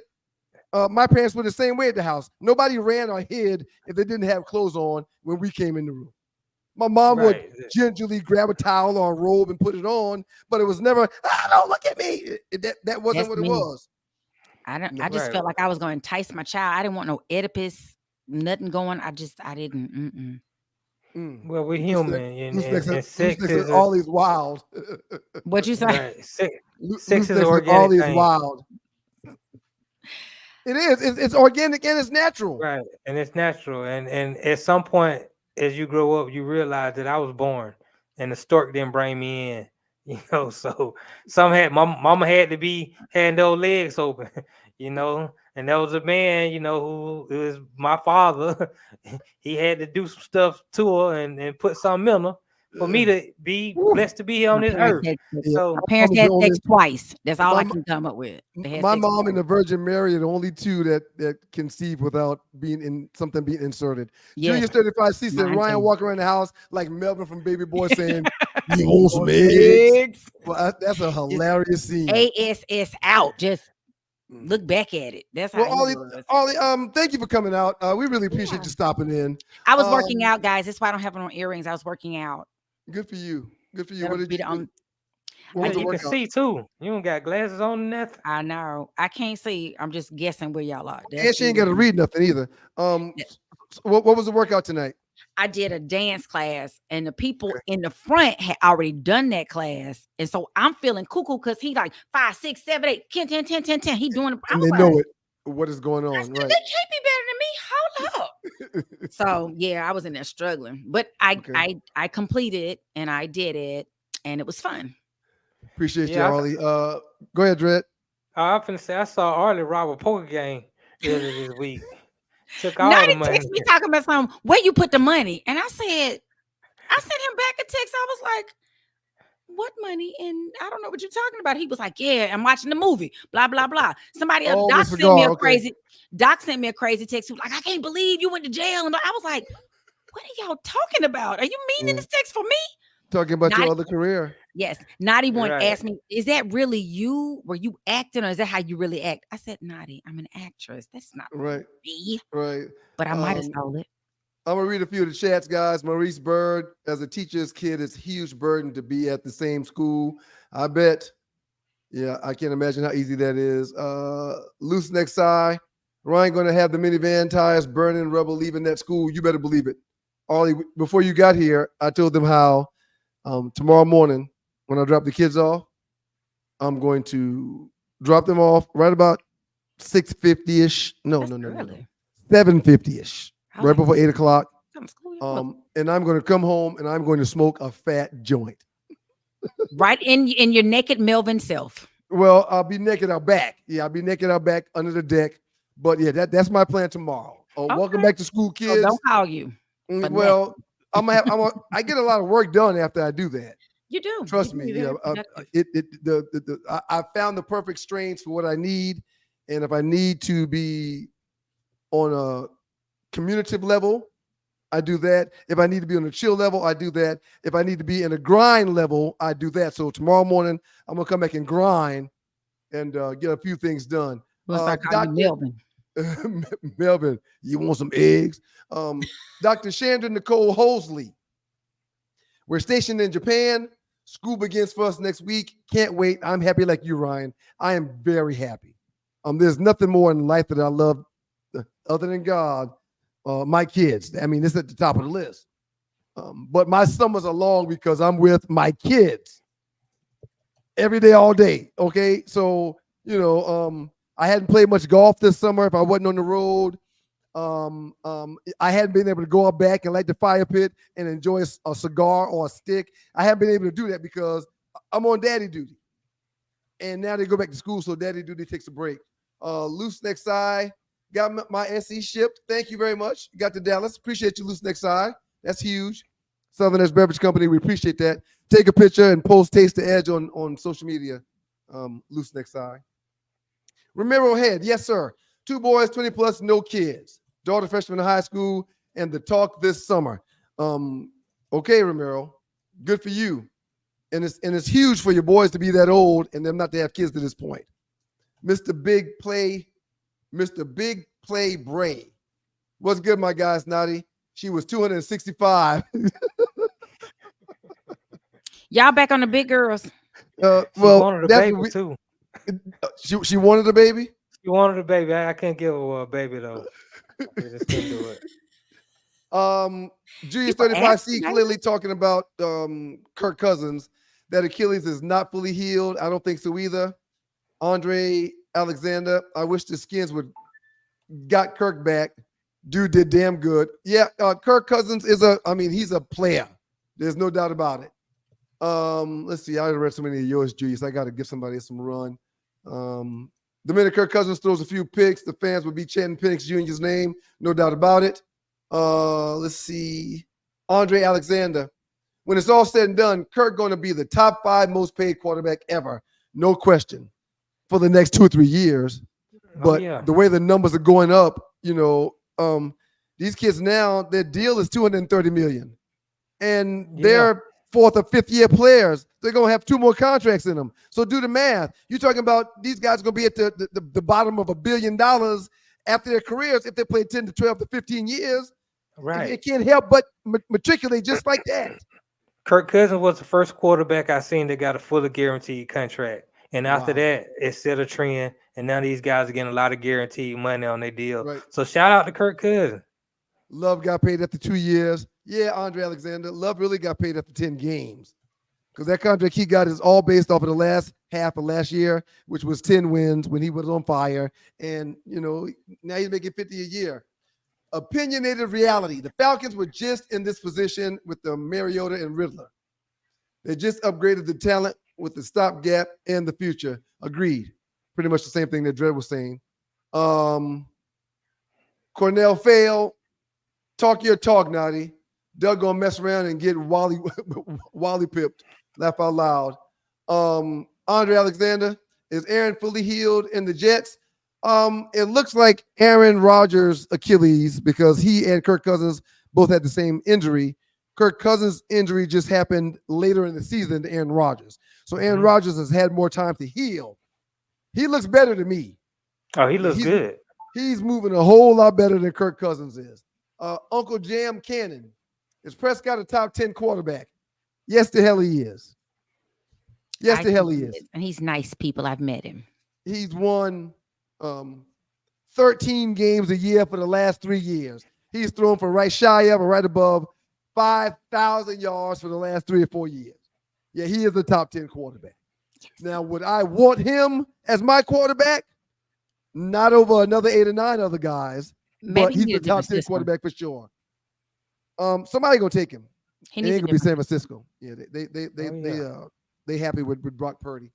my parents were the same way at the house. Nobody ran or hid if they didn't have clothes on when we came in the room. My mom would gingerly grab a towel or a robe and put it on, but it was never, don't look at me. That wasn't what it was. I just felt like I was going to entice my child. I didn't want no Oedipus, nothing going. I didn't. Well, we're human. And sex is all these wild. What'd you say? Right. Sex is organic. All these wild. It is. It's organic and it's natural. Right. And it's natural. And at some point, as you grow up, you realize that I was born and the stork didn't bring me in. So my mama had those legs open, and there was a man, who was my father. He had to do some stuff to her and put something in her for me to be blessed to be here on this earth. So my parents had sex twice. That's all I can come up with. My mom and the Virgin Mary are the only two that conceive without being inserted. Junior 35C said Ryan walked around the house like Melvin from Baby Boy saying, "You want some eggs?" Well, that's a hilarious scene. ASS out. Just look back at it. That's how. Ollie, thank you for coming out. We really appreciate you stopping in. I was working out, guys. That's why I don't have on earrings. I was working out. Good for you. What did you do? You can see too. You don't got glasses on and nothing. I know. I can't see. I'm just guessing where y'all are. And she ain't got to read nothing either. What was the workout tonight? I did a dance class, and the people in the front had already done that class. And so I'm feeling cuckoo because he like 5, 6, 7, 8, 10, 10, 10, 10, 10. He doing it. And they know it. What is going on? They Right. can't be better than me. Hold up. So yeah, I was in there struggling. But I completed it and I did it, and it was fun. Appreciate you, Arlie. Go ahead, Dredd. I'm finna say I saw Arlie rob a poker game earlier this week. Took all the money. Text me talking about something. Where you put the money? And I sent him back a text. I was like, what money? And I don't know what you're talking about. He was like, yeah, I'm watching the movie. Blah, blah, blah. Somebody else, Doc sent me a crazy. Doc sent me a crazy text. He was like, I can't believe you went to jail. And I was like, what are y'all talking about? Are you meaning this text for me? Talking about your other career. Yes. Naughty one asked me, is that really you? Were you acting, or is that how you really act? I said, Naughty, I'm an actress. That's not me. Right. But I might have stole it. I'm going to read a few of the chats, guys. Maurice Bird, as a teacher's kid, it's a huge burden to be at the same school. I bet. Yeah, I can't imagine how easy that is. Loose next eye. Ryan going to have the minivan tires burning, rubber leaving that school. You better believe it. Ollie, before you got here, I told them how tomorrow morning when I drop the kids off, I'm going to drop them off right about 6:50-ish. No. 7:50-ish. Right before 8 o'clock. And I'm going to come home and I'm going to smoke a fat joint. Right in your naked Melvin self. Well, I'll be naked out back. Yeah, I'll be naked out back under the deck. But yeah, that's my plan tomorrow. Welcome back to school, kids. Don't call you. Well, I get a lot of work done after I do that. You do. Trust me. Yeah. I found the perfect strains for what I need. And if I need to be on a communicative level, I do that. If I need to be on a chill level, I do that. If I need to be in a grind level, I do that. So tomorrow morning, I'm going to come back and grind and get a few things done. Melvin. Melvin, you want some eggs? Dr. Chandra Nicole Hosley. We're stationed in Japan. School begins for us next week. Can't wait. I'm happy like you, Ryan. I am very happy. There's nothing more in life that I love other than God. My kids. I mean, this is at the top of the list. But my summers are long because I'm with my kids every day, all day. Okay. So, I hadn't played much golf this summer if I wasn't on the road. I hadn't been able to go out back and light the fire pit and enjoy a cigar or a stick. I haven't been able to do that because I'm on daddy duty. And now they go back to school, so daddy duty takes a break. Loose next eye. Got my SE shipped. Thank you very much. Got to Dallas. Appreciate you, Loose Next Eye. That's huge. Southern Edge Beverage Company. We appreciate that. Take a picture and post Taste the Edge on social media. Loose Next Eye. Ramiro Head. Yes, sir. 2 boys, 20 plus, no kids. Daughter freshman in high school, and the talk this summer. Okay, Ramiro. Good for you. And it's huge for your boys to be that old and them not to have kids to this point. Mr. Big Play Bray. What's good, my guys, Naughty? She was 265. Y'all back on the big girls. Well, wanted a baby too. She wanted a baby? She wanted a baby. I can't give her a baby though. I just can't do it. Julius 35C clearly talking about Kirk Cousins, that Achilles is not fully healed. I don't think so either. Andre Alexander, I wish the Skins would got Kirk back. Dude did damn good. Yeah, Kirk Cousins he's a player. There's no doubt about it. Let's see. I read so many of yours, Julius. I got to give somebody some run. The minute Kirk Cousins throws a few picks, the fans will be chanting Penix Jr.'s name. No doubt about it. Let's see. Andre Alexander. When it's all said and done, Kirk going to be the top 5 most paid quarterback ever. No question. For the next 2 or 3 years. But the way the numbers are going up, these kids now, their deal is $230 million. And they're 4th or 5th year players. They're going to have 2 more contracts in them. So do the math. You're talking about these guys are going to be at the bottom of $1 billion after their careers if they play 10 to 12 to 15 years. Right. It can't help but matriculate just like that. Kirk Cousins was the first quarterback I seen that got a fully guaranteed contract. And after that, it set a trend. And now these guys are getting a lot of guaranteed money on their deal. Right. So shout out to Kirk Cousins. Love got paid after 2 years. Yeah, Andre Alexander. Love really got paid after 10 games. Because that contract he got is all based off of the last half of last year, which was 10 wins when he was on fire. And, now he's making 50 a year. Opinionated reality. The Falcons were just in this position with the Mariota and Riddler. They just upgraded the talent with the stopgap and the future. Agreed. Pretty much the same thing that Dred was saying. Cornell failed. Talk your talk, Naughty. Doug gonna mess around and get Wally pipped. Laugh out loud. Andre Alexander, is Aaron fully healed in the Jets? It looks like Aaron Rodgers' Achilles, because he and Kirk Cousins both had the same injury. Kirk Cousins' injury just happened later in the season to Aaron Rodgers. So Aaron Rodgers has had more time to heal. He looks better to me. Oh, he looks good. He's moving a whole lot better than Kirk Cousins is. Uncle Jam Cannon, is Prescott a top 10 quarterback? Yes, the hell he is. Yes, the hell he is. And he's nice, people. I've met him. He's won 13 games a year for the last 3 years. He's thrown for right shy of or right above 5,000 yards for the last 3 or 4 years. Yeah, he is a top 10 quarterback. Now, would I want him as my quarterback? Not over another 8 or 9 other guys. Maybe but he's the top 10 quarterback for sure. Somebody gonna take him. It ain't gonna be San Francisco. Yeah, they happy with Brock Purdy.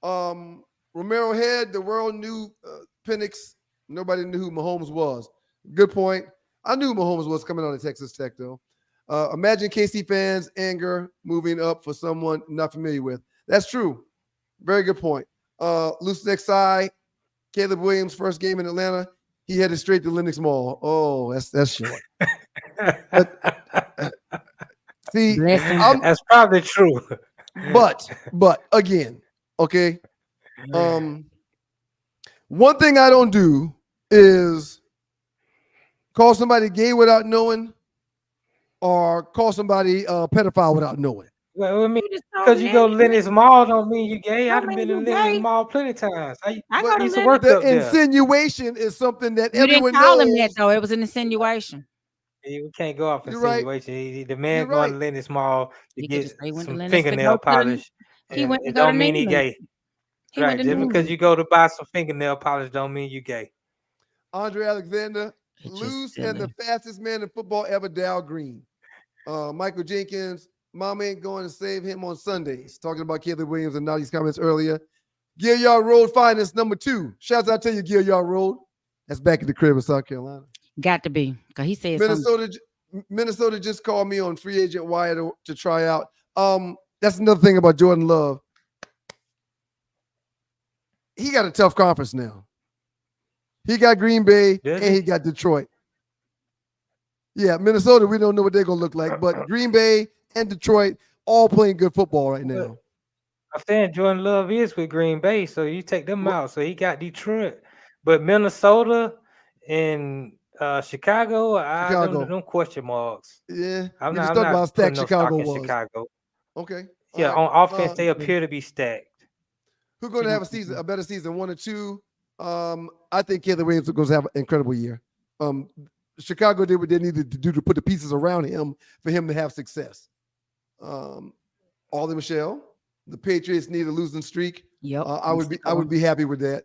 Romero Head, the world knew Penix. Nobody knew who Mahomes was. Good point. I knew Mahomes was coming out of Texas Tech, though. Imagine KC fans' anger moving up for someone not familiar with. That's true. Very good point. Loose neck side, Caleb Williams' first game in Atlanta. He headed straight to Lenox Mall. Oh, that's short. See, that's probably true. But again, okay. One thing I don't do is call somebody gay without knowing, or call somebody a pedophile without knowing. Well, I mean, because you go to Lenox Mall don't mean you gay. I've been in Lenox Mall plenty of times. I used to work the up there. Insinuation is something that you everyone didn't call knows. him that, though. It was an insinuation. We can't go off You're right. insinuation. The man You're going right. to Lenox Mall to He get just- he went to some Lenox to fingernail go to the- polish. he went to It go to don't mean he Neiman. gay. He Right. went to Just Neiman. because you go to buy some fingernail polish don't mean you gay. Andre Alexander, It's just loose and the silly. fastest man in football ever, Dow Green. Michael Jenkins, mom ain't going to save him on Sundays. Talking about Caleb Williams and Naughty's comments earlier. Gilliard Road Finest, number 2. Shouts out to you, Gilliard Road. That's back at the crib in South Carolina. Got to be, because he said something. Minnesota just called me on free agent wire to try out. That's another thing about Jordan Love. He got a tough conference now. He got Green Bay and he got Detroit. Yeah, Minnesota, we don't know what they're going to look like, but Green Bay and Detroit all playing good football right now. I'm saying Jordan Love is with Green Bay, so you take them out. So he got Detroit. But Minnesota and Chicago, I don't question marks. Yeah, I'm we not, just I'm talked not about how stacked putting no stock Chicago in was. Chicago. Okay. Yeah, All right. on offense, they appear to be stacked. Who's going to have a better season, 1 or 2? I think Caleb Williams is going to have an incredible year. Chicago did what they needed to do to put the pieces around him for him to have success. Alden Michelle, the Patriots need a losing streak. Yep. I would be happy with that.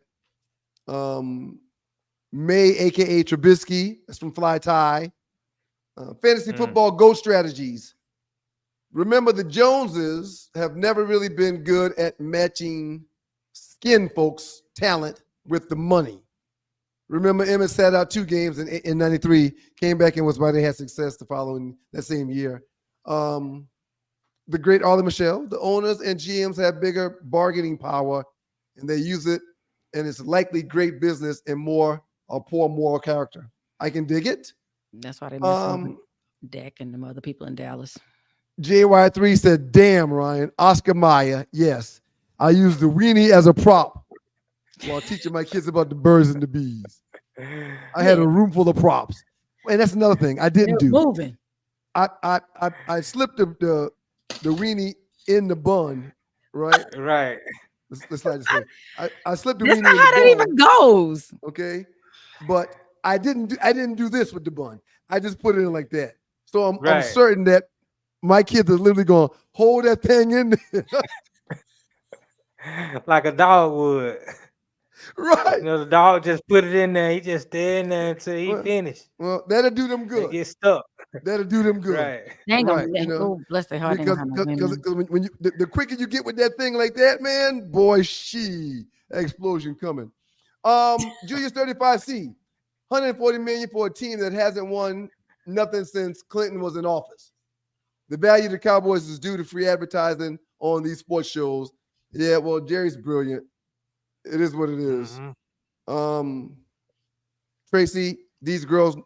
May, aka Trubisky, that's from Fly Tie. Fantasy football GOAT strategies. Remember, the Joneses have never really been good at matching skin folks' talent with the money. Remember, Emmett sat out 2 games in 93, came back and was why they had success the following that same year. The great Arlen Michelle, the owners and GMs have bigger bargaining power, and they use it, and it's likely great business and more or poor moral character. I can dig it. That's why they mess with Dak and them other people in Dallas. JY3 said, damn, Ryan, Oscar Mayer. Yes, I use the weenie as a prop while teaching my kids about the birds and the bees. I had a room full of props. And that's another thing I didn't do. Moving. I slipped the weenie in the bun, right? Right. Let's not just say I slipped the That's weenie not in how the that bun. even goes. Okay, but I didn't do this with the bun. I just put it in like that. So I'm Right. certain that my kids are literally going to hold that thing in there. Like a dog would. Right. You know, the dog just put it in there. He just stay in there until he Well, finished. Well, that'll do them They good. get stuck. That'll do them good. Right. They ain't gonna Right, let you know, oh, bless their heart. They Because don't have no women. when you the quicker you get with that thing like that, man, boy, explosion coming. Julius 35C, 140 million for a team that hasn't won nothing since Clinton was in office. The value of the Cowboys is due to free advertising on these sports shows. Yeah, well, Jerry's brilliant. It is what it is. Tracy, these girls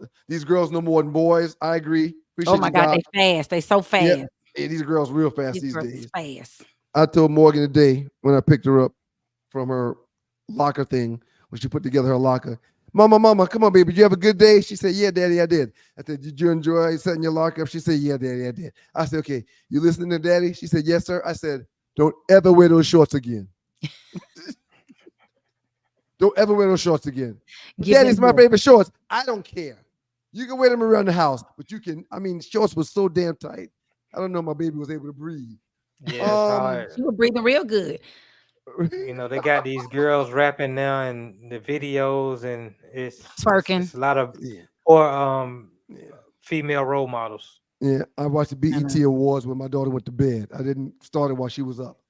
no more than boys. I agree. Oh my you, God, Doc. they fast. They so fast. Yeah, these girls real fast these girls days. is fast. I told Morgan today when I picked her up from her locker thing, when she put together her locker, Mama, come on, baby. Did you have a good day? She said, yeah, Daddy, I did. I said, did you enjoy setting your locker up? She said, yeah, Daddy, I did. I said, okay, you listening to Daddy? She said, yes, sir. I said, don't ever wear those shorts again. Don't ever wear those shorts again. Daddy's my favorite shorts. I don't care. You can wear them around the house, but you can, shorts was so damn tight. I don't know if my baby was able to breathe. Yeah, it's hard. You were breathing real good. You know, they got these girls rapping now and the videos, and it's Twerking. It's a lot of Yeah. female role models. Yeah, I watched the BET Awards when my daughter went to bed. I didn't start it while she was up.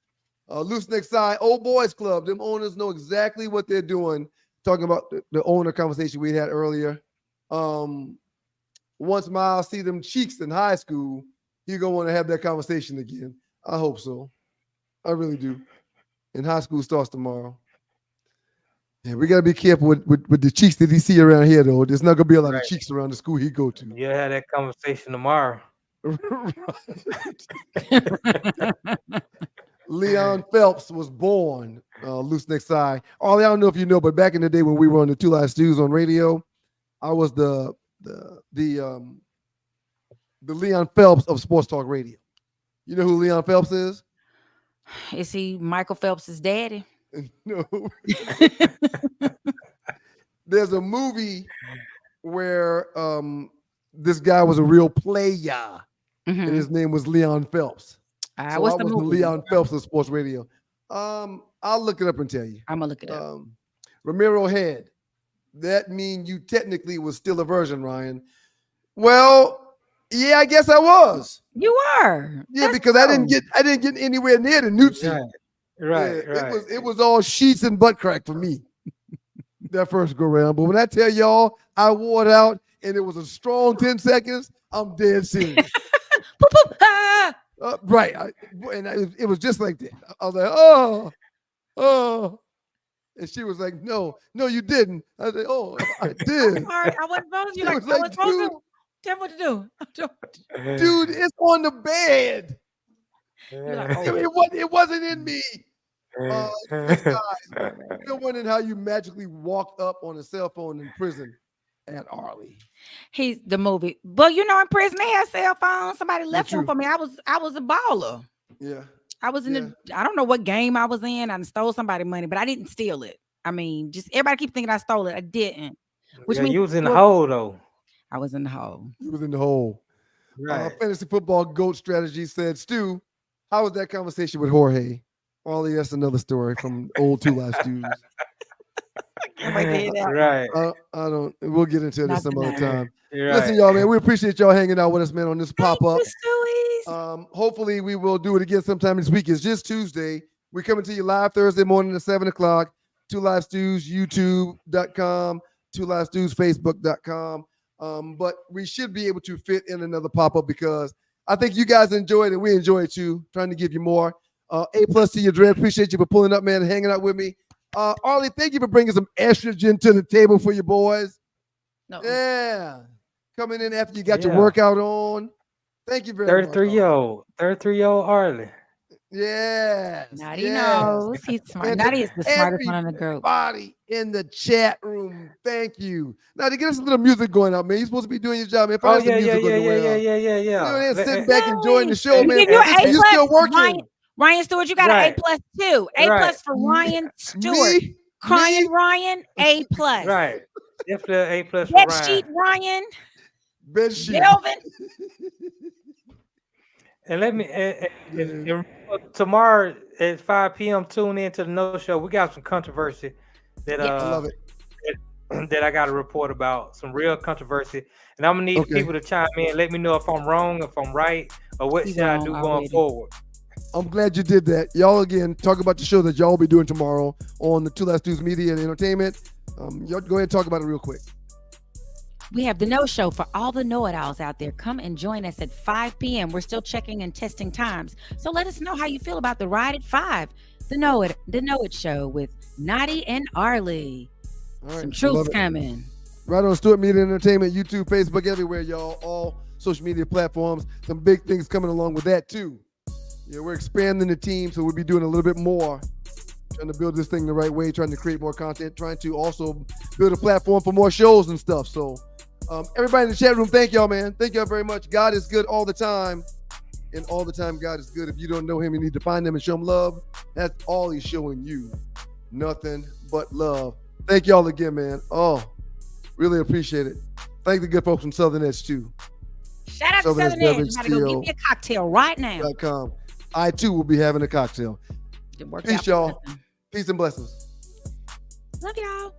Loose Neck Side, Old Boys Club. Them owners know exactly what they're doing. Talking about the owner conversation we had earlier. Once Miles see them cheeks in high school, he's going to want to have that conversation again. I hope so. I really do. And high school starts tomorrow. Yeah, we got to be careful with the cheeks that he see around here, though. There's not going to be a lot of cheeks around the school he go to. You'll have that conversation tomorrow. Leon Phelps was born Loose Neck Side. I don't know if you know, but back in the day when we were on the Two Live Stews on radio, I was the Leon Phelps of Sports Talk Radio. You know who Leon Phelps is? Is he Michael Phelps' daddy? No. There's a movie where this guy was a real player, and his name was Leon Phelps. So what's I the was movie? Leon Phelps of Sports Radio. I'll look it up and tell you. I'm gonna look it up. Ramiro Head. That mean you technically was still a virgin, Ryan. Well, yeah, I guess I was. You were. Yeah, That's because cool. I didn't get anywhere near the Newtsy. Right. It was all sheets and butt crack for me that first go round. But when I tell y'all I wore it out and it was a strong 10 seconds, I'm dead serious. Poop, poop, ah! Right. It was just like that. I was like, oh. And she was like, no, you didn't. I said, oh, I did. I'm sorry, I wasn't supposed to. It Like, was I like, was supposed to. Tell me what to do. Dude, it's on the bed. You're like, oh. It wasn't in me. Still wondering how you magically walked up on a cell phone in prison at Arlie. He's the movie. But you know, in prison they had cell phones. Somebody left true. one for me. I was a baller. Yeah. I was in I don't know what game I was in. I stole somebody's money, but I didn't steal it. I mean, just everybody keep thinking I stole it. I didn't. Which means you was in the hole though. I was in the hole. He was in the hole. Right. Fantasy Football GOAT Strategy said, Stu, how was that conversation with Jorge? Ollie, that's another story from old Two Live Stews. Right. I don't. We'll get into this some other time. Right. Listen, y'all, man, we appreciate y'all hanging out with us, man, on this pop-up. Hopefully we will do it again sometime this week. It's just Tuesday. We're coming to you live Thursday morning at 7 o'clock. Two Live Stews, youtube.com, Two Live Stews, facebook.com. But we should be able to fit in another pop-up because I think you guys enjoy it and we enjoy it too. Trying to give you more. A+ to your dread. Appreciate you for pulling up, man, and hanging out with me. Arlie, thank you for bringing some estrogen to the table for your boys. No. Yeah. Coming in after you got your workout on. Thank you very much. 33-year-old Arlie. Yes. Naughty knows. He's smart. Naughty is the smartest one in the group. Everybody in the chat room, thank you. Now to get us a little music going out, man. You're supposed to be doing your job, man. Oh, yeah. You know, sitting back enjoying the show, man. You You're still working. Ryan Stewart, you got an A+ too. A+ for Ryan Stewart. Crying Ryan, A+. Right. Definitely A+ for Red Ryan. Sheet Ryan. Bed sheet. Melvin. And let me and tomorrow at 5 p.m. tune in to the No Show. We got some controversy that I love it. that I got to report about. Some real controversy, and I'm gonna need people to chime in. Let me know if I'm wrong, if I'm right, or what should I do going forward. I'm glad you did that. Y'all, again, talk about the show that y'all will be doing tomorrow on the Two Last Dudes Media and Entertainment. Y'all go ahead and talk about it real quick. We have the No Show for all the know-it-alls out there. Come and join us at 5 p.m. We're still checking and testing times. So let us know how you feel about the ride at 5. The Know It Show with Nadi and Arlie. All right, some truth's coming. Right on Stewart Media Entertainment, YouTube, Facebook, everywhere, y'all. All social media platforms. Some big things coming along with that, too. Yeah, we're expanding the team, so we'll be doing a little bit more. Trying to build this thing the right way, trying to create more content, trying to also build a platform for more shows and stuff. So everybody in the chat room, thank y'all, man. Thank y'all very much. God is good all the time. And all the time, God is good. If you don't know him, you need to find him and show him love. That's all he's showing you. Nothing but love. Thank y'all again, man. Oh, really appreciate it. Thank the good folks from Southern Edge, too. Shout out to Southern Edge. I'm about to go get me a cocktail right now. I, too, will be having a cocktail. Peace, y'all. Peace and blessings. Love y'all.